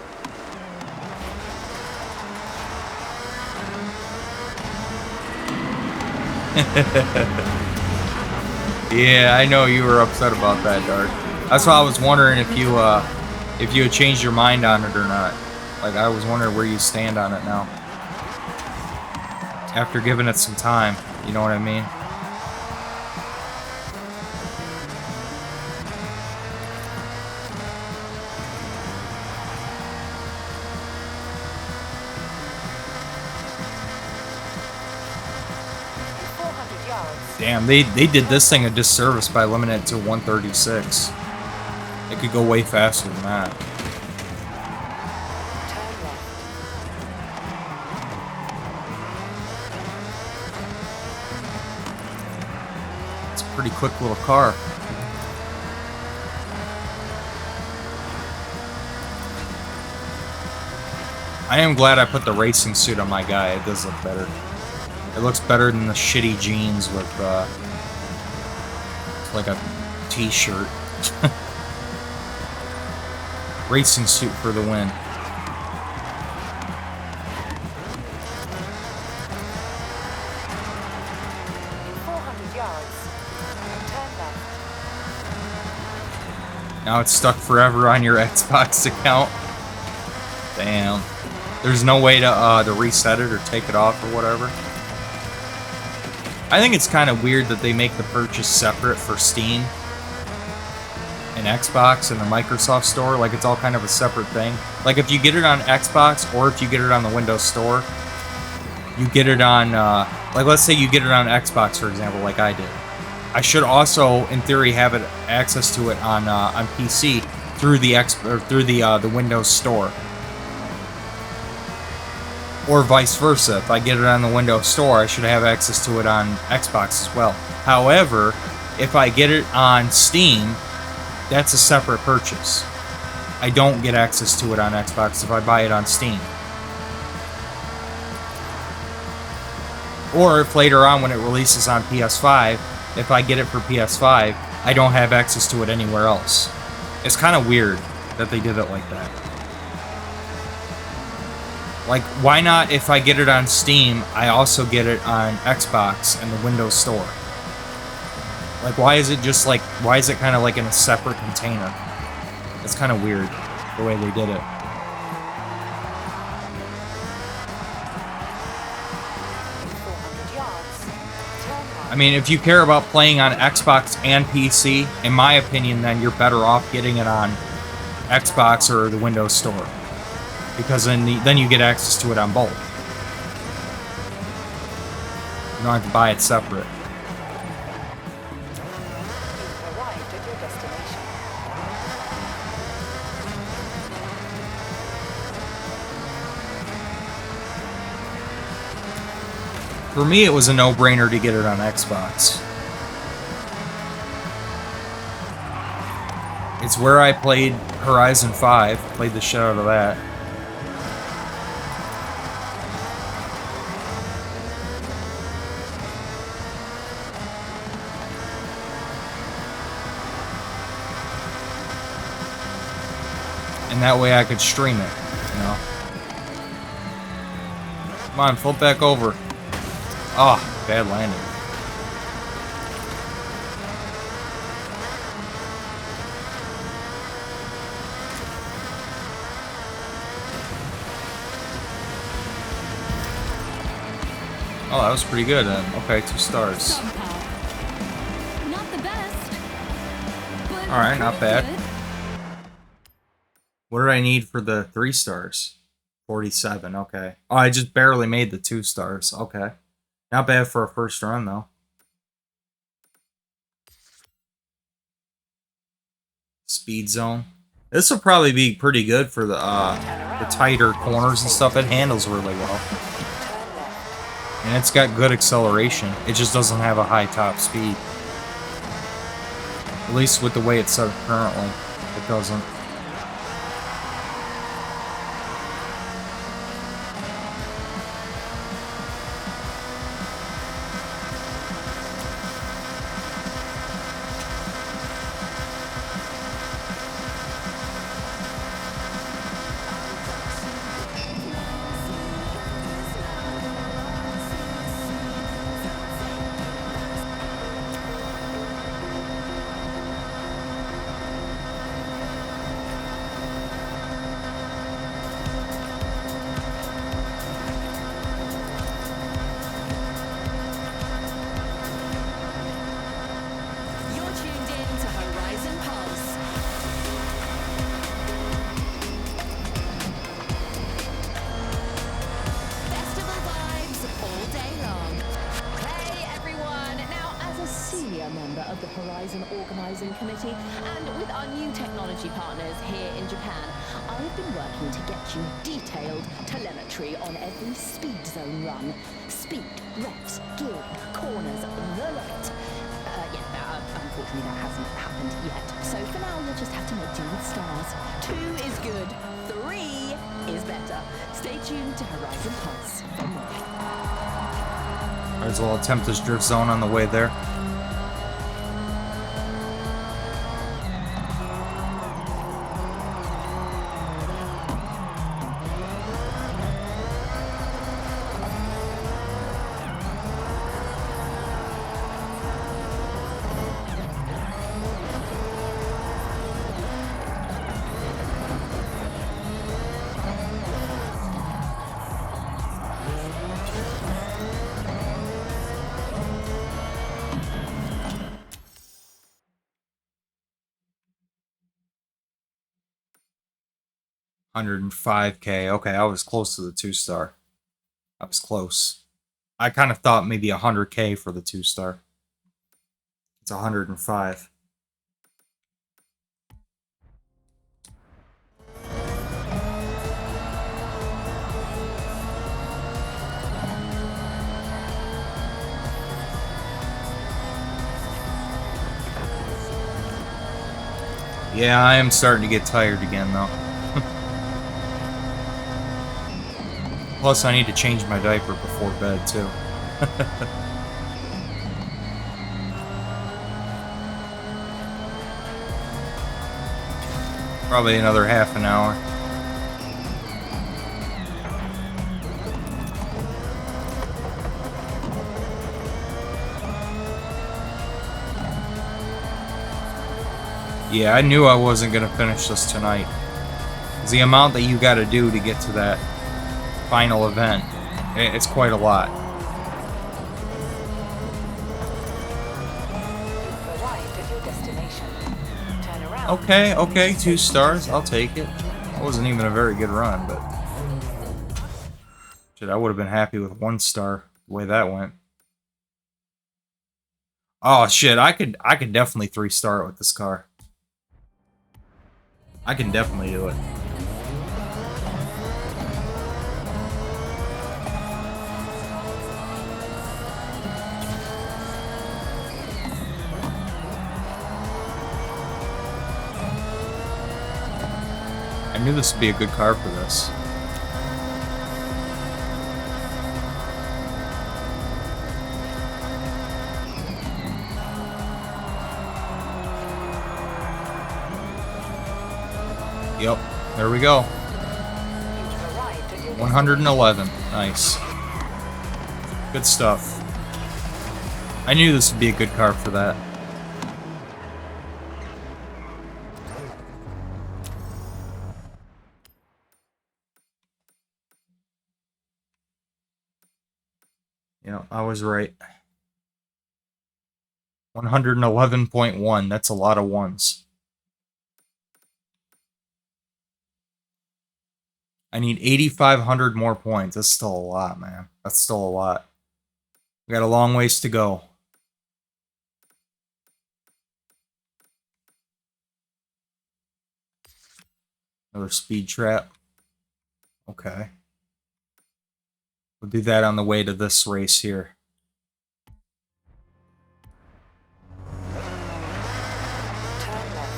[SPEAKER 1] Yeah, I know you were upset about that, Dark. That's why I was wondering if you had changed your mind on it or not. Like, I was wondering where you stand on it now. After giving it some time, you know what I mean? Damn, they did this thing a disservice by limiting it to 136. It could go way faster than that. It's a pretty quick little car. I am glad I put the racing suit on my guy. It does look better. It looks better than the shitty jeans with, like a t-shirt. Racing suit for the win. Now it's stuck forever on your Xbox account. Damn. There's no way to reset it or take it off or whatever. I think it's kind of weird that they make the purchase separate for Steam and Xbox and the Microsoft Store. Like, it's all kind of a separate thing. Like, if you get it on Xbox or if you get it on the Windows Store, you get it on, like, let's say you get it on Xbox, for example, like I did. I should also, in theory, have it access to it on PC through the Windows Store. Or vice versa. If I get it on the Windows Store, I should have access to it on Xbox as well. However, if I get it on Steam, that's a separate purchase. I don't get access to it on Xbox if I buy it on Steam. Or if later on when it releases on PS5, if I get it for PS5, I don't have access to it anywhere else. It's kind of weird that they did it like that. Like, why not, if I get it on Steam, I also get it on Xbox and the Windows Store? Like, why is it just like, why is it kind of like in a separate container? It's kind of weird, the way they did it. I mean, if you care about playing on Xbox and PC, in my opinion, then you're better off getting it on Xbox or the Windows Store. Because then you get access to it on both. You don't have to buy it separate.
[SPEAKER 2] Arrived at your destination.
[SPEAKER 1] For me, it was a no-brainer to get it on Xbox. It's where I played Horizon 5, played the shit out of that. And that way I could stream it, you know. Come on, flip back over. Ah, bad landing. Oh, that was pretty good then. Okay, 2 stars.
[SPEAKER 4] Somehow. Not the best. But
[SPEAKER 1] Alright, not
[SPEAKER 4] pretty
[SPEAKER 1] bad.
[SPEAKER 4] good.
[SPEAKER 1] What did I need for the 3 stars? 47, okay. Oh, I just barely made the 2 stars. Okay. Not bad for a first run, though. Speed zone. This will probably be pretty good for the tighter corners and stuff. It handles really well. And it's got good acceleration. It just doesn't have a high top speed. At least with the way it's set up currently. It doesn't.
[SPEAKER 4] You're tuned in to Horizon Pulse. Festival vibes all day long. Hey everyone! Now, as a senior member of the Horizon Organizing Committee, and with our new technology partners here in Japan, I've been working to get you detailed telemetry on every speed zone run. Speed, revs, gear, corners, the lot. Unfortunately, that hasn't happened yet. So for now, you'll just have to make do with stars. 2 is good. 3 is better. Stay tuned to Horizon Pulse for more.
[SPEAKER 1] Might as well attempt this drift zone on the way there. $105K. Okay, I was close to the 2 star. I was close. I kind of thought maybe 100K for the 2 star. It's 105. Yeah, I am starting to get tired again, though. Plus, I need to change my diaper before bed, too. Probably another half an hour. Yeah, I knew I wasn't going to finish this tonight. 'Cause the amount that you got to do to get to that final event, it's quite a lot.
[SPEAKER 2] You've arrived at your destination. Turn around.
[SPEAKER 1] Okay, 2 stars. I'll take it. That wasn't even a very good run, but shit, I would have been happy with 1 star the way that went. Oh shit, I could definitely 3 star it with this car. I can definitely do it. I knew this would be a good car for this. Yep, there we go.
[SPEAKER 2] You've arrived at your
[SPEAKER 1] 111. Nice. Good stuff. I knew this would be a good car for that. Yeah, I was right. 111.1. That's a lot of ones. I need 8,500 more points. That's still a lot, man. That's still a lot. We got a long ways to go. Another speed trap. Okay. We'll do that on the way to this race here.
[SPEAKER 2] Turn left.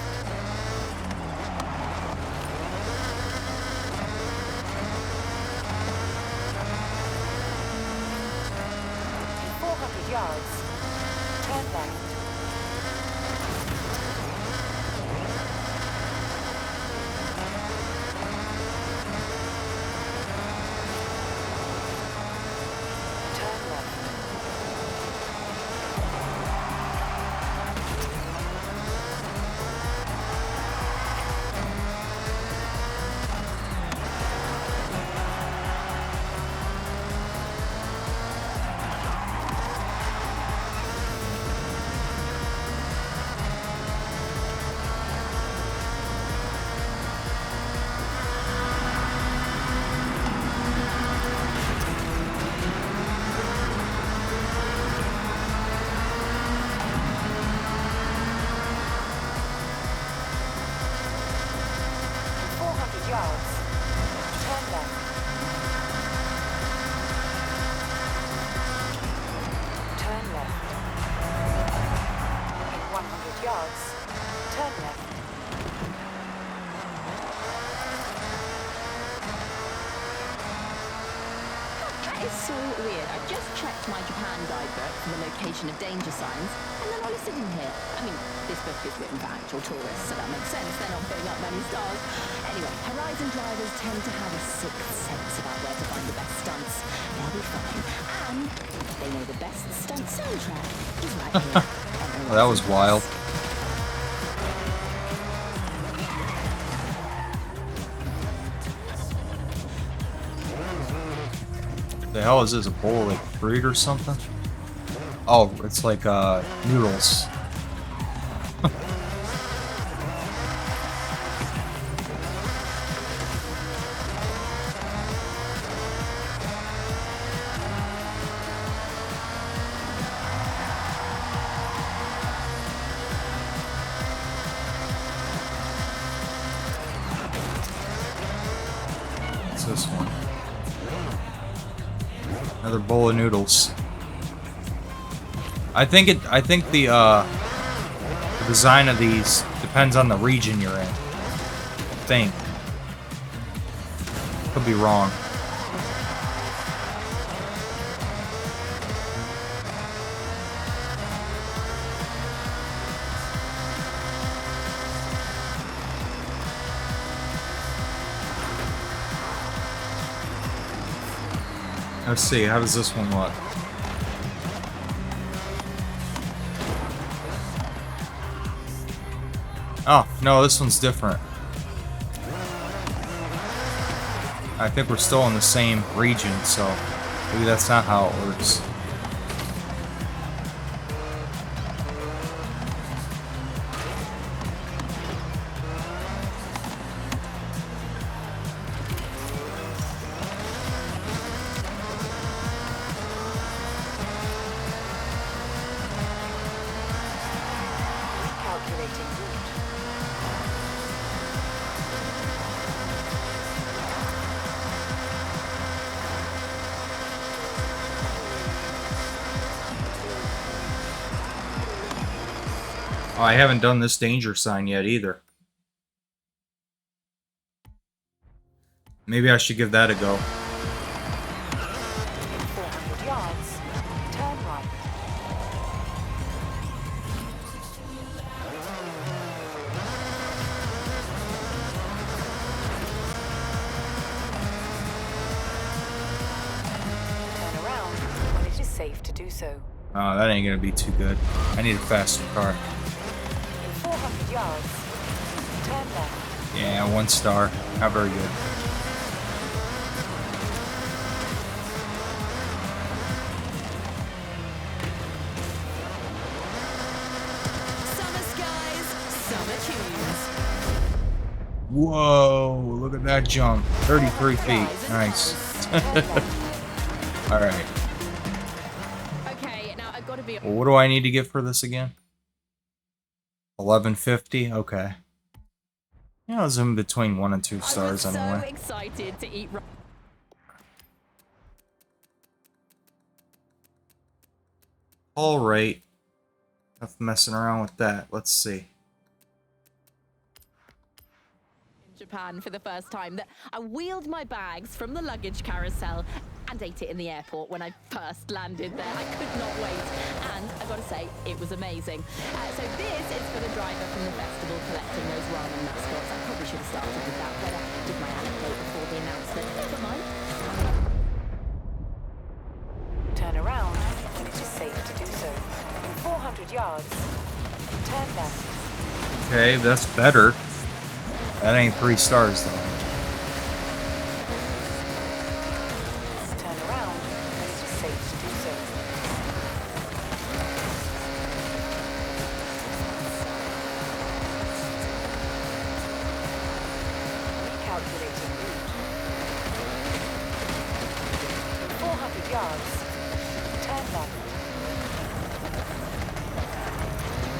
[SPEAKER 2] 400 yards. Turn left. Turn left. Yards. Turn left. Turn left. In 100 yards, turn left.
[SPEAKER 4] That is so weird. I just checked my Japan guidebook for the location of danger signs, and then I was sitting here. I mean, this book is written for actual tourists, so that makes sense. They're not putting up many stars. Anyway, Horizon drivers tend to have a sixth sense about where to find the best stunts. They'll be fine. And they know the best stunt soundtrack is right here.
[SPEAKER 1] Well, that was wild. The hell is this? A bowl of like fruit or something? Oh, it's like noodles. What's this one? Another bowl of noodles. I think the design of these depends on the region you're in. I think. Could be wrong. Let's see, how does this one look? Oh, no, this one's different. I think we're still in the same region, so maybe that's not how it works.
[SPEAKER 2] Calculating route.
[SPEAKER 1] Oh, I haven't done this danger sign yet either. Maybe I should give that a go.
[SPEAKER 2] 400 yards. Turn right. Turn around when it is safe to do so.
[SPEAKER 1] Oh, that ain't gonna be too good. I need a faster car.
[SPEAKER 2] In 400 yards, turn left.
[SPEAKER 1] Yeah, 1 star. Not very good.
[SPEAKER 4] Summer skies, summer tunes.
[SPEAKER 1] Whoa, look at that jump. 33 feet. Nice. Alright.
[SPEAKER 4] Okay, now I've got to be.
[SPEAKER 1] Well, what do I need to get for this again? 1150? Okay. Yeah, I was in between 1 and 2 stars
[SPEAKER 4] I was so
[SPEAKER 1] anyway.
[SPEAKER 4] excited to eat.
[SPEAKER 1] Alright. Enough messing around with that. Let's see.
[SPEAKER 4] Japan for the first time that I wheeled my bags from the luggage carousel and ate it in the airport when I first landed there. I could not wait, and I gotta say, it was amazing. So this is for the driver from the festival collecting those ramen mascots. I probably should have started with that, but I did my anecdote before the announcement. Never mind.
[SPEAKER 2] Turn around when it is safe to do so. In 400 yards, turn left.
[SPEAKER 1] Okay, that's better. That ain't 3 stars though.
[SPEAKER 2] Turn around when it is safe to do so. Recalculating route. In 400 yards, turn left.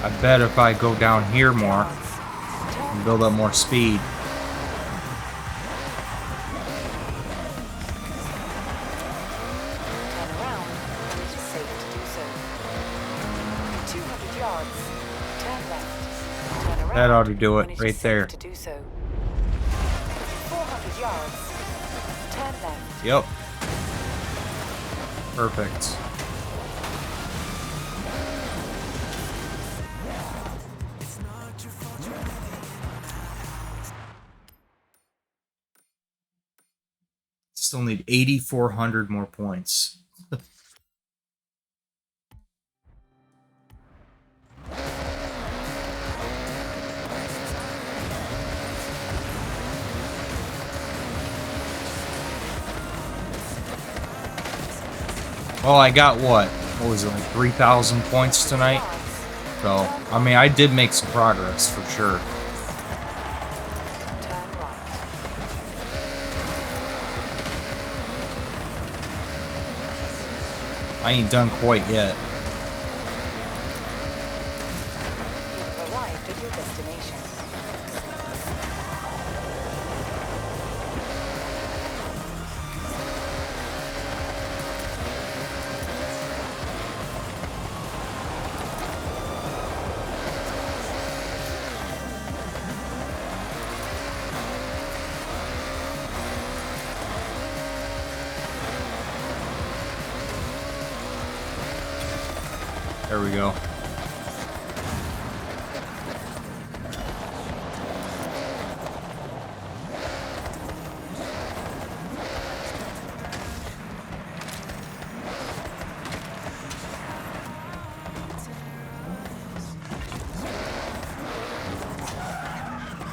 [SPEAKER 1] I bet if I go down here more and build up more speed.
[SPEAKER 2] Turn around when it is safe to do so. 200 yards, turn left. Turn around
[SPEAKER 1] That ought to do
[SPEAKER 2] when
[SPEAKER 1] it
[SPEAKER 2] is
[SPEAKER 1] right
[SPEAKER 2] safe
[SPEAKER 1] there.
[SPEAKER 2] to do so. 400 yards, turn left.
[SPEAKER 1] Yep. Perfect. Still need 8,400 more points. Well, I got what? What was it, like 3,000 points tonight? So, I mean, I did make some progress for sure.
[SPEAKER 2] Turn right.
[SPEAKER 1] I ain't done quite yet.
[SPEAKER 2] You've arrived at your destination.
[SPEAKER 1] There we go.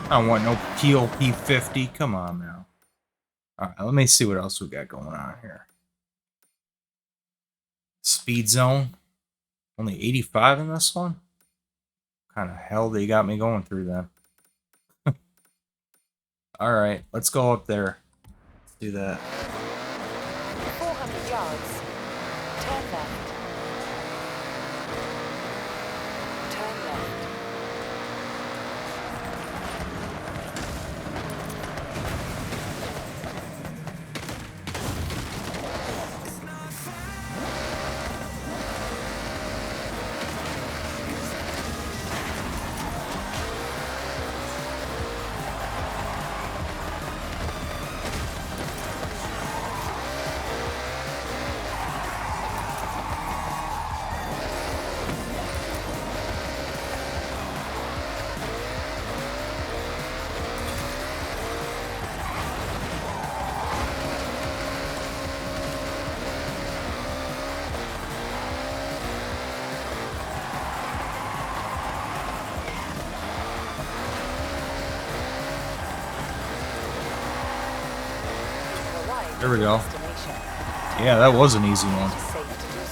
[SPEAKER 1] I don't want no POP 50. Come on now. Alright, let me see what else we got going on here. Speed zone. Only 85 in this one? What kind of hell they got me going through then? Alright, let's go up there. Let's do that.
[SPEAKER 2] 400 yards, turn left. Turn left.
[SPEAKER 1] There we go.
[SPEAKER 2] Destination.
[SPEAKER 1] Yeah, that was an easy one.
[SPEAKER 2] It is safe to do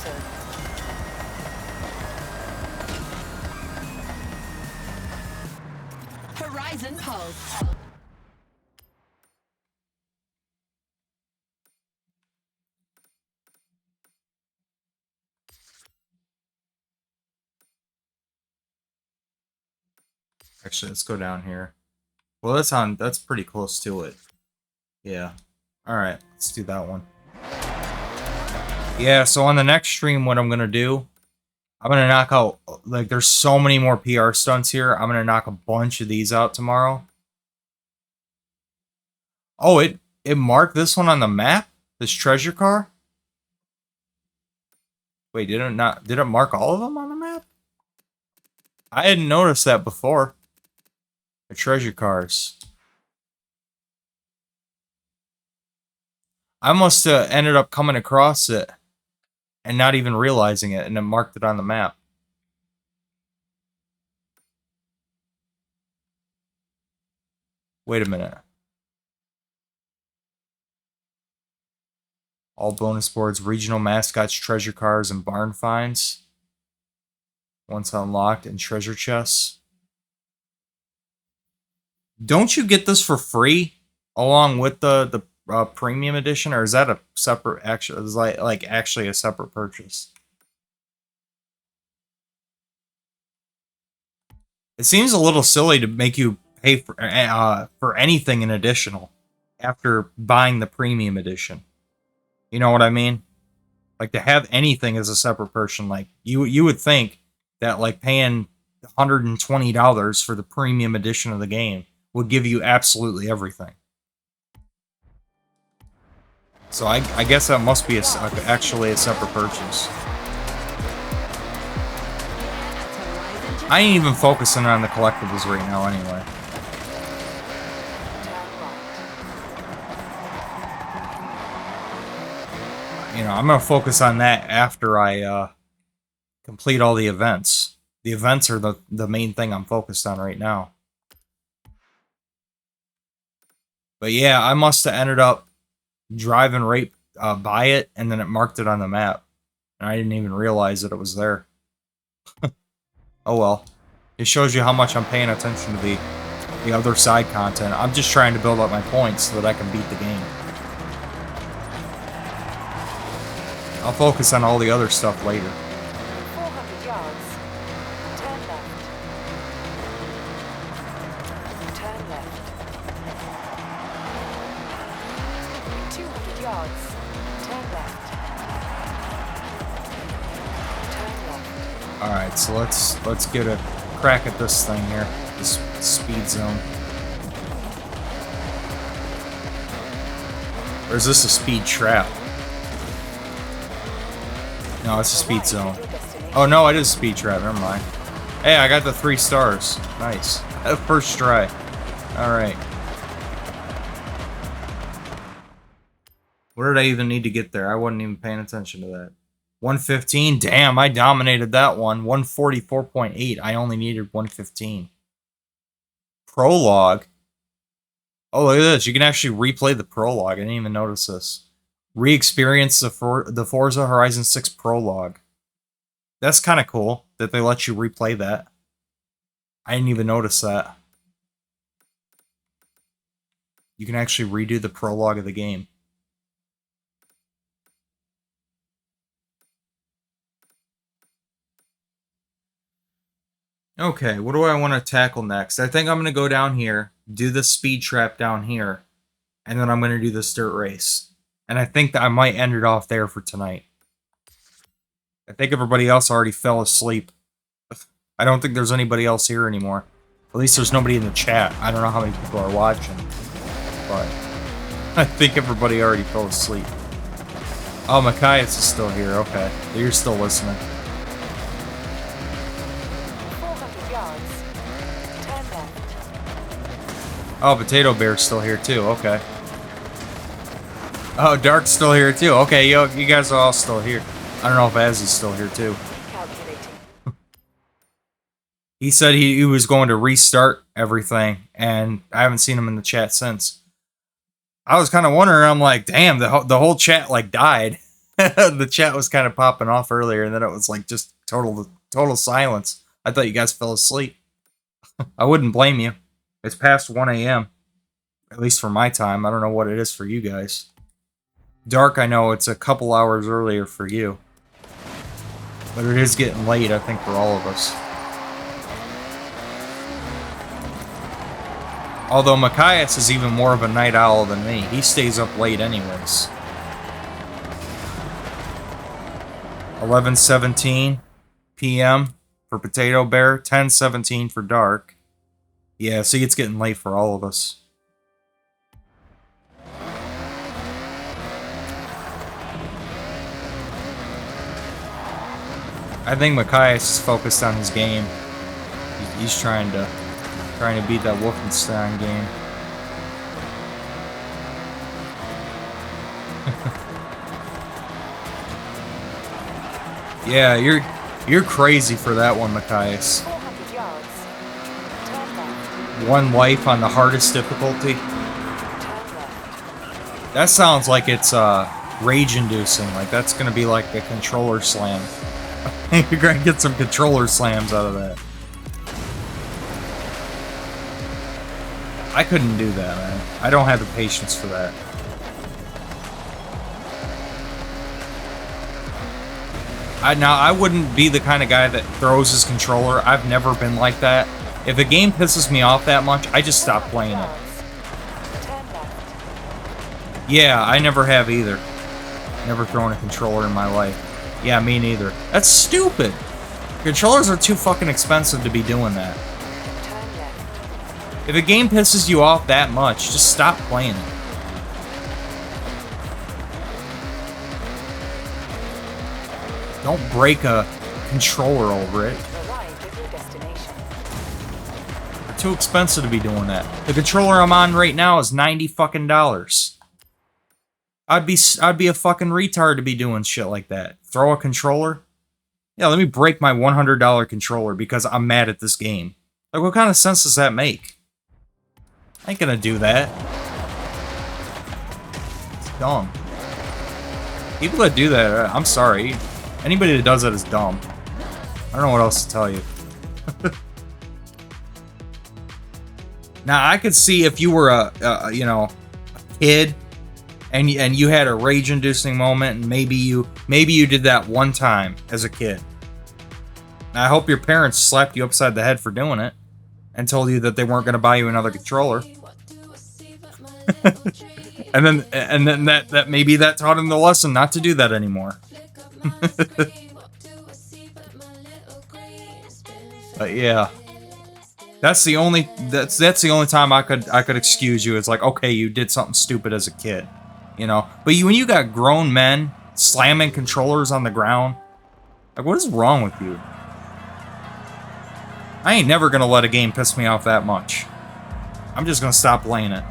[SPEAKER 2] so.
[SPEAKER 4] Horizon Pulse.
[SPEAKER 1] Actually, let's go down here. Well, that's pretty close to it. Yeah. Alright, let's do that one. Yeah, so on the next stream, what I'm gonna do, I'm gonna knock out, like, there's so many more PR stunts here. I'm gonna knock a bunch of these out tomorrow. Oh, it marked this one on the map? This treasure car? Wait, did it mark all of them on the map? I hadn't noticed that before. The treasure cars. I must have ended up coming across it and not even realizing it, and it marked it on the map. Wait a minute. All bonus boards, regional mascots, treasure cars, and barn finds. Once unlocked, and treasure chests. Don't you get this for free along with the premium edition, or is that a separate actually? Is like actually a separate purchase? It seems a little silly to make you pay for anything in additional after buying the premium edition. You know what I mean? Like, to have anything as a separate person, like you would think that like paying $120 for the premium edition of the game would give you absolutely everything. So I guess that must be actually a separate purchase. I ain't even focusing on the collectibles right now anyway. You know, I'm gonna focus on that after I complete all the events. The events are the main thing I'm focused on right now. But yeah, I must have ended up driving right by it, and then it marked it on the map. And I didn't even realize that it was there. Oh well. It shows you how much I'm paying attention to the other side content. I'm just trying to build up my points so that I can beat the game. I'll focus on all the other stuff later.
[SPEAKER 2] 400 yards. Turn left. Turn left. 200 yards. Turn left. Turn left.
[SPEAKER 1] Alright, so let's get a crack at this thing here. This speed zone. Or is this a speed trap? No, it's a speed zone. Oh no, it is a speed trap, never mind. Hey, I got the 3 stars. Nice. First try. Alright. Where did I even need to get there? I wasn't even paying attention to that. 115? Damn, I dominated that one. 144.8. I only needed 115. Prologue. Oh, look at this. You can actually replay the prologue. I didn't even notice this. Re-experience the Forza Horizon 6 prologue. That's kind of cool that they let you replay that. I didn't even notice that. You can actually redo the prologue of the game. Okay, what do I want to tackle next? I think I'm going to go down here, do the speed trap down here, and then I'm going to do this dirt race. And I think that I might end it off there for tonight. I think everybody else already fell asleep. I don't think there's anybody else here anymore. At least there's nobody in the chat. I don't know how many people are watching. But I think everybody already fell asleep. Oh, Machias is still here. Okay. You're still listening.
[SPEAKER 2] 400 yards. Turn left.
[SPEAKER 1] Oh, Potato Bear's still here too. Okay. Oh, Dark's still here too. Okay, you guys are all still here. I don't know if Azzy's still here too.
[SPEAKER 2] Calculating.
[SPEAKER 1] He said he was going to restart everything, and I haven't seen him in the chat since. I was kind of wondering. I'm like, damn, the whole chat like died. The chat was kind of popping off earlier, and then it was like just total silence. I thought you guys fell asleep. I wouldn't blame you. It's past 1 a.m. At least for my time. I don't know what it is for you guys. Dark, I know it's a couple hours earlier for you. But it is getting late, I think, for all of us. Although Machias is even more of a night owl than me. He stays up late anyways. 11:17 p.m. for Potato Bear. 10:17 for Dark. Yeah, see, it's getting late for all of us. I think Machias is focused on his game. He's trying to beat that Wolfenstein game. Yeah, you're crazy for that one, Machias.
[SPEAKER 2] 400 yards. Turn left.
[SPEAKER 1] One life on the hardest difficulty.
[SPEAKER 2] Turn left.
[SPEAKER 1] That sounds like it's rage-inducing. Like that's gonna be like a controller slam. You're gonna get some controller slams out of that. I couldn't do that, man. I don't have the patience for that. I wouldn't be the kind of guy that throws his controller. I've never been like that. If a game pisses me off that much, I just stop playing it.
[SPEAKER 2] Turn left.
[SPEAKER 1] Yeah, I never have either. Never thrown a controller in my life. Yeah, me neither. That's stupid. Controllers are too fucking expensive to be doing that.
[SPEAKER 2] Turn left.
[SPEAKER 1] If a game pisses you off that much, just stop playing it. Don't break a controller over it.
[SPEAKER 2] Arrived at your destination.
[SPEAKER 1] They're too expensive to be doing that. The controller I'm on right now is $90 fucking dollars. I'd be a fucking retard to be doing shit like that. Throw a controller? Yeah, let me break my $100 controller because I'm mad at this game. Like, what kind of sense does that make? I ain't gonna do that. It's dumb. People that do that, I'm sorry. Anybody that does that is dumb. I don't know what else to tell you. Now, I could see if you were a kid and you had a rage-inducing moment, and maybe you did that one time as a kid. I hope your parents slapped you upside the head for doing it and told you that they weren't going to buy you another controller. and then that maybe that taught him the lesson not to do that anymore. But yeah, that's the only time I could excuse you. It's like, okay, you did something stupid as a kid, you know. But when you got grown men slamming controllers on the ground, like, what is wrong with you? I ain't never gonna let a game piss me off that much. I'm just gonna stop playing it.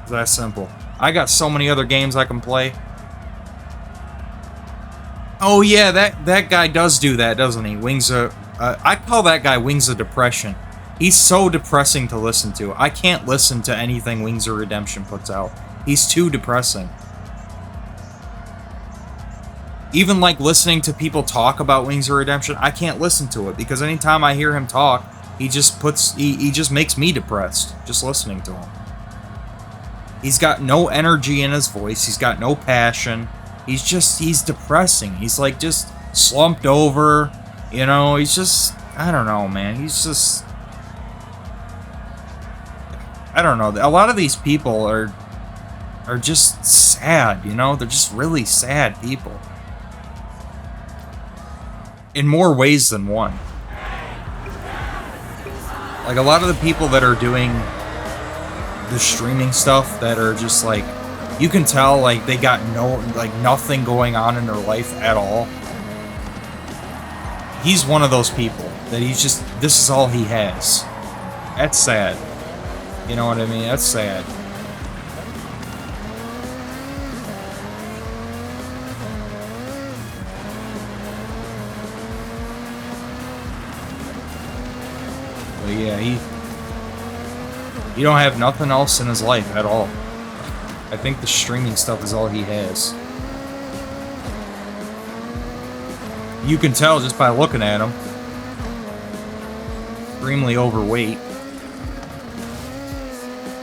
[SPEAKER 1] It's that simple. I got so many other games I can play. Oh yeah, that guy does do that, doesn't he? I call that guy Wings of Depression. He's so depressing to listen to. I can't listen to anything Wings of Redemption puts out. He's too depressing. Even like listening to people talk about Wings of Redemption, I can't listen to it because anytime I hear him talk, he just makes me depressed just listening to him. He's got no energy in his voice. He's got no passion. He's depressing. He's like just slumped over, you know, he's just, I don't know, man. He's just, I don't know. A lot of these people are just sad, you know? They're just really sad people. In more ways than one. Like a lot of the people that are doing the streaming stuff that are just like, you can tell like they got nothing going on in their life at all. He's one of those people that this is all he has. That's sad. You know what I mean? That's sad. But yeah, he don't have nothing else in his life at all. I think the streaming stuff is all he has. You can tell just by looking at him. Extremely overweight.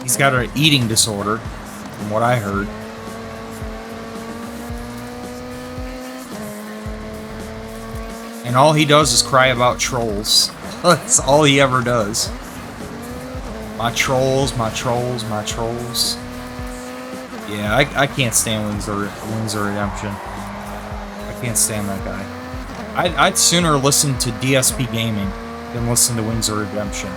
[SPEAKER 1] He's got an eating disorder, from what I heard. And all he does is cry about trolls. That's all he ever does. My trolls, my trolls, my trolls. Yeah, I can't stand Wings of Redemption. I can't stand that guy. I'd sooner listen to DSP Gaming than listen to Wings of Redemption.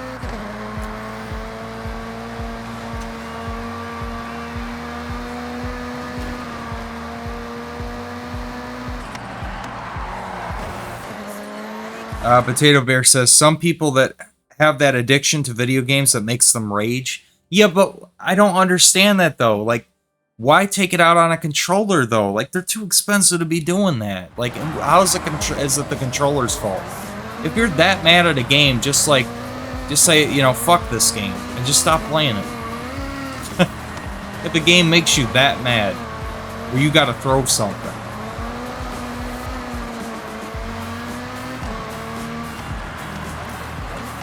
[SPEAKER 1] Potato Bear says, some people that have that addiction to video games that makes them rage. Yeah, but I don't understand that, though. Like, why take it out on a controller, though? Like, they're too expensive to be doing that. Like, how is it the controller's fault? If you're that mad at a game, just say, you know, fuck this game, and just stop playing it. If the game makes you that mad, where you gotta throw something.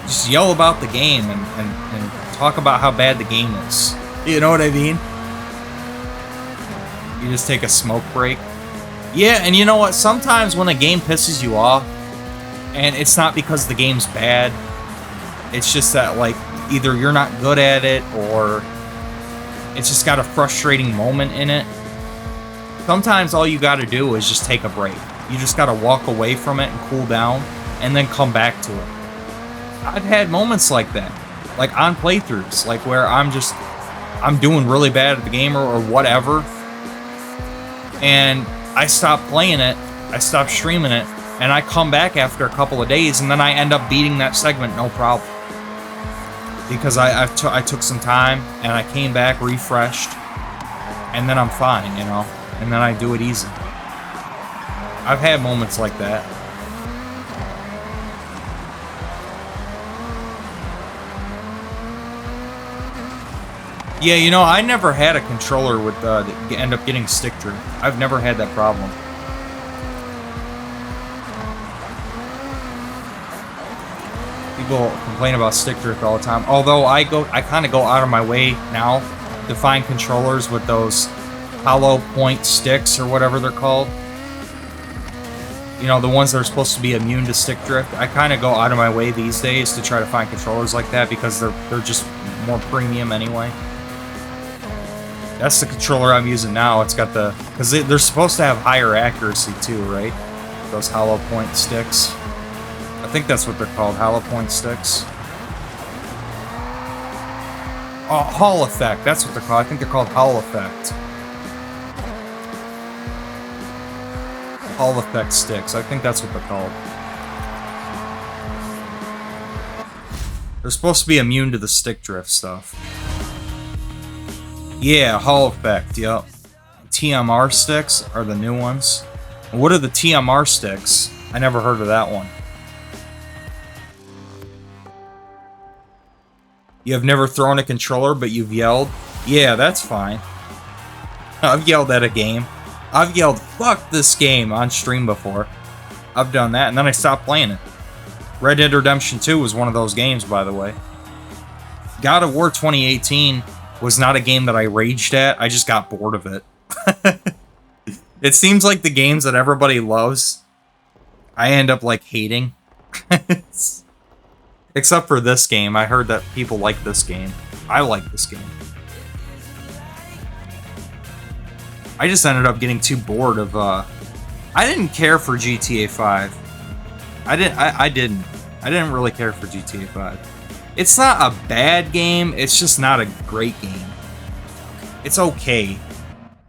[SPEAKER 1] Just yell about the game and talk about how bad the game is. You know what I mean? You just take a smoke break. Yeah, and you know what? Sometimes when a game pisses you off, and it's not because the game's bad, it's just that, like, either you're not good at it, or it's just got a frustrating moment in it. Sometimes all you gotta do is just take a break. You just gotta walk away from it and cool down, and then come back to it. I've had moments like that, like on playthroughs, like where I'm doing really bad at the game or whatever, and I stop playing it, I stop streaming it, and I come back after a couple of days, and then I end up beating that segment no problem. Because I took some time, and I came back refreshed, and then I'm fine, you know, and then I do it easy. I've had moments like that. Yeah, you know, I never had a controller with that end up getting stick drift. I've never had that problem. People complain about stick drift all the time. Although I kind of go out of my way now to find controllers with those hollow point sticks or whatever they're called. You know, the ones that are supposed to be immune to stick drift. I kind of go out of my way these days to try to find controllers like that because they're just more premium anyway. That's the controller I'm using now. It's got the... Because they're supposed to have higher accuracy too, right? Those hollow point sticks. I think that's what they're called, hollow point sticks. Oh, Hall Effect. That's what they're called. I think they're called Hall Effect. Hall Effect sticks. I think that's what they're called. They're supposed to be immune to the stick drift stuff. Yeah, Hall Effect, yep. TMR sticks are the new ones. What are the TMR sticks? I never heard of that one. You have never thrown a controller, but you've yelled? Yeah, that's fine. I've yelled at a game. I've yelled, fuck this game, on stream before. I've done that, and then I stopped playing it. Red Dead Redemption 2 was one of those games, by the way. God of War 2018 was not a game that I raged at. I just got bored of it. It seems like the games that everybody loves, I end up, like, hating. Except for this game. I heard that people like this game. I like this game. I just ended up getting too bored of, I didn't care for GTA 5. I didn't really care for GTA 5. It's not a bad game, it's just not a great game. It's okay.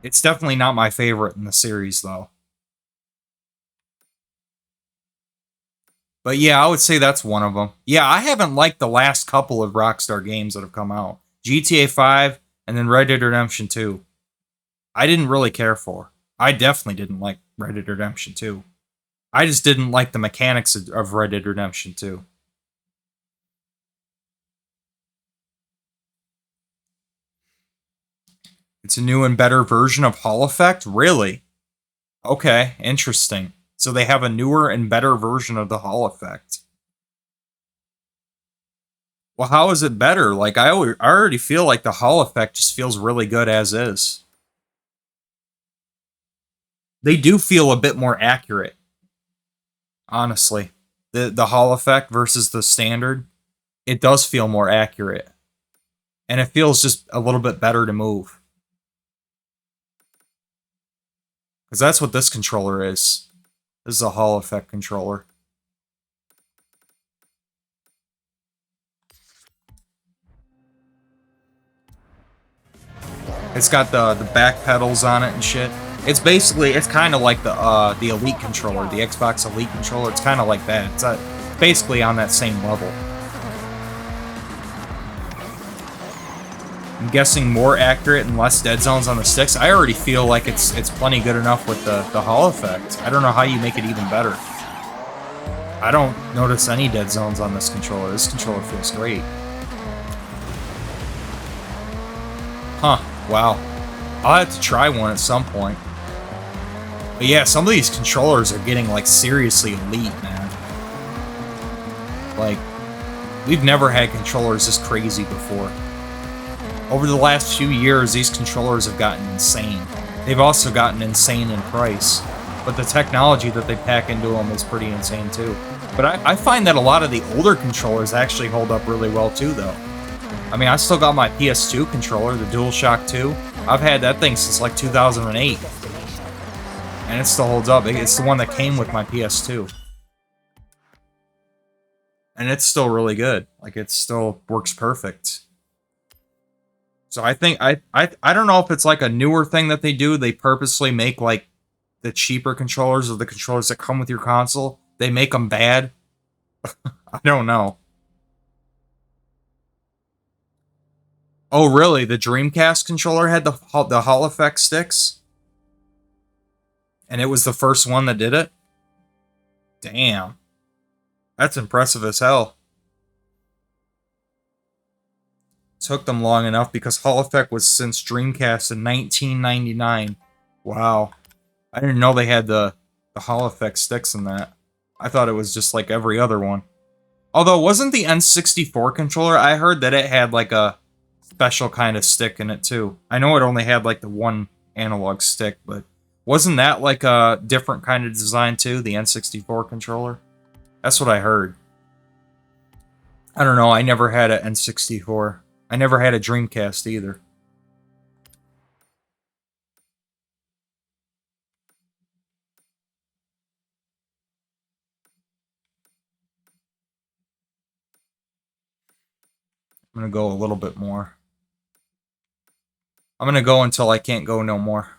[SPEAKER 1] It's definitely not my favorite in the series, though. But yeah, I would say that's one of them. Yeah, I haven't liked the last couple of Rockstar games that have come out. GTA 5 and then Red Dead Redemption 2. I didn't really care for. I definitely didn't like Red Dead Redemption 2. I just didn't like the mechanics of Red Dead Redemption 2. It's a new and better version of Hall Effect? Really? Okay, interesting. So they have a newer and better version of the Hall Effect. Well, how is it better? Like, I already feel like the Hall Effect just feels really good as is. They do feel a bit more accurate. Honestly. The Hall Effect versus the standard, it does feel more accurate. And it feels just a little bit better to move. Because that's what this controller is. This is a Hall Effect controller. It's got the back pedals on it and shit. It's basically, it's kind of like the Elite controller, the Xbox Elite controller. It's kind of like that. It's basically on that same level. I'm guessing more accurate and less dead zones on the sticks. I already feel like it's plenty good enough with the Hall Effect. I don't know how you make it even better. I don't notice any dead zones on this controller. This controller feels great. Huh. Wow. I'll have to try one at some point. But yeah, some of these controllers are getting, like, seriously elite, man. Like, we've never had controllers this crazy before. Over the last few years, these controllers have gotten insane. They've also gotten insane in price. But the technology that they pack into them is pretty insane, too. But I find that a lot of the older controllers actually hold up really well, too, though. I mean, I still got my PS2 controller, the DualShock 2. I've had that thing since, like, 2008. And it still holds up. It's the one that came with my PS2. And it's still really good. Like, it still works perfect. So I think, I don't know if it's like a newer thing that they do. They purposely make, like, the cheaper controllers or the controllers that come with your console. They make them bad. I don't know. Oh, really? The Dreamcast controller had the Hall Effect sticks? And it was the first one that did it? Damn. That's impressive as hell. Took them long enough because Hall Effect was since Dreamcast in 1999. Wow. I didn't know they had the Hall Effect sticks in that. I thought it was just like every other one. Although, wasn't the N64 controller, I heard that it had like a special kind of stick in it too. I know it only had like the one analog stick, but wasn't that like a different kind of design too, the N64 controller? That's what I heard. I don't know, I never had an N64. I never had a Dreamcast either. I'm gonna go a little bit more. I'm gonna go until I can't go no more.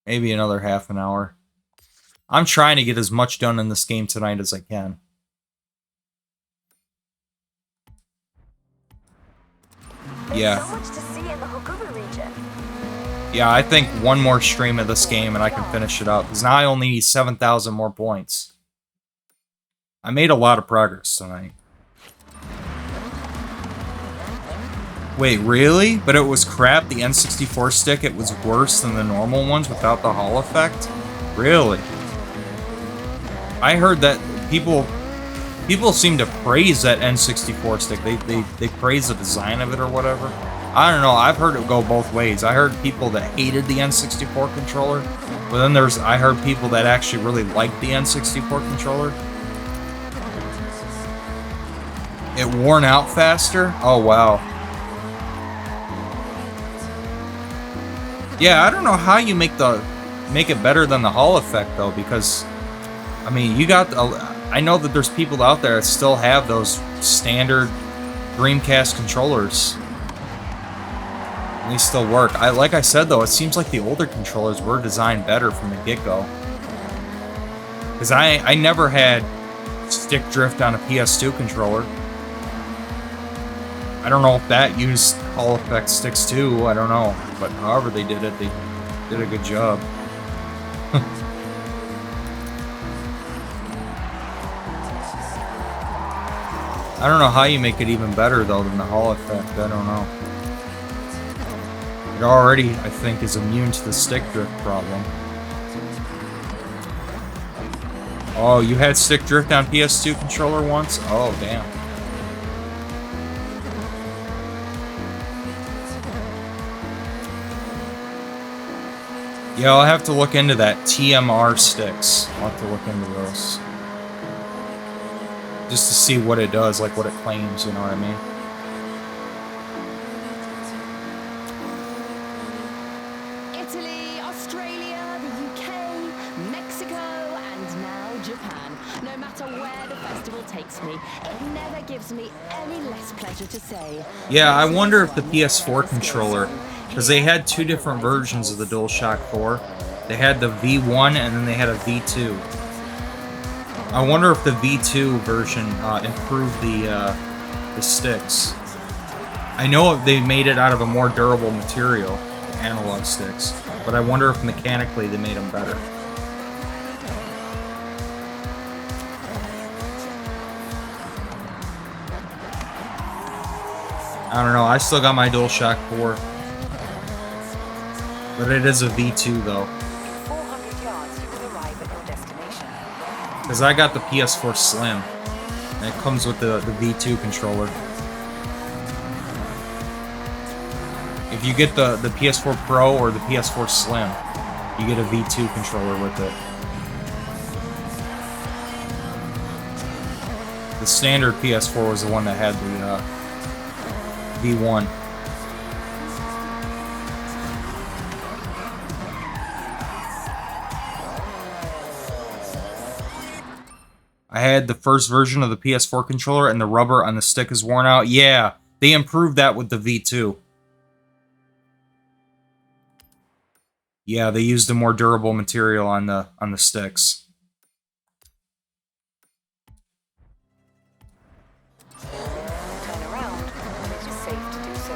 [SPEAKER 1] Maybe another half an hour. I'm trying to get as much done in this game tonight as I can. Yeah.
[SPEAKER 7] So much to see in the Hokuba region.
[SPEAKER 1] Yeah, I think one more stream of this game and I can finish it up. Because now I only need 7,000 more points. I made a lot of progress tonight. Wait, really? But it was crap? The N64 stick, it was worse than the normal ones without the Hall Effect? Really? I heard that people seem to praise that N64 stick. They praise the design of it or whatever. I don't know. I've heard it go both ways. I heard people that hated the N64 controller, but then I heard people that actually really liked the N64 controller. It worn out faster? Oh, wow. Yeah, I don't know how you make it better than the Hall Effect, though, because, I mean, you got... I know that there's people out there that still have those standard Dreamcast controllers. And they still work. Like I said, though, it seems like the older controllers were designed better from the get-go. Because I never had stick drift on a PS2 controller. I don't know if that used Hall Effect sticks too, I don't know. But however they did it, they did a good job. I don't know how you make it even better, though, than the Hall Effect. I don't know. It already, I think, is immune to the stick drift problem. Oh, you had stick drift on PS2 controller once? Oh, damn. Yeah, I'll have to look into that. TMR sticks. I'll have to look into those. Just to see what it does, like what it claims, you know what I mean?
[SPEAKER 4] Italy, Australia, the UK, Mexico, and now Japan. No matter where the festival takes me, it never gives me any less pleasure to say.
[SPEAKER 1] Yeah, I wonder if the PS4 controller, because they had two different versions of the DualShock 4. They had the V1 and then they had a V2. I wonder if the V2 version improved the sticks. I know they made it out of a more durable material, analog sticks, but I wonder if mechanically they made them better. I don't know, I still got my DualShock 4. But it is a V2 though.
[SPEAKER 2] 400 yards, you will arrive at your destination.
[SPEAKER 1] Because I got the PS4 Slim. And it comes with the V2 controller. If you get the PS4 Pro or the PS4 Slim, you get a V2 controller with it. The standard PS4 was the one that had the V1. I had the first version of the PS4 controller and the rubber on the stick is worn out. Yeah, they improved that with the V2. Yeah, they used a more durable material on the sticks.
[SPEAKER 2] Turn around when it is safe to do so.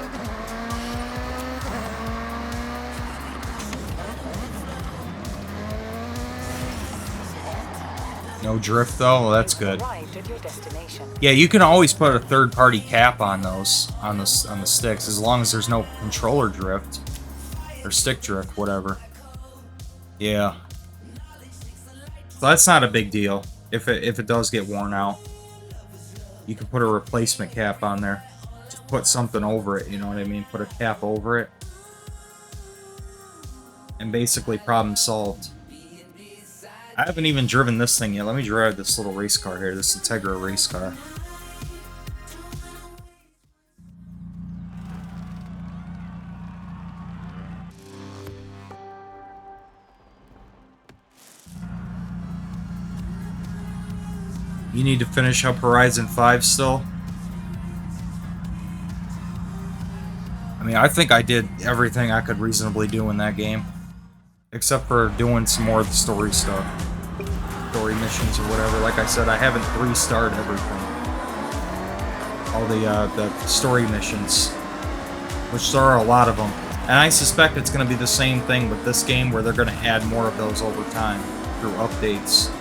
[SPEAKER 1] No drift though? Well, that's good.
[SPEAKER 2] Arrived at your destination.
[SPEAKER 1] Yeah, you can always put a third-party cap on those, on the sticks, as long as there's no controller drift. Or stick drift, whatever. Yeah. So that's not a big deal, if it does get worn out. You can put a replacement cap on there. Just put something over it, you know what I mean? Put a cap over it. And basically, problem solved. I haven't even driven this thing yet. Let me drive this little race car here, this Integra race car. You need to finish up Horizon 5 still? I mean, I think I did everything I could reasonably do in that game. Except for doing some more of the story stuff. Story missions or whatever. Like I said, I haven't 3-starred everything. All the story missions. Which there are a lot of them. And I suspect it's going to be the same thing with this game, where they're going to add more of those over time. Through updates.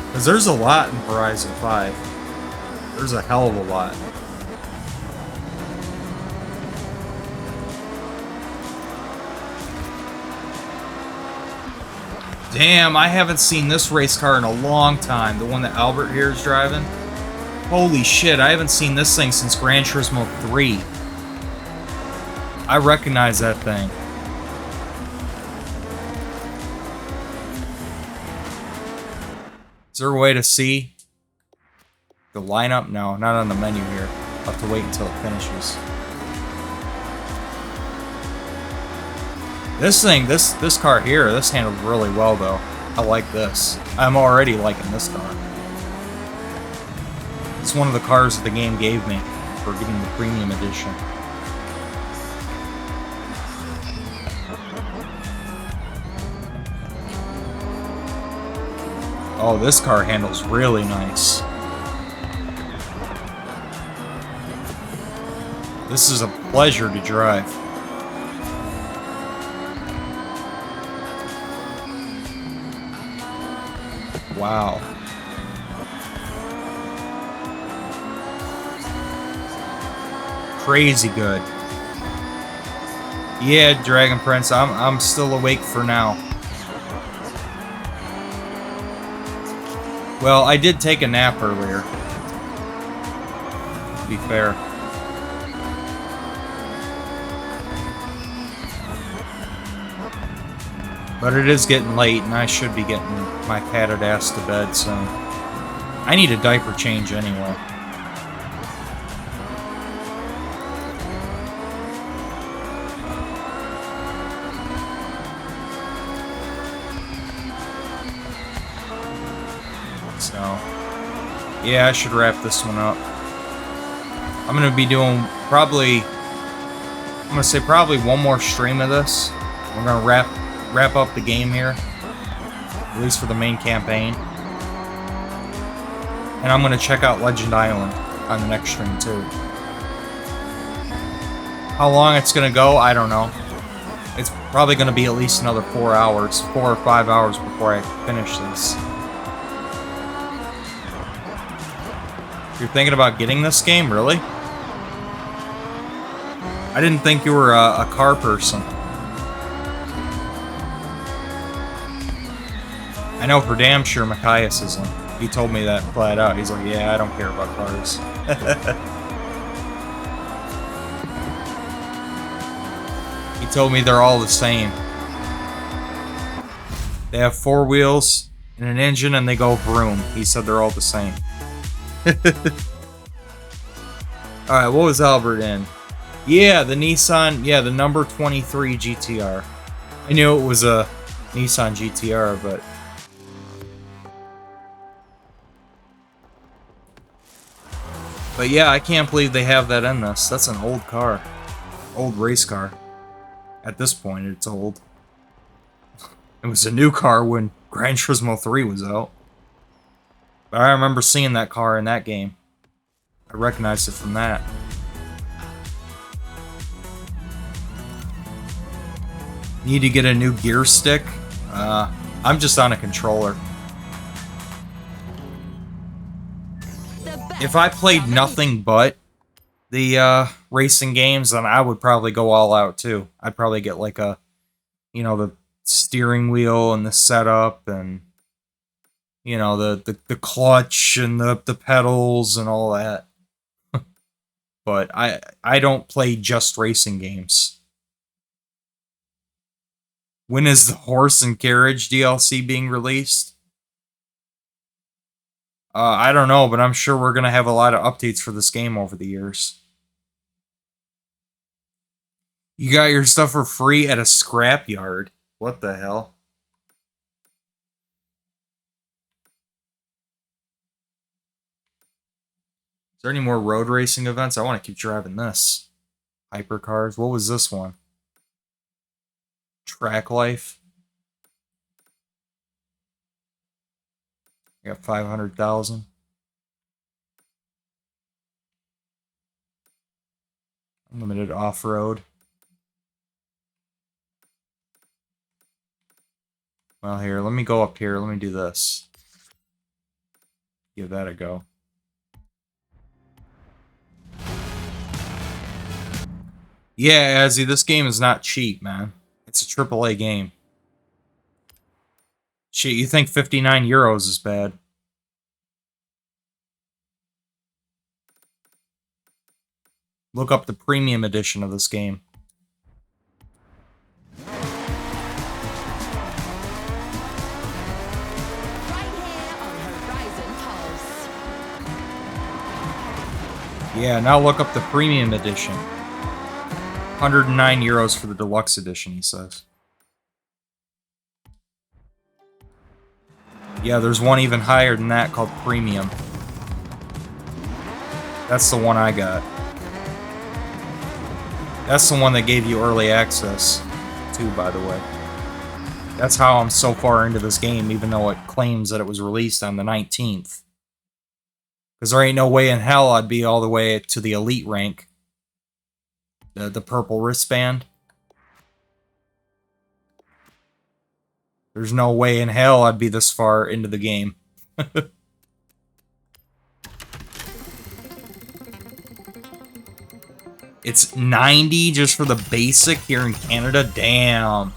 [SPEAKER 1] Because there's a lot in Horizon 5. There's a hell of a lot. Damn, I haven't seen this race car in a long time. The one that Albert here is driving. Holy shit, I haven't seen this thing since Gran Turismo 3. I recognize that thing. Is there a way to see the lineup? No, not on the menu here. I'll have to wait until it finishes. This thing, this car here, this handled really well though. I like this. I'm already liking this car. It's one of the cars that the game gave me for getting the premium edition. Oh, this car handles really nice. This is a pleasure to drive. Wow. Crazy good. Yeah, Dragon Prince, I'm still awake for now. Well, I did take a nap earlier. To be fair. But it is getting late, and I should be getting my padded ass to bed soon. I need a diaper change anyway. So, yeah, I should wrap this one up. I'm gonna be doing probably one more stream of this. We're gonna wrap up the game here, at least for the main campaign. And I'm gonna check out Legend Island on the next stream too. How long it's gonna go, I don't know. It's probably gonna be at least another 4 hours, 4 or 5 hours before I finish this. You're thinking about getting this game, really? I didn't think you were a car person. I know for damn sure Matthias isn't. He told me that flat out. He's like, yeah, I don't care about cars. He told me they're all the same. They have 4 wheels and an engine and they go vroom. He said they're all the same. Alright, what was Albert in? Yeah, the Nissan, yeah, the number 23 GTR. I knew it was a Nissan GTR, but... But yeah, I can't believe they have that in this. That's an old car. Old race car. At this point, it's old. It was a new car when Gran Turismo 3 was out. But I remember seeing that car in that game. I recognized it from that. Need to get a new gear stick? I'm just on a controller. If I played nothing but the racing games, then I would probably go all out too. I'd probably get like a, you know, the steering wheel and the setup and, you know, the clutch and the pedals and all that. But I don't play just racing games. When is the Horse and Carriage DLC being released? I don't know, but I'm sure we're going to have a lot of updates for this game over the years. You got your stuff for free at a scrapyard. What the hell? Is there any more road racing events? I want to keep driving this. Hypercars. What was this one? Track Life. I got 500,000. Unlimited off-road. Well, here, let me go up here. Let me do this. Give that a go. Yeah, Azzy, this game is not cheap, man. It's a AAA game. Shit, you think 59 euros is bad. Look up the premium edition of this game. Yeah, now look up the premium edition. 109 euros for the deluxe edition, he says. Yeah, there's one even higher than that called premium. That's the one I got. That's the one that gave you early access, too, by the way. That's how I'm so far into this game, even though it claims that it was released on the 19th. Because there ain't no way in hell I'd be all the way to the elite rank. The purple wristband. There's no way in hell I'd be this far into the game. It's 90 just for the basic here in Canada? Damn.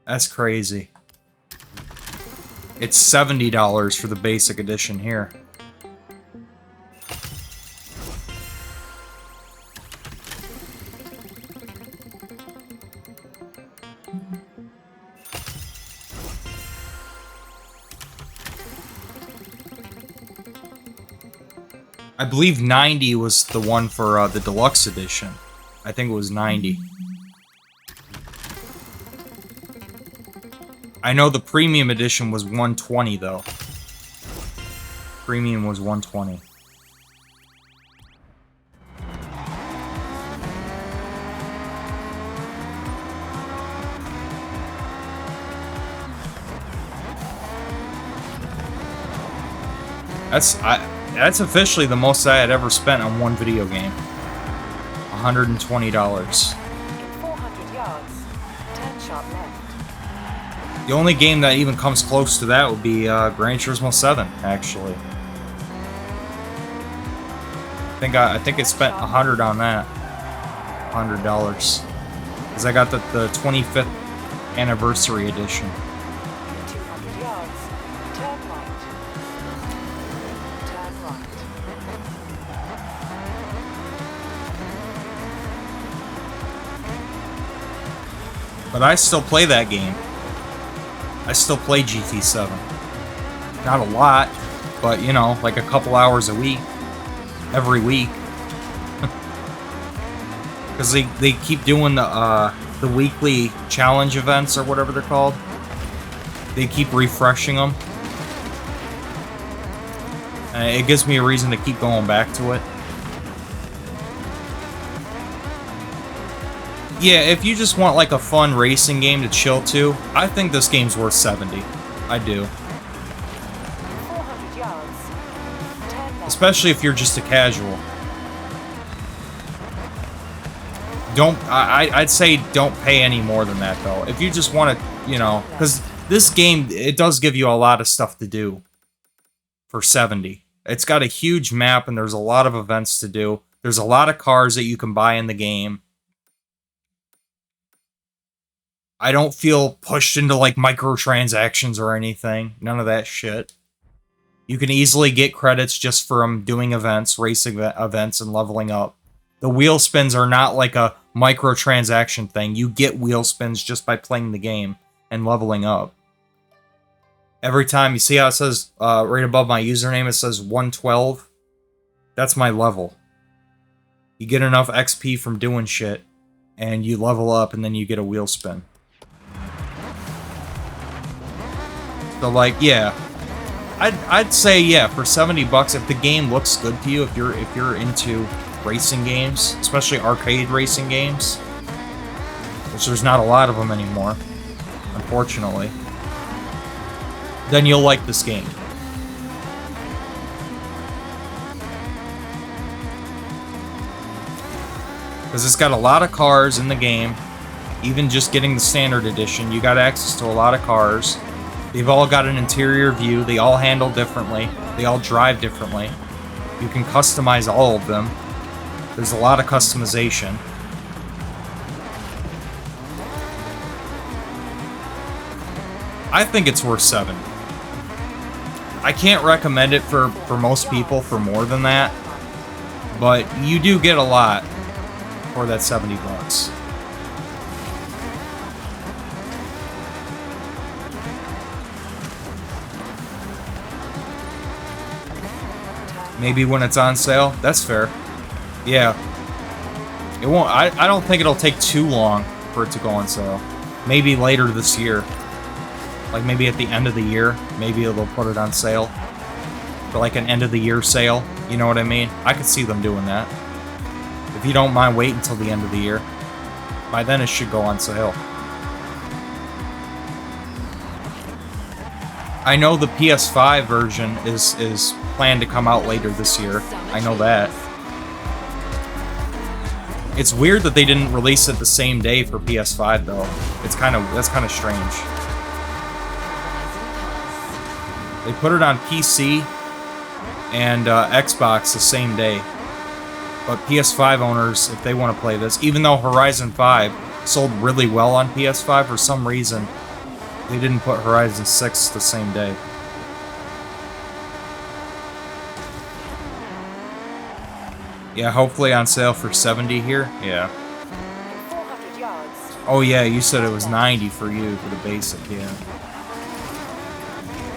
[SPEAKER 1] That's crazy. It's $70 for the basic edition here. I believe 90 was the one for the deluxe edition. I think it was 90. I know the premium edition was 120 though. Premium was 120. That's officially the most I had ever spent on one video game. $120.
[SPEAKER 2] In 400 yards, turn sharp left.
[SPEAKER 1] The only game that even comes close to that would be Gran Turismo 7, actually. I think I spent $100 on that. $100. Because I got the 25th anniversary edition.
[SPEAKER 2] 200 yards, turn right. Turn right.
[SPEAKER 1] But I still play that game. I still play GT7. Not a lot, but you know, like a couple hours a week. Every week. Because they keep doing the weekly challenge events or whatever they're called. They keep refreshing them. And it gives me a reason to keep going back to it. Yeah, if you just want like a fun racing game to chill to, I think this game's worth 70. I do.
[SPEAKER 2] 400 yards, turn left.
[SPEAKER 1] Especially if you're just a casual. I'd say don't pay any more than that though. If you just want to, you know, because this game, it does give you a lot of stuff to do for 70. It's got a huge map and there's a lot of events to do. There's a lot of cars that you can buy in the game. I don't feel pushed into like microtransactions or anything. None of that shit. You can easily get credits just from doing events, racing events, and leveling up. The wheel spins are not like a microtransaction thing. You get wheel spins just by playing the game and leveling up. Every time, you see how it says right above my username, it says 112? That's my level. You get enough XP from doing shit, and you level up, and then you get a wheel spin. So, like, yeah. I'd say, yeah, for 70 bucks, if the game looks good to you, if you're into racing games, especially arcade racing games, which there's not a lot of them anymore, unfortunately, then you'll like this game. Because it's got a lot of cars in the game. Even just getting the standard edition, you got access to a lot of cars. They've all got an interior view. They all handle differently. They all drive differently. You can customize all of them. There's a lot of customization. I think it's worth 70. I can't recommend it for most people for more than that. But you do get a lot for that 70 bucks. Maybe when it's on sale. That's fair. Yeah. It won't. I don't think it'll take too long for it to go on sale. Maybe later this year. Like maybe at the end of the year. Maybe they'll put it on sale. For like an end of the year sale. You know what I mean? I could see them doing that. If you don't mind waiting until the end of the year. By then it should go on sale. I know the PS5 version is planned to come out later this year. I know that. It's weird that they didn't release it the same day for PS5 though. That's kind of strange. They put it on PC and Xbox the same day. But PS5 owners, if they want to play this, even though Horizon 5 sold really well on PS5, for some reason, they didn't put Horizon 6 the same day. Yeah, hopefully on sale for 70 here. Yeah.
[SPEAKER 2] 400 yards.
[SPEAKER 1] Oh yeah, you said it was 90 for you for the basic, yeah.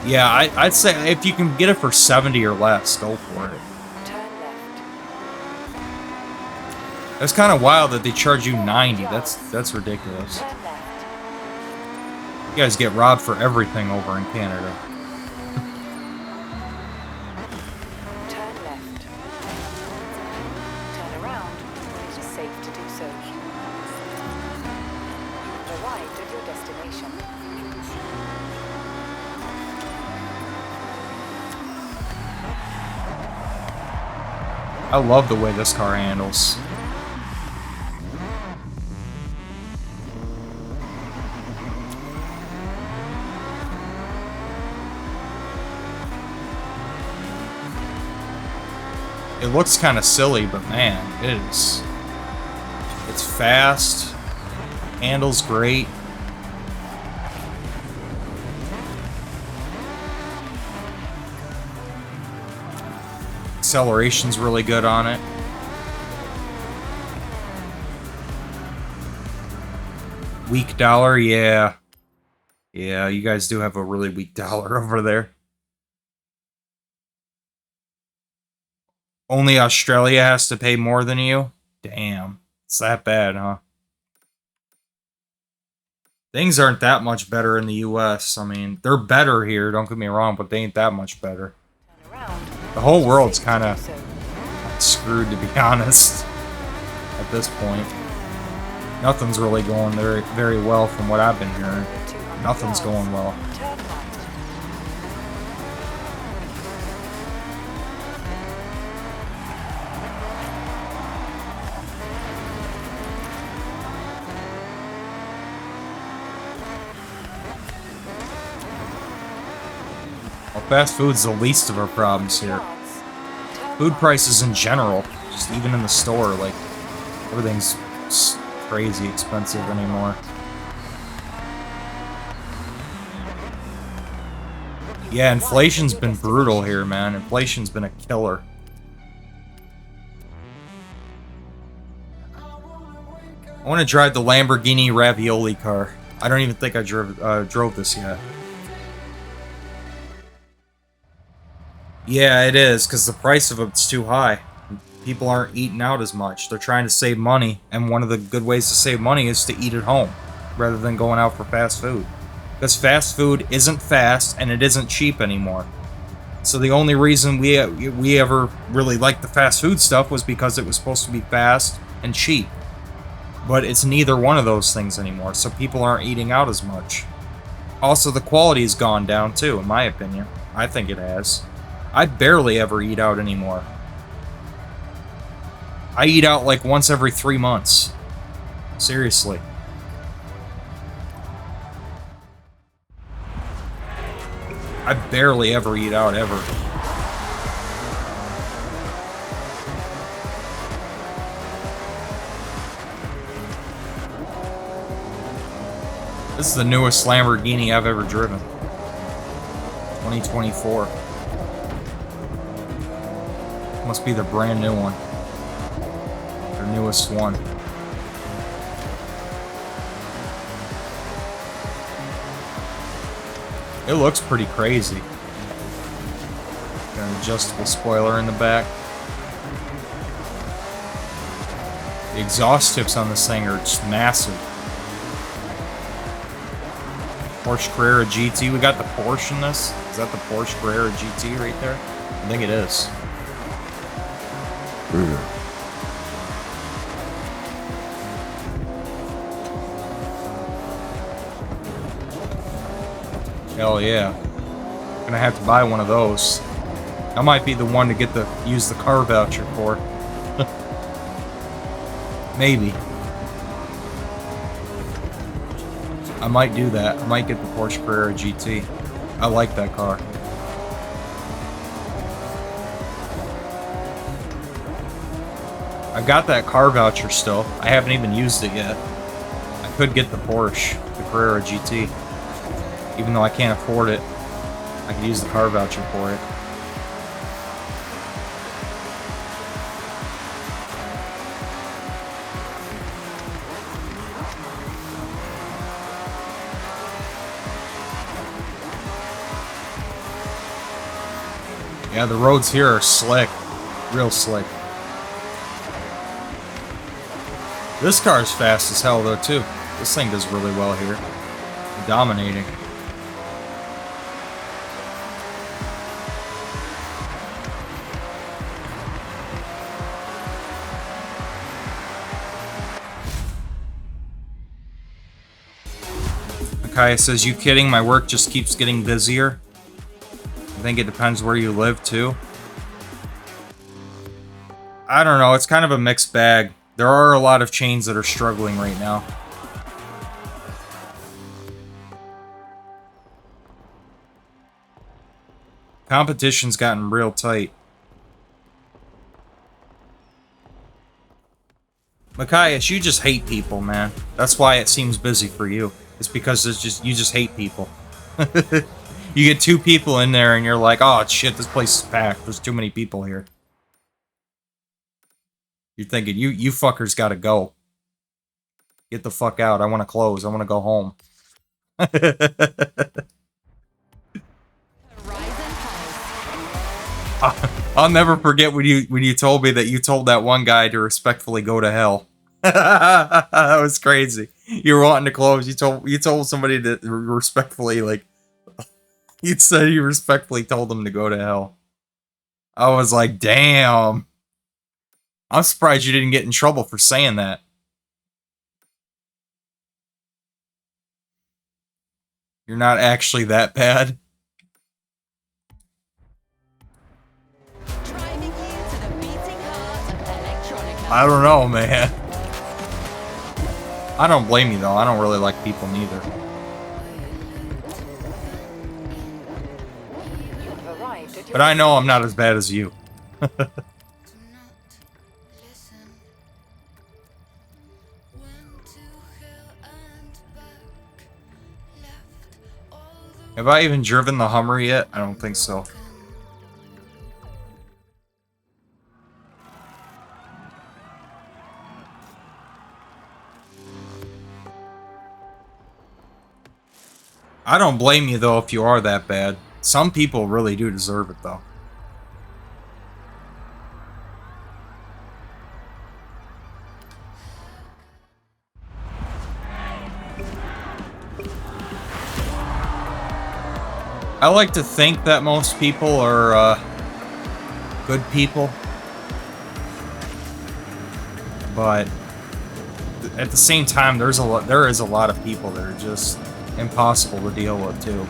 [SPEAKER 1] Yeah, I'd say if you can get it for 70 or less, go for it.
[SPEAKER 2] Turn left.
[SPEAKER 1] That's kind of wild that they charge you 90. That's ridiculous.
[SPEAKER 2] Turn left.
[SPEAKER 1] You guys get robbed for everything over in Canada.
[SPEAKER 2] Turn left. Turn around when it is safe to do so. You've arrived at your destination.
[SPEAKER 1] I love the way this car handles. It looks kind of silly, but man, it is. It's fast, handles great. Acceleration's really good on it. Weak dollar, yeah. Yeah, you guys do have a really weak dollar over there. Only Australia has to pay more than you? Damn. It's that bad, huh? Things aren't that much better in the US. I mean, they're better here, don't get me wrong, but they ain't that much better.
[SPEAKER 2] Turn around.
[SPEAKER 1] The whole world's kind of
[SPEAKER 2] So,
[SPEAKER 1] screwed, to be honest, at this point. Nothing's really going very, very well from what I've been hearing.
[SPEAKER 2] 200
[SPEAKER 1] Nothing's
[SPEAKER 2] yards.
[SPEAKER 1] going well.
[SPEAKER 2] Turn right.
[SPEAKER 1] Well, fast food's the least of our problems here.
[SPEAKER 2] Yards. Turn
[SPEAKER 1] Food
[SPEAKER 2] right.
[SPEAKER 1] prices in general, just even in the store, like, everything's crazy expensive anymore. Yeah, inflation's been brutal here, man. Inflation's been a killer. I want to drive the Lamborghini Ravioli car. I don't even think I drove this yet. Yeah, it is, because the price of it's too high. People aren't eating out as much. They're trying to save money, and one of the good ways to save money is to eat at home, rather than going out for fast food. Because fast food isn't fast, and it isn't cheap anymore. So the only reason we ever really liked the fast food stuff was because it was supposed to be fast and cheap. But it's neither one of those things anymore, so people aren't eating out as much. Also, the quality's gone down too, in my opinion. I think it has. I barely ever eat out anymore. I eat out like once every 3 months. Seriously. I barely ever eat out, ever. This is the newest Lamborghini I've ever driven. 2024. Must be the brand new one. Their newest one. It looks pretty crazy. Got an adjustable spoiler in the back. The exhaust tips on this thing are just massive. Porsche Carrera GT. We got the Porsche in this. Is that the Porsche Carrera GT right there? I think it is. Hell yeah. Gonna have to buy one of those. That might be the one to get use the car voucher for. Maybe. I might do that. I might get the Porsche Carrera GT. I like that car. I've got that car voucher still. I haven't even used it yet. I could get the Porsche, the Carrera GT. Even though I can't afford it, I could use the car voucher for it. Yeah, the roads here are slick. Real slick. This car's fast as hell, though, too. This thing does really well here. Dominating. Kaya says, you kidding? My work just keeps getting busier. I think it depends where you live, too. I don't know. It's kind of a mixed bag. There are a lot of chains that are struggling right now. Competition's gotten real tight. Machias, you just hate people, man. That's why it seems busy for you. It's because you just hate people. You get 2 people in there and you're like, oh shit, this place is packed. There's too many people here. You're thinking, you fuckers gotta go. Get the fuck out. I want to close. I want to go home. I'll never forget when you told me that you told that one guy to respectfully go to hell. That was crazy. You were wanting to close. You told somebody to respectfully, like, you said you respectfully told them to go to hell. I was like, damn. I'm surprised you didn't get in trouble for saying that. You're not actually that bad. I don't know, man. I don't blame you, though. I don't really like people, neither. But I know I'm not as bad as you. Have I even driven the Hummer yet? I don't think so. I don't blame you, though, if you are that bad. Some people really do deserve it, though. I like to think that most people are good people, but at the same time, there is a lot of people that are just impossible to deal with too.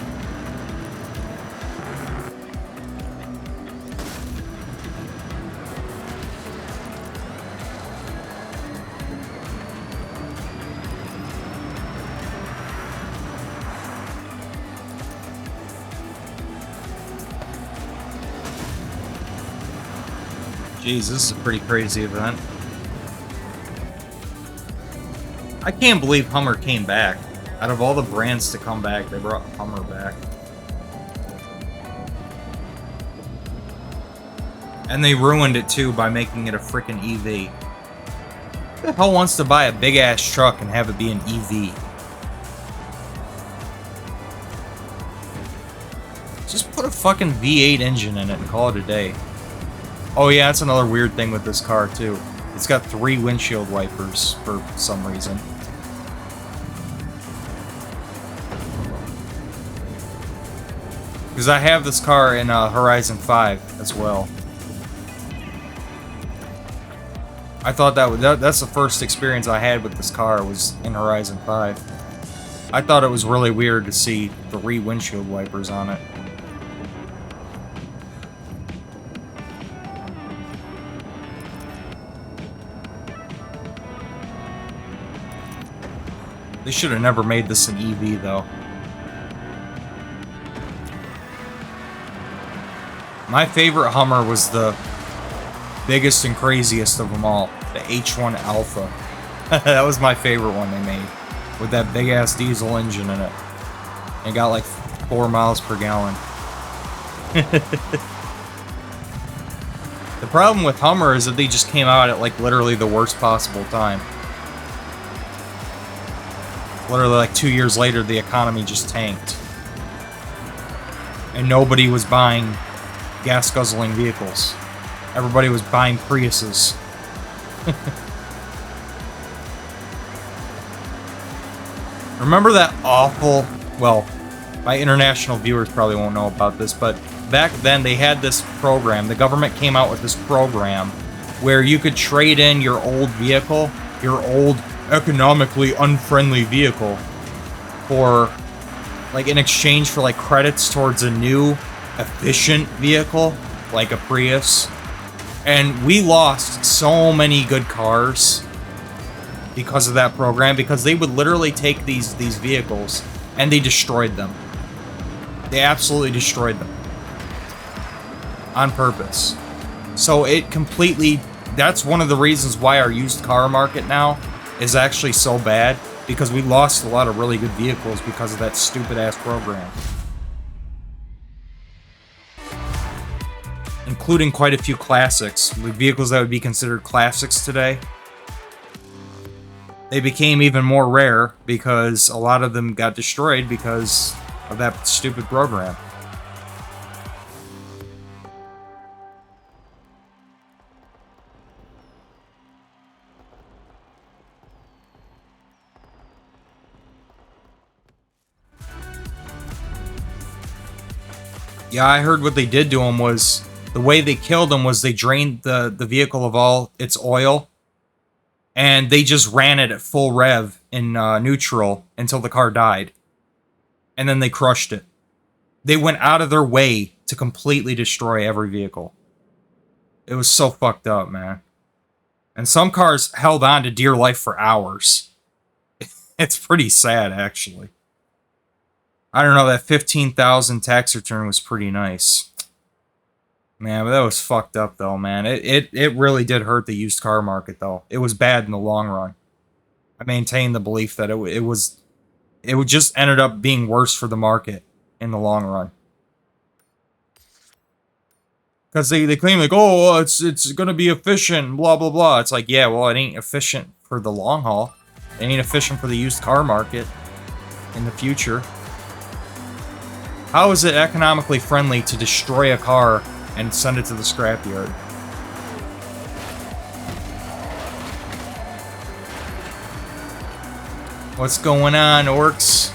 [SPEAKER 1] Jeez, this is a pretty crazy event. I can't believe Hummer came back. Out of all the brands to come back, they brought Hummer back. And they ruined it too by making it a freaking EV. Who the hell wants to buy a big ass truck and have it be an EV? Just put a fucking V8 engine in it and call it a day. Oh yeah, that's another weird thing with this car too. It's got 3 windshield wipers for some reason. Because I have this car in Horizon 5 as well. I thought that's the first experience I had with this car was in Horizon 5. I thought it was really weird to see 3 windshield wipers on it. They should have never made this an EV, though. My favorite Hummer was the biggest and craziest of them all. The H1 Alpha. That was my favorite one they made. With that big-ass diesel engine in it. It got like 4 miles per gallon. The problem with Hummer is that they just came out at like literally the worst possible time. Literally like 2 years later, the economy just tanked. And nobody was buying gas-guzzling vehicles. Everybody was buying Priuses. Remember that awful... Well, my international viewers probably won't know about this, but back then they had this program. The government came out with this program where you could trade in your old vehicle, your old economically unfriendly vehicle, for, like, in exchange for, like, credits towards a new, efficient vehicle, like a Prius. And we lost so many good cars because of that program, because they would literally take these vehicles and they destroyed them. They absolutely destroyed them. On purpose. So it completely... That's one of the reasons why our used car market now is actually so bad, because we lost a lot of really good vehicles because of that stupid-ass program. Including quite a few classics. The vehicles that would be considered classics today. They became even more rare because a lot of them got destroyed because of that stupid program. Yeah, I heard what they did to him was... The way they killed him was they drained the vehicle of all its oil. And they just ran it at full rev in neutral until the car died. And then they crushed it. They went out of their way to completely destroy every vehicle. It was so fucked up, man. And some cars held on to dear life for hours. It's pretty sad, actually. I don't know, that 15,000 tax return was pretty nice. Man, but that was fucked up, though, man. It really did hurt the used car market, though. It was bad in the long run. I maintain the belief that it just ended up being worse for the market in the long run. Because they claim, like, oh, it's going to be efficient, blah, blah, blah. It's like, yeah, well, it ain't efficient for the long haul. It ain't efficient for the used car market in the future. How is it economically friendly to destroy a car and send it to the scrapyard? What's going on, orcs?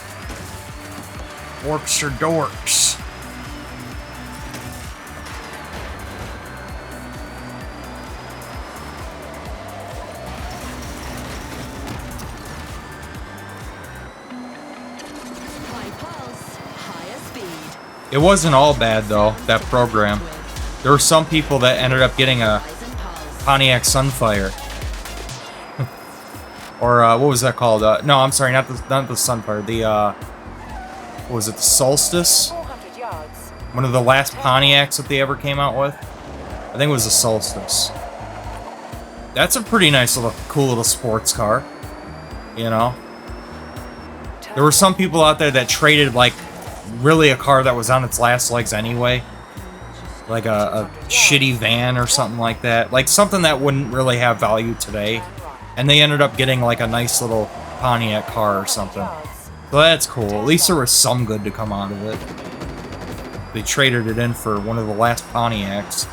[SPEAKER 1] Orcs are dorks.
[SPEAKER 4] High pulse, higher speed.
[SPEAKER 1] It wasn't all bad, though, that program. There were some people that ended up getting a Pontiac Sunfire. Or, what was that called? No, I'm sorry, not the Sunfire. The, what was it, the Solstice?
[SPEAKER 2] 400 yards.
[SPEAKER 1] One of the last Pontiacs that they ever came out with. I think it was the Solstice. That's a pretty nice little, cool little sports car. You know? There were some people out there that traded, like, really a car that was on its last legs anyway. Like a shitty van or something like that. Like something that wouldn't really have value today. And they ended up getting like a nice little Pontiac car or something. So that's cool. At least there was some good to come out of it. They traded it in for one of the last Pontiacs.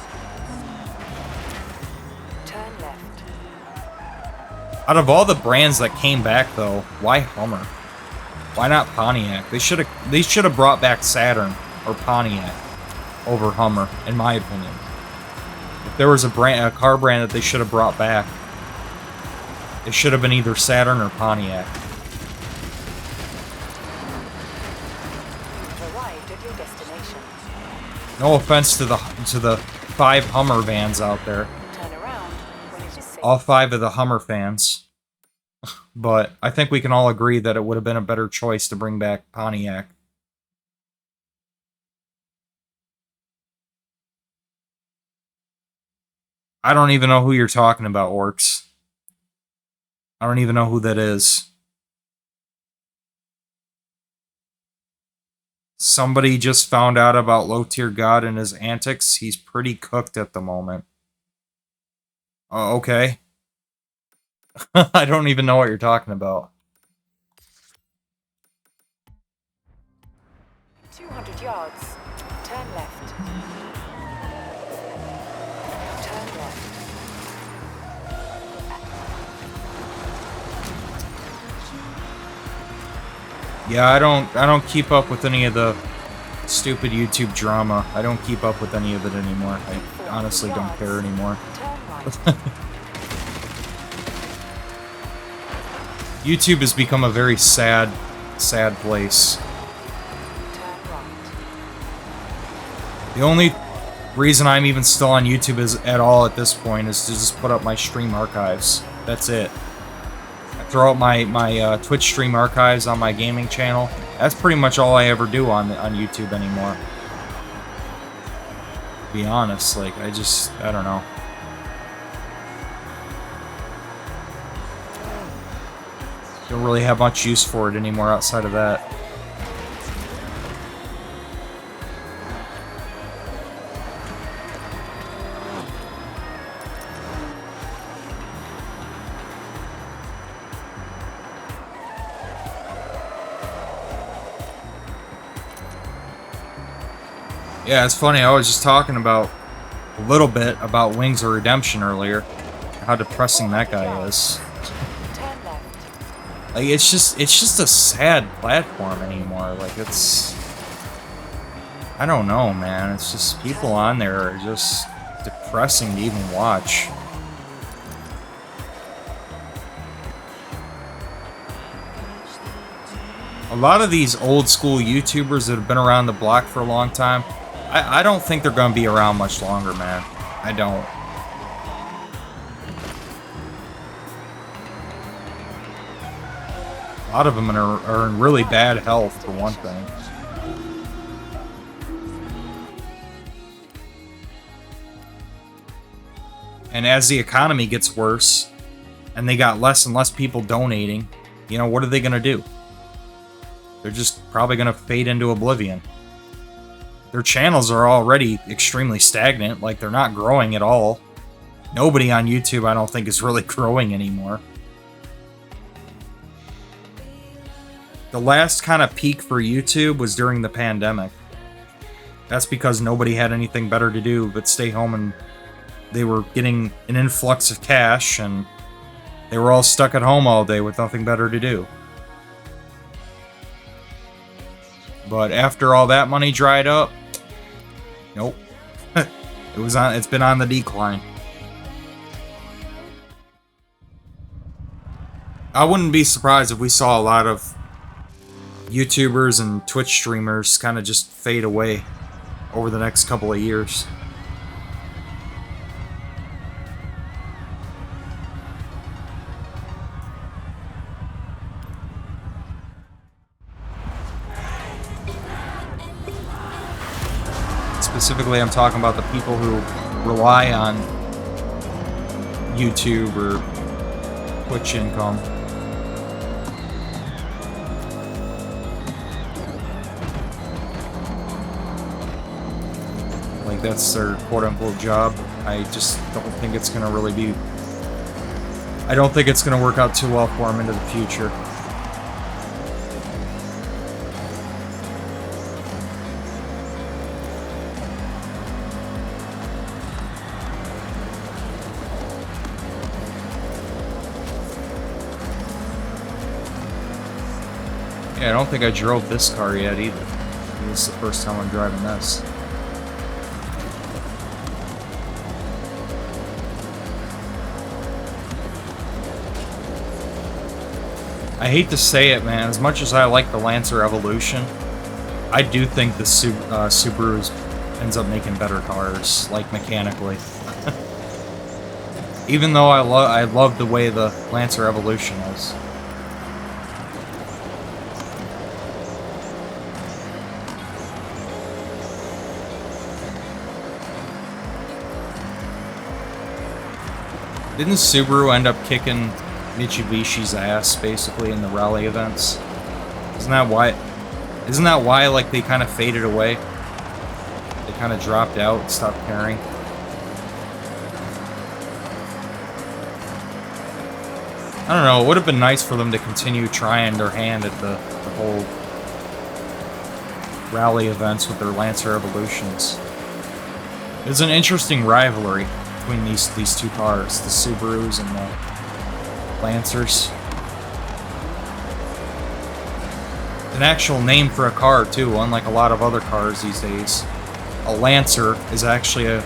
[SPEAKER 2] Turn left.
[SPEAKER 1] Out of all the brands that came back though, why Hummer? Why not Pontiac? They should have brought back Saturn or Pontiac over Hummer, in my opinion. If there was a car brand that they should have brought back, it should have been either Saturn or Pontiac.
[SPEAKER 2] You've arrived at your destination.
[SPEAKER 1] No offense to the 5 Hummer vans out there.
[SPEAKER 2] Turn around when it is safe.
[SPEAKER 1] All 5 of the Hummer fans. But I think we can all agree that it would have been a better choice to bring back Pontiac. I don't even know who you're talking about, orcs. I don't even know who that is. Somebody just found out about Low Tier God and his antics. He's pretty cooked at the moment. Okay. I don't even know what you're talking about.
[SPEAKER 2] 200 yards. Turn left. Turn left.
[SPEAKER 1] Yeah, I don't keep up with any of the stupid YouTube drama. I don't keep up with any of it anymore. I honestly don't care anymore.
[SPEAKER 2] Turn right.
[SPEAKER 1] YouTube has become a very sad place.
[SPEAKER 2] Turn right.
[SPEAKER 1] The only reason I'm even still on YouTube is at all at this point is to just put up my stream archives. That's it. I throw out my Twitch stream archives on my gaming channel. That's pretty much all I ever do on YouTube anymore. To be honest, like I don't know. Don't really have much use for it anymore outside of that. Yeah, it's funny. I was just talking about a little bit about Wings of Redemption earlier. How depressing that guy is.
[SPEAKER 2] Turn left.
[SPEAKER 1] Like it's just a sad platform anymore. Like I don't know, man. It's just people on there are just depressing to even watch. A lot of these old school YouTubers that have been around the block for a long time, I don't think they're going to be around much longer, man. I don't. A lot of them are in really bad health, for one thing. And as the economy gets worse, and they got less and less people donating, you know, what are they going to do? They're just probably going to fade into oblivion. Their channels are already extremely stagnant, like they're not growing at all. Nobody on YouTube, I don't think, is really growing anymore. The last kind of peak for YouTube was during the pandemic. That's because nobody had anything better to do but stay home, and they were getting an influx of cash, and they were all stuck at home all day with nothing better to do. But after all that money dried up, nope. It's been on the decline. I wouldn't be surprised if we saw a lot of YouTubers and Twitch streamers kind of just fade away over the next couple of years. Specifically, I'm talking about the people who rely on YouTube or Twitch income. Like, that's their quote-unquote job. I just don't think it's going to really be... I don't think it's going to work out too well for them into the future. Yeah, I don't think I drove this car yet either. This is the first time I'm driving this. I hate to say it, man. As much as I like the Lancer Evolution, I do think the Subaru ends up making better cars, like mechanically. Even though I love the way the Lancer Evolution is. Didn't Subaru end up kicking Mitsubishi's ass, basically, in the rally events. Isn't that why? Isn't that why, like, they kind of faded away? They kind of dropped out and stopped caring. I don't know, it would have been nice for them to continue trying their hand at the whole rally events with their Lancer Evolutions. It's an interesting rivalry between these two cars, the Subarus and the Lancers. An actual name for a car, too, unlike a lot of other cars these days. A Lancer is actually a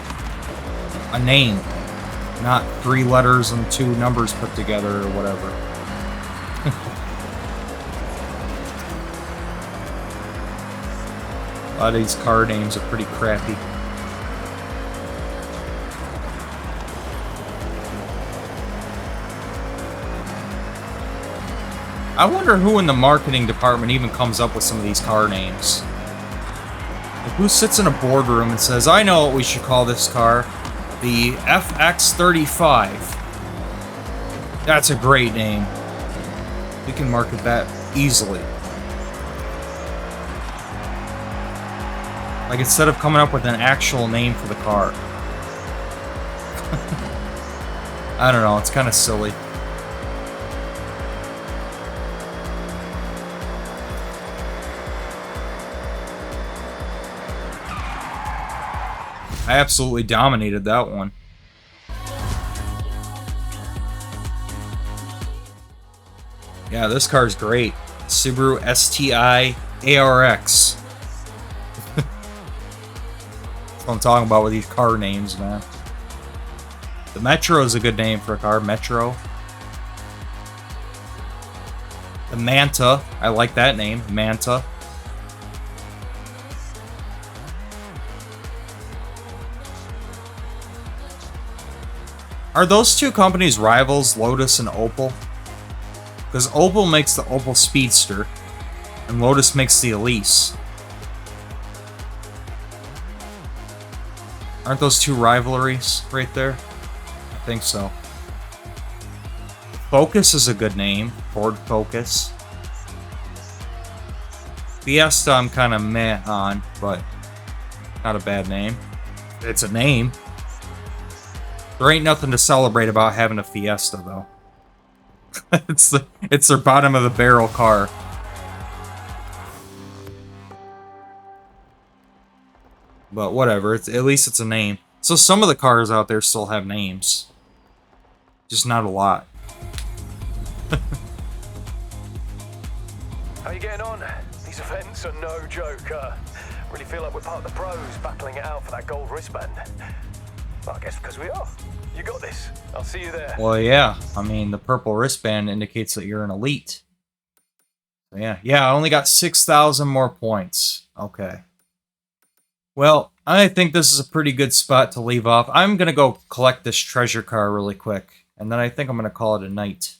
[SPEAKER 1] name, not 3 letters and 2 numbers put together or whatever. A lot of these car names are pretty crappy. I wonder who in the marketing department even comes up with some of these car names. Like, who sits in a boardroom and says, I know what we should call this car. The FX35. That's a great name. We can market that easily. Like, instead of coming up with an actual name for the car. I don't know, it's kind of silly. I absolutely dominated that one. Yeah, this car's great. Subaru STI ARX. That's what I'm talking about with these car names, man. The Metro is a good name for a car. Metro. The Manta. I like that name. Manta. Are those two companies rivals, Lotus and Opel? Because Opel makes the Opel Speedster, and Lotus makes the Elise. Aren't those two rivalries right there? I think so. Focus is a good name. Ford Focus. Fiesta I'm kind of meh on, but not a bad name. It's a name. There ain't nothing to celebrate about having a Fiesta, though. It's their bottom of the barrel car. But whatever, at least it's a name. So some of the cars out there still have names. Just not a lot.
[SPEAKER 5] How you getting on? These events are no joke. Really feel like we're part of the pros battling it out for that gold wristband. Well, I guess because we are. You got this. I'll see you there.
[SPEAKER 1] Well, yeah. I mean, the purple wristband indicates that you're an elite. So, yeah, I only got 6,000 more points. Okay. Well, I think this is a pretty good spot to leave off. I'm going to go collect this treasure car really quick. And then I think I'm going to call it a night.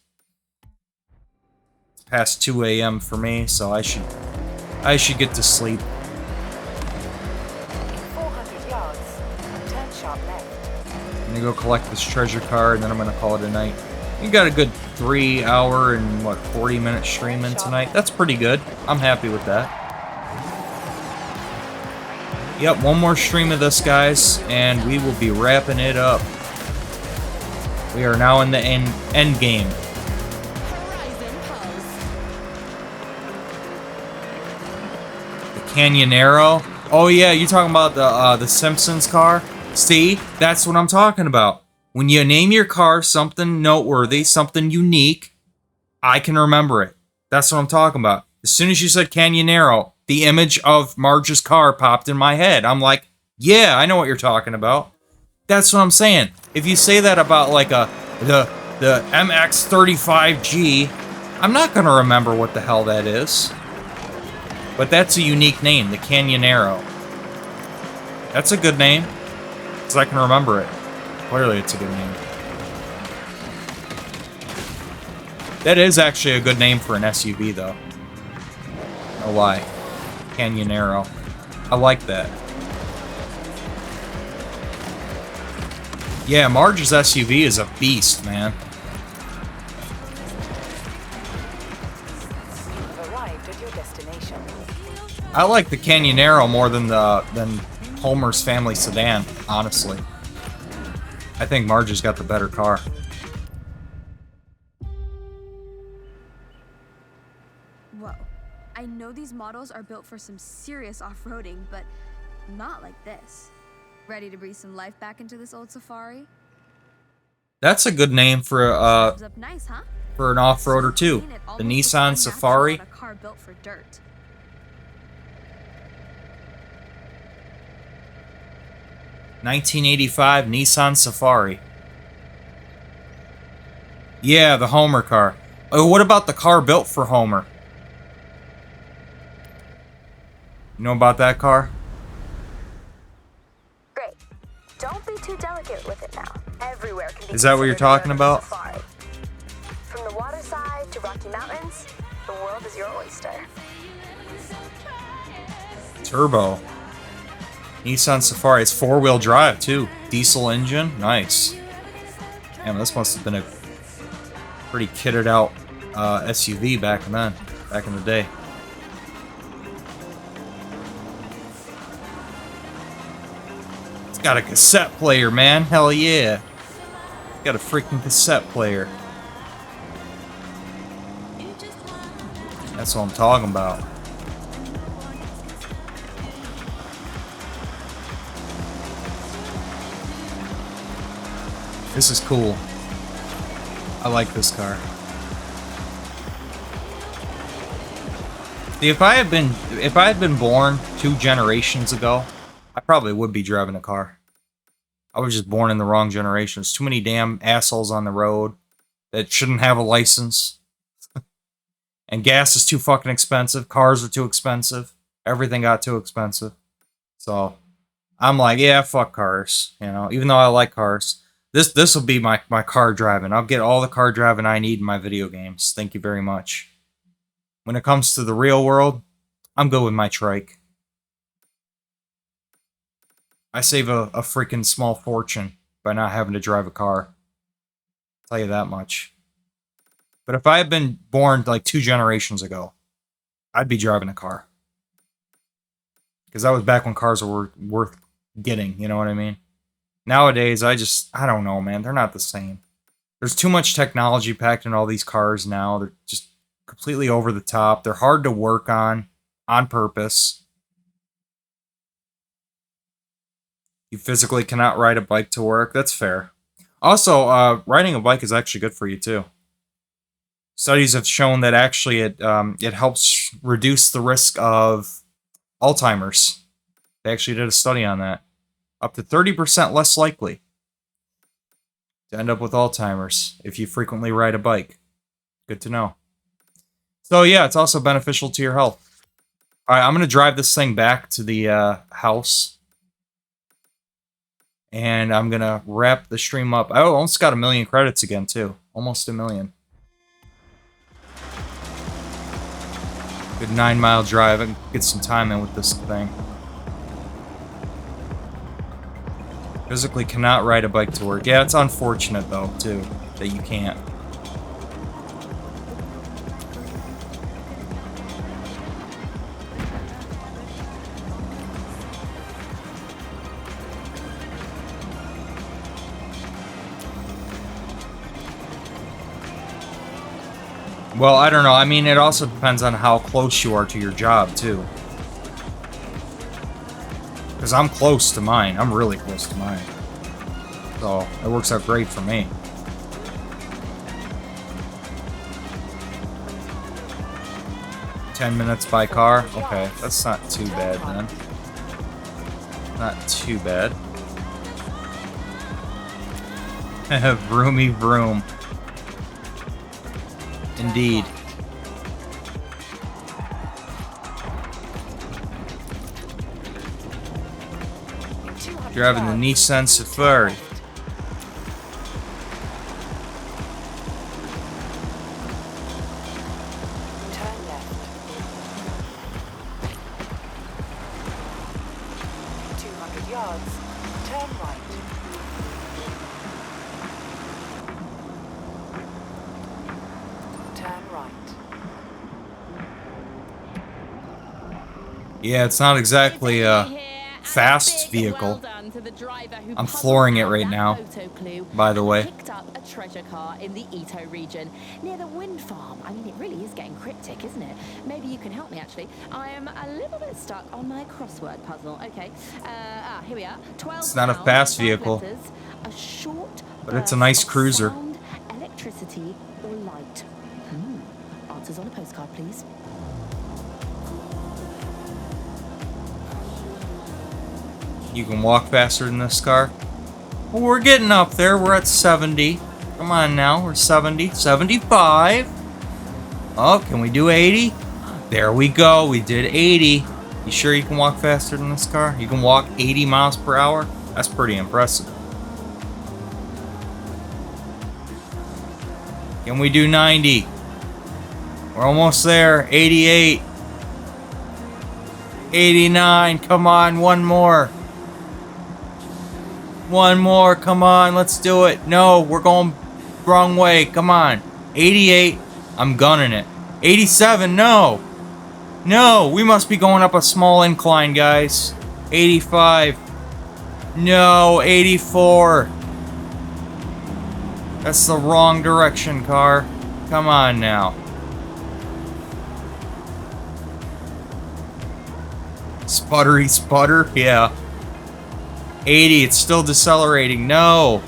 [SPEAKER 1] It's past 2 a.m. for me, so I should get to sleep.
[SPEAKER 2] In 400 yards, turn sharp left.
[SPEAKER 1] I'm going to go collect this treasure car, and then I'm going to call it a night. You got a good 3 hour and, 40-minute stream in tonight. That's pretty good. I'm happy with that. Yep, one more stream of this, guys, and we will be wrapping it up. We are now in the end game. The Canyonero. Oh yeah, you talking about the Simpsons car? See, that's what I'm talking about. When you name your car something noteworthy, something unique, I can remember it. That's what I'm talking about. As soon as you said Canyonero, the image of Marge's car popped in my head. I'm like, yeah, I know what you're talking about. That's what I'm saying. If you say that about like the MX-35G, I'm not gonna remember what the hell that is. But that's a unique name, the Canyonero. That's a good name, because I can remember it. Clearly it's a good name. That is actually a good name for an SUV, though. No lie. Canyonero. I like that. Yeah, Marge's SUV is a beast, man. I like the Canyonero more than Homer's family sedan, honestly. I think Marge's got the better car.
[SPEAKER 8] Whoa. I know these models are built for some serious off-roading, but not like this. Ready to breathe some life back into this old Safari?
[SPEAKER 1] That's a good name for
[SPEAKER 8] Drives up nice, huh?
[SPEAKER 1] for an off-roader too.
[SPEAKER 8] Clean, it
[SPEAKER 1] The
[SPEAKER 8] almost looks
[SPEAKER 1] Nissan
[SPEAKER 8] unnatural
[SPEAKER 1] Safari.
[SPEAKER 8] on a car built for dirt.
[SPEAKER 1] 1985 Nissan Safari. Yeah, the Homer car. Oh, what about the car built for Homer? You know about that car?
[SPEAKER 7] Great. Don't be too delicate with it now. Everywhere can be
[SPEAKER 1] Is that what you're
[SPEAKER 7] considered a
[SPEAKER 1] talking
[SPEAKER 7] urban
[SPEAKER 1] about?
[SPEAKER 7] safari. From the waterside to Rocky Mountains, the world is your oyster.
[SPEAKER 1] Turbo. Nissan Safari. It's four-wheel drive too. Diesel engine. Nice. Damn, this must have been a pretty kitted out SUV back in the day. It's got a cassette player, man. Hell yeah. It's got a freaking cassette player. That's what I'm talking about. This is cool. I like this car. See, if I had been born 2 generations ago, I probably would be driving a car. I was just born in the wrong generation. There's too many damn assholes on the road that shouldn't have a license. And gas is too fucking expensive. Cars are too expensive. Everything got too expensive. So, I'm like, yeah, fuck cars. You know, even though I like cars. This will be my car driving. I'll get all the car driving I need in my video games. Thank you very much. When it comes to the real world, I'm good with my trike. I save a freaking small fortune by not having to drive a car. I'll tell you that much. But if I had been born like 2 generations ago, I'd be driving a car. Because that was back when cars were worth getting, you know what I mean? Nowadays, I don't know, man. They're not the same. There's too much technology packed in all these cars now. They're just completely over the top. They're hard to work on purpose. You physically cannot ride a bike to work. That's fair. Also, riding a bike is actually good for you, too. Studies have shown that actually it helps reduce the risk of Alzheimer's. They actually did a study on that. Up to 30% less likely to end up with Alzheimer's if you frequently ride a bike. Good to know. So yeah, it's also beneficial to your health. Alright, I'm going to drive this thing back to the house. And I'm going to wrap the stream up. I almost got 1 million credits again, too. Almost 1 million. Good 9-mile drive. I can get some time in with this thing. Physically cannot ride a bike to work. Yeah, it's unfortunate, though, too, that you can't. Well, I don't know. I mean, it also depends on how close you are to your job, too. Because I'm close to mine. I'm really close to mine. So, it works out great for me. $10 by car? Okay, that's not too bad, then. Not too bad. Vroomy vroom. Indeed. Driving the Nissan Safari.
[SPEAKER 2] Turn left. 200 yards. Turn right. Turn right.
[SPEAKER 1] Yeah, it's not exactly a fast vehicle. I'm flooring it right now, by the way.
[SPEAKER 4] Picked up a treasure car in the Ito region near the wind farm. I mean, it really is getting cryptic, isn't it? Maybe you can help me, actually. I am a little bit stuck on my crossword puzzle. Okay, here we are. 12
[SPEAKER 1] It's not a
[SPEAKER 4] pounds,
[SPEAKER 1] fast
[SPEAKER 4] 5
[SPEAKER 1] vehicle,
[SPEAKER 4] letters, a short
[SPEAKER 1] but it's a
[SPEAKER 4] burst
[SPEAKER 1] nice
[SPEAKER 4] of
[SPEAKER 1] cruiser.
[SPEAKER 4] sound, electricity, or light. Answers on a postcard, please.
[SPEAKER 1] You can walk faster than this car. Well, we're getting up there. We're at 70. Come on now. We're 70. 75. Oh, can we do 80? There we go. We did 80. You sure you can walk faster than this car? You can walk 80 miles per hour? That's pretty impressive. Can we do 90? We're almost there. 88. 89. Come on, one more. One more, come on, let's do it. No, we're going wrong way, come on. 88, I'm gunning it. 87, no. No, we must be going up a small incline, guys. 85. No, 84. That's the wrong direction, car. Come on now. Sputtery sputter, yeah. 80, it's still decelerating. No.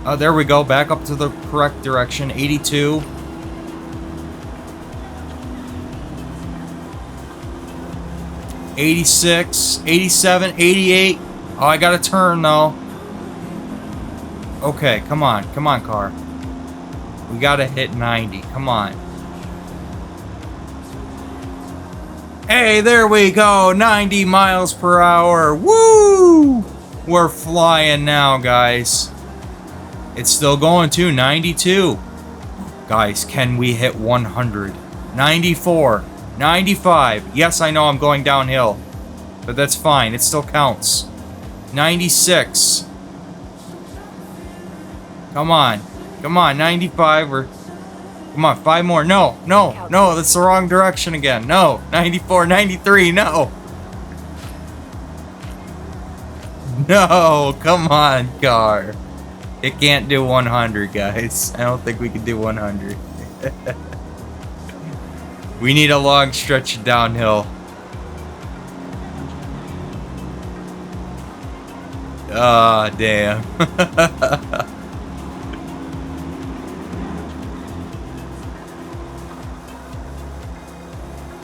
[SPEAKER 1] Oh, there we go. Back up to the correct direction. 82. '86, 87, 88. Oh, I gotta turn though. Okay, come on, car. We gotta hit 90. Come on. Hey, there we go. 90 miles per hour. Woo! We're flying now, guys. It's still going to 92. Guys, can we hit 100? 94. 95. Yes, I know I'm going downhill. But that's fine. It still counts. 96. Come on. Come on. 95 or... Come on, 5 more. No, no, no, that's the wrong direction again. No, 94, 93, no. No, come on, car. It can't do 100, guys. I don't think we can do 100. We need a long stretch of downhill. Ah, damn.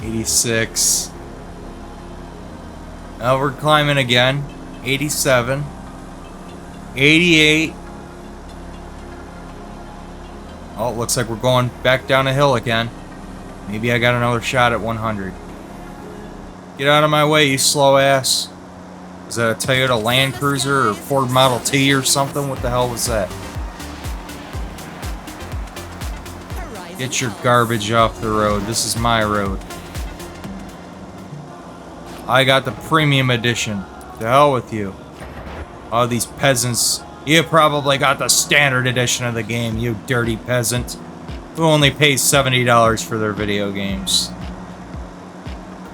[SPEAKER 1] 86. Now we're climbing again. 87. 88. Oh, it looks like we're going back down a hill again. Maybe I got another shot at 100. Get out of my way, you slow ass. Is that a Toyota Land Cruiser or Ford Model T or something? What the hell was that? Get your garbage off the road. This is my road. I got the premium edition. To hell with you. Oh, these peasants. You probably got the standard edition of the game, you dirty peasant. Who only pays $70 for their video games.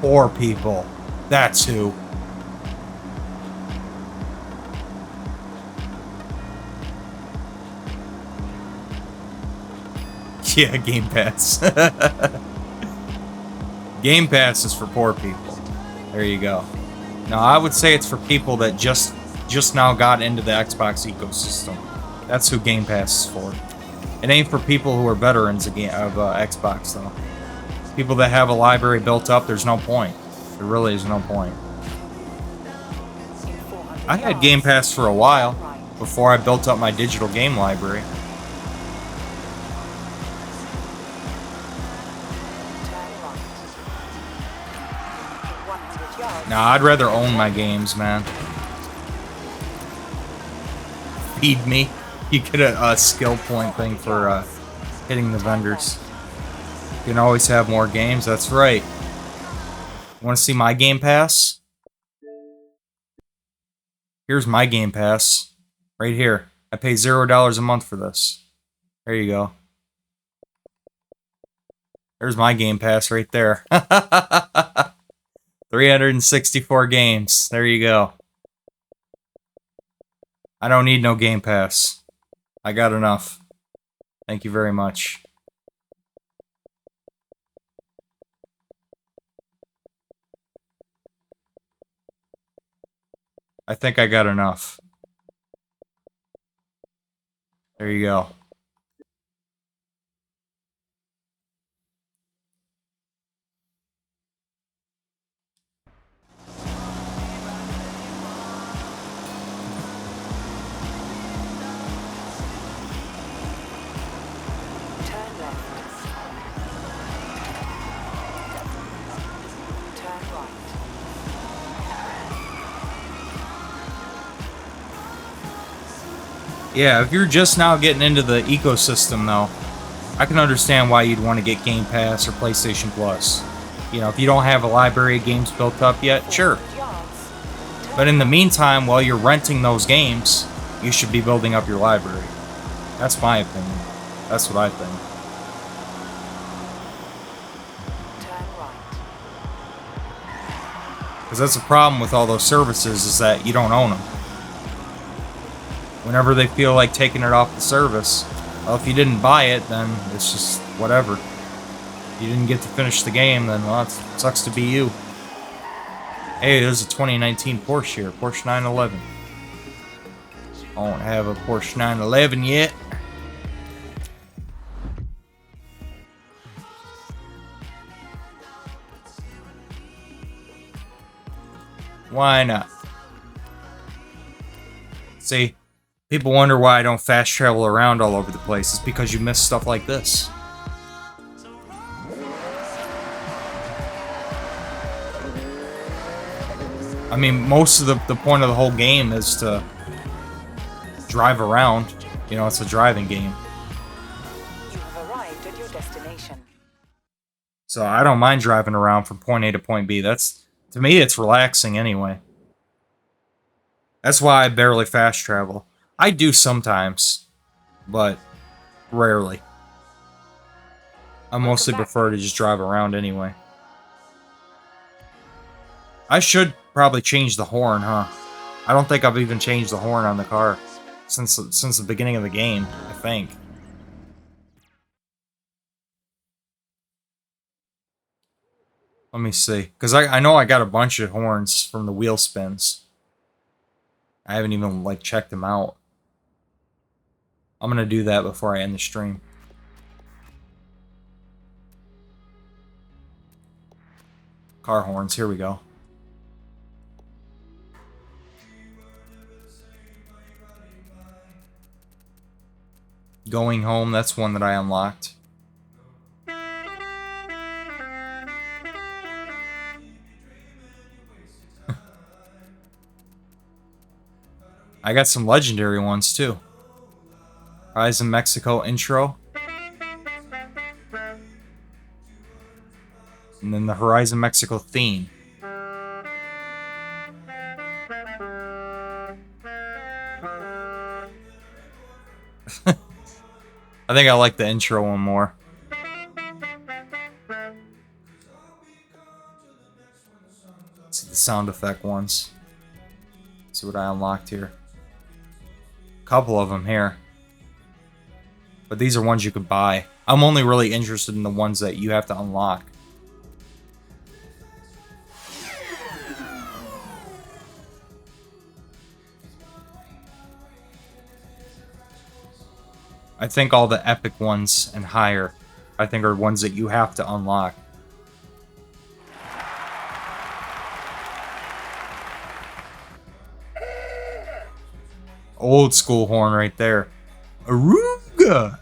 [SPEAKER 1] Poor people. That's who. Yeah, Game Pass. Game Pass is for poor people. There you go. No, I would say it's for people that just now got into the Xbox ecosystem. That's who Game Pass is for. It ain't for people who are veterans of Xbox, though. People that have a library built up, there's no point. There really is no point. I had Game Pass for a while, before I built up my digital game library. Nah, I'd rather own my games, man. Feed me. You get a skill point thing for hitting the vendors. You can always have more games, that's right. Want to see my Game Pass? Here's my Game Pass. Right here. I pay $0 a month for this. There you go. There's my Game Pass right there. 364 games. There you go. I don't need no Game Pass. I got enough. Thank you very much. I think I got enough. There you go.
[SPEAKER 2] Turn left. Turn right.
[SPEAKER 1] Yeah, if you're just now getting into the ecosystem, though, I can understand why you'd want to get Game Pass or PlayStation Plus. You know, if you don't have a library of games built up yet, sure. But in the meantime, while you're renting those games, you should be building up your library. That's my opinion. That's what I think.
[SPEAKER 2] Turn right.
[SPEAKER 1] Because that's the problem with all those services, is that you don't own them. Whenever they feel like taking it off the service, well, if you didn't buy it, then it's just whatever. If you didn't get to finish the game, then, well, it sucks to be you. Hey, there's a 2019 Porsche here, Porsche 911. I don't have a Porsche 911 yet. Why not? See, people wonder why I don't fast travel around all over the place. It's because you miss stuff like this. I mean, most of the point of the whole game is to drive around. You know, it's a driving game.
[SPEAKER 2] You have arrived at your destination.
[SPEAKER 1] So I don't mind driving around from point A to point B. That's, to me, it's relaxing anyway. That's why I barely fast travel. I do sometimes, but rarely. I mostly prefer to just drive around anyway. I should probably change the horn, huh? I don't think I've even changed the horn on the car since the beginning of the game, I think. Let me see. Because I know I got a bunch of horns from the wheel spins. I haven't even, like, checked them out. I'm going to do that before I end the stream. Car horns, here we go. Going home, that's one that I unlocked. I got some legendary ones too. Horizon Mexico intro. And then the Horizon Mexico theme. I think I like the intro one more. Let's see the sound effect ones. Let's see what I unlocked here. Couple of them here. But these are ones you could buy. I'm only really interested in the ones that you have to unlock. I think all the epic ones and higher, I think, are ones that you have to unlock. Old school horn right there. Aruga!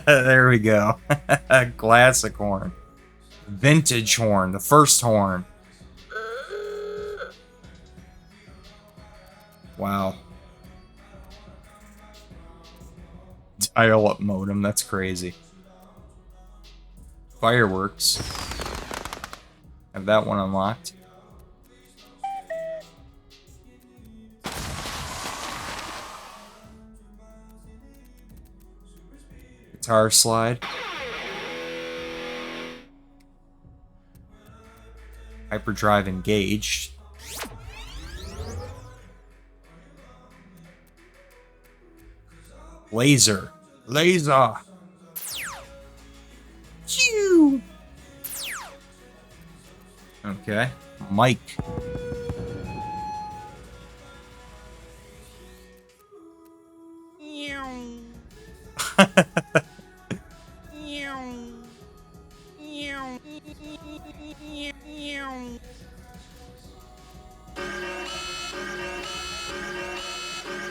[SPEAKER 1] There we go. Classic horn. Vintage horn. The first horn. Wow. Dial-up modem. That's crazy. Fireworks. Have that one unlocked. Guitar slide. Hyperdrive engaged. Laser. Laser. Phew. Okay. Mike.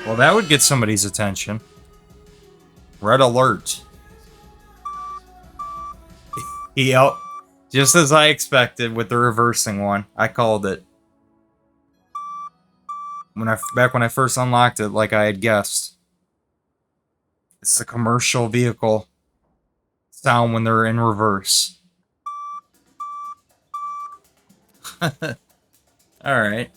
[SPEAKER 1] Well, that would get somebody's attention. Red alert. Yep. Just as I expected with the reversing one. I called it. Back when I first unlocked it, like I had guessed. It's the commercial vehicle sound when they're in reverse. Alright.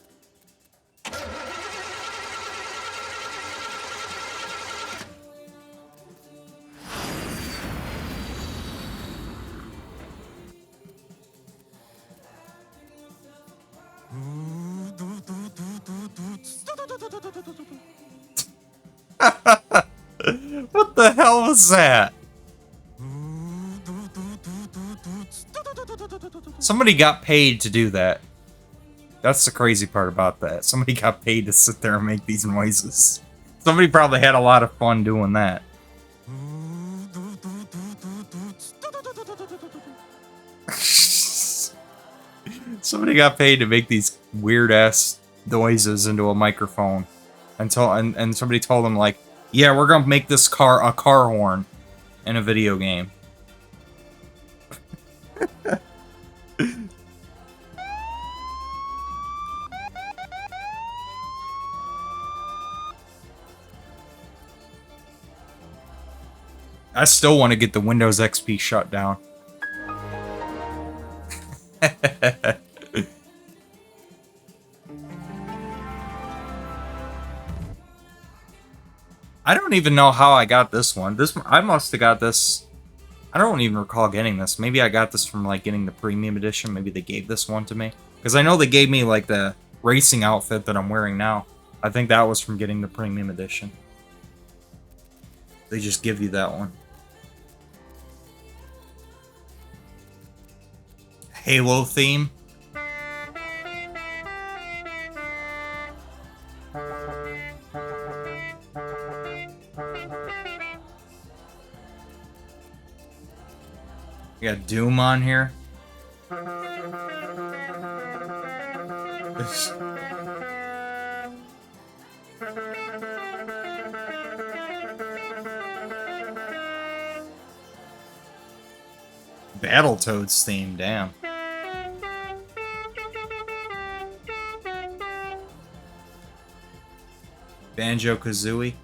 [SPEAKER 1] What the hell was that? Somebody got paid to do that. That's the crazy part about that. Somebody got paid to sit there and make these noises. Somebody probably had a lot of fun doing that. Somebody got paid to make these weird ass noises into a microphone. And somebody told them, like, yeah, we're gonna make this car a car horn in a video game. I still want to get the Windows XP shut down. I don't even know how I got this one. I must have got this. I don't even recall getting this. Maybe I got this from like getting the premium edition. Maybe they gave this one to me. Because I know they gave me like the racing outfit that I'm wearing now. I think that was from getting the premium edition. They just give you that one. Halo theme. We got Doom on here. Battletoads theme, damn. Banjo-Kazooie.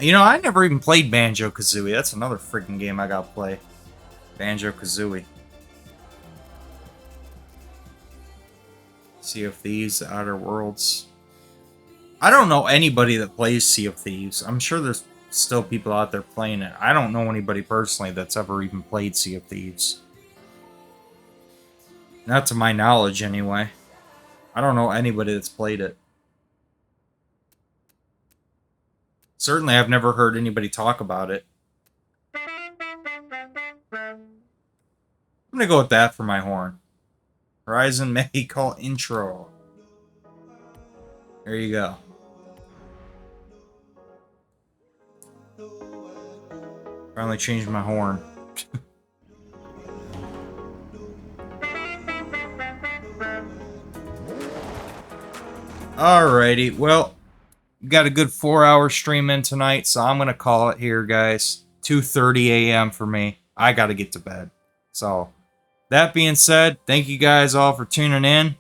[SPEAKER 1] You know, I never even played Banjo-Kazooie. That's another freaking game I gotta play. Banjo-Kazooie. Sea of Thieves, Outer Worlds. I don't know anybody that plays Sea of Thieves. I'm sure there's still people out there playing it. I don't know anybody personally that's ever even played Sea of Thieves. Not to my knowledge, anyway. I don't know anybody that's played it. Certainly, I've never heard anybody talk about it. I'm gonna go with that for my horn. Horizon Mexico intro. There you go. Finally changed my horn. Alrighty, well, we got a good 4-hour stream in tonight, so I'm gonna call it here, guys. 2:30 a.m. for me. I gotta get to bed. So, that being said, thank you guys all for tuning in.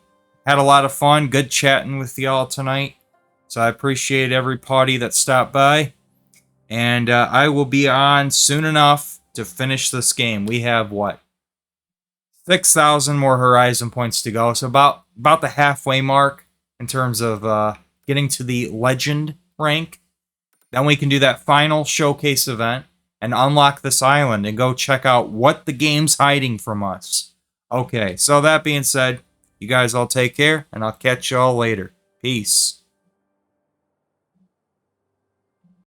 [SPEAKER 1] Had a lot of fun. Good chatting with y'all tonight. So I appreciate every party that stopped by. And I will be on soon enough to finish this game. We have, what? 6,000 more Horizon points to go. So about the halfway mark in terms of getting to the Legend rank. Then we can do that final showcase event and unlock this island and go check out what the game's hiding from us. Okay, so that being said, You guys all take care, and I'll catch y'all later. Peace.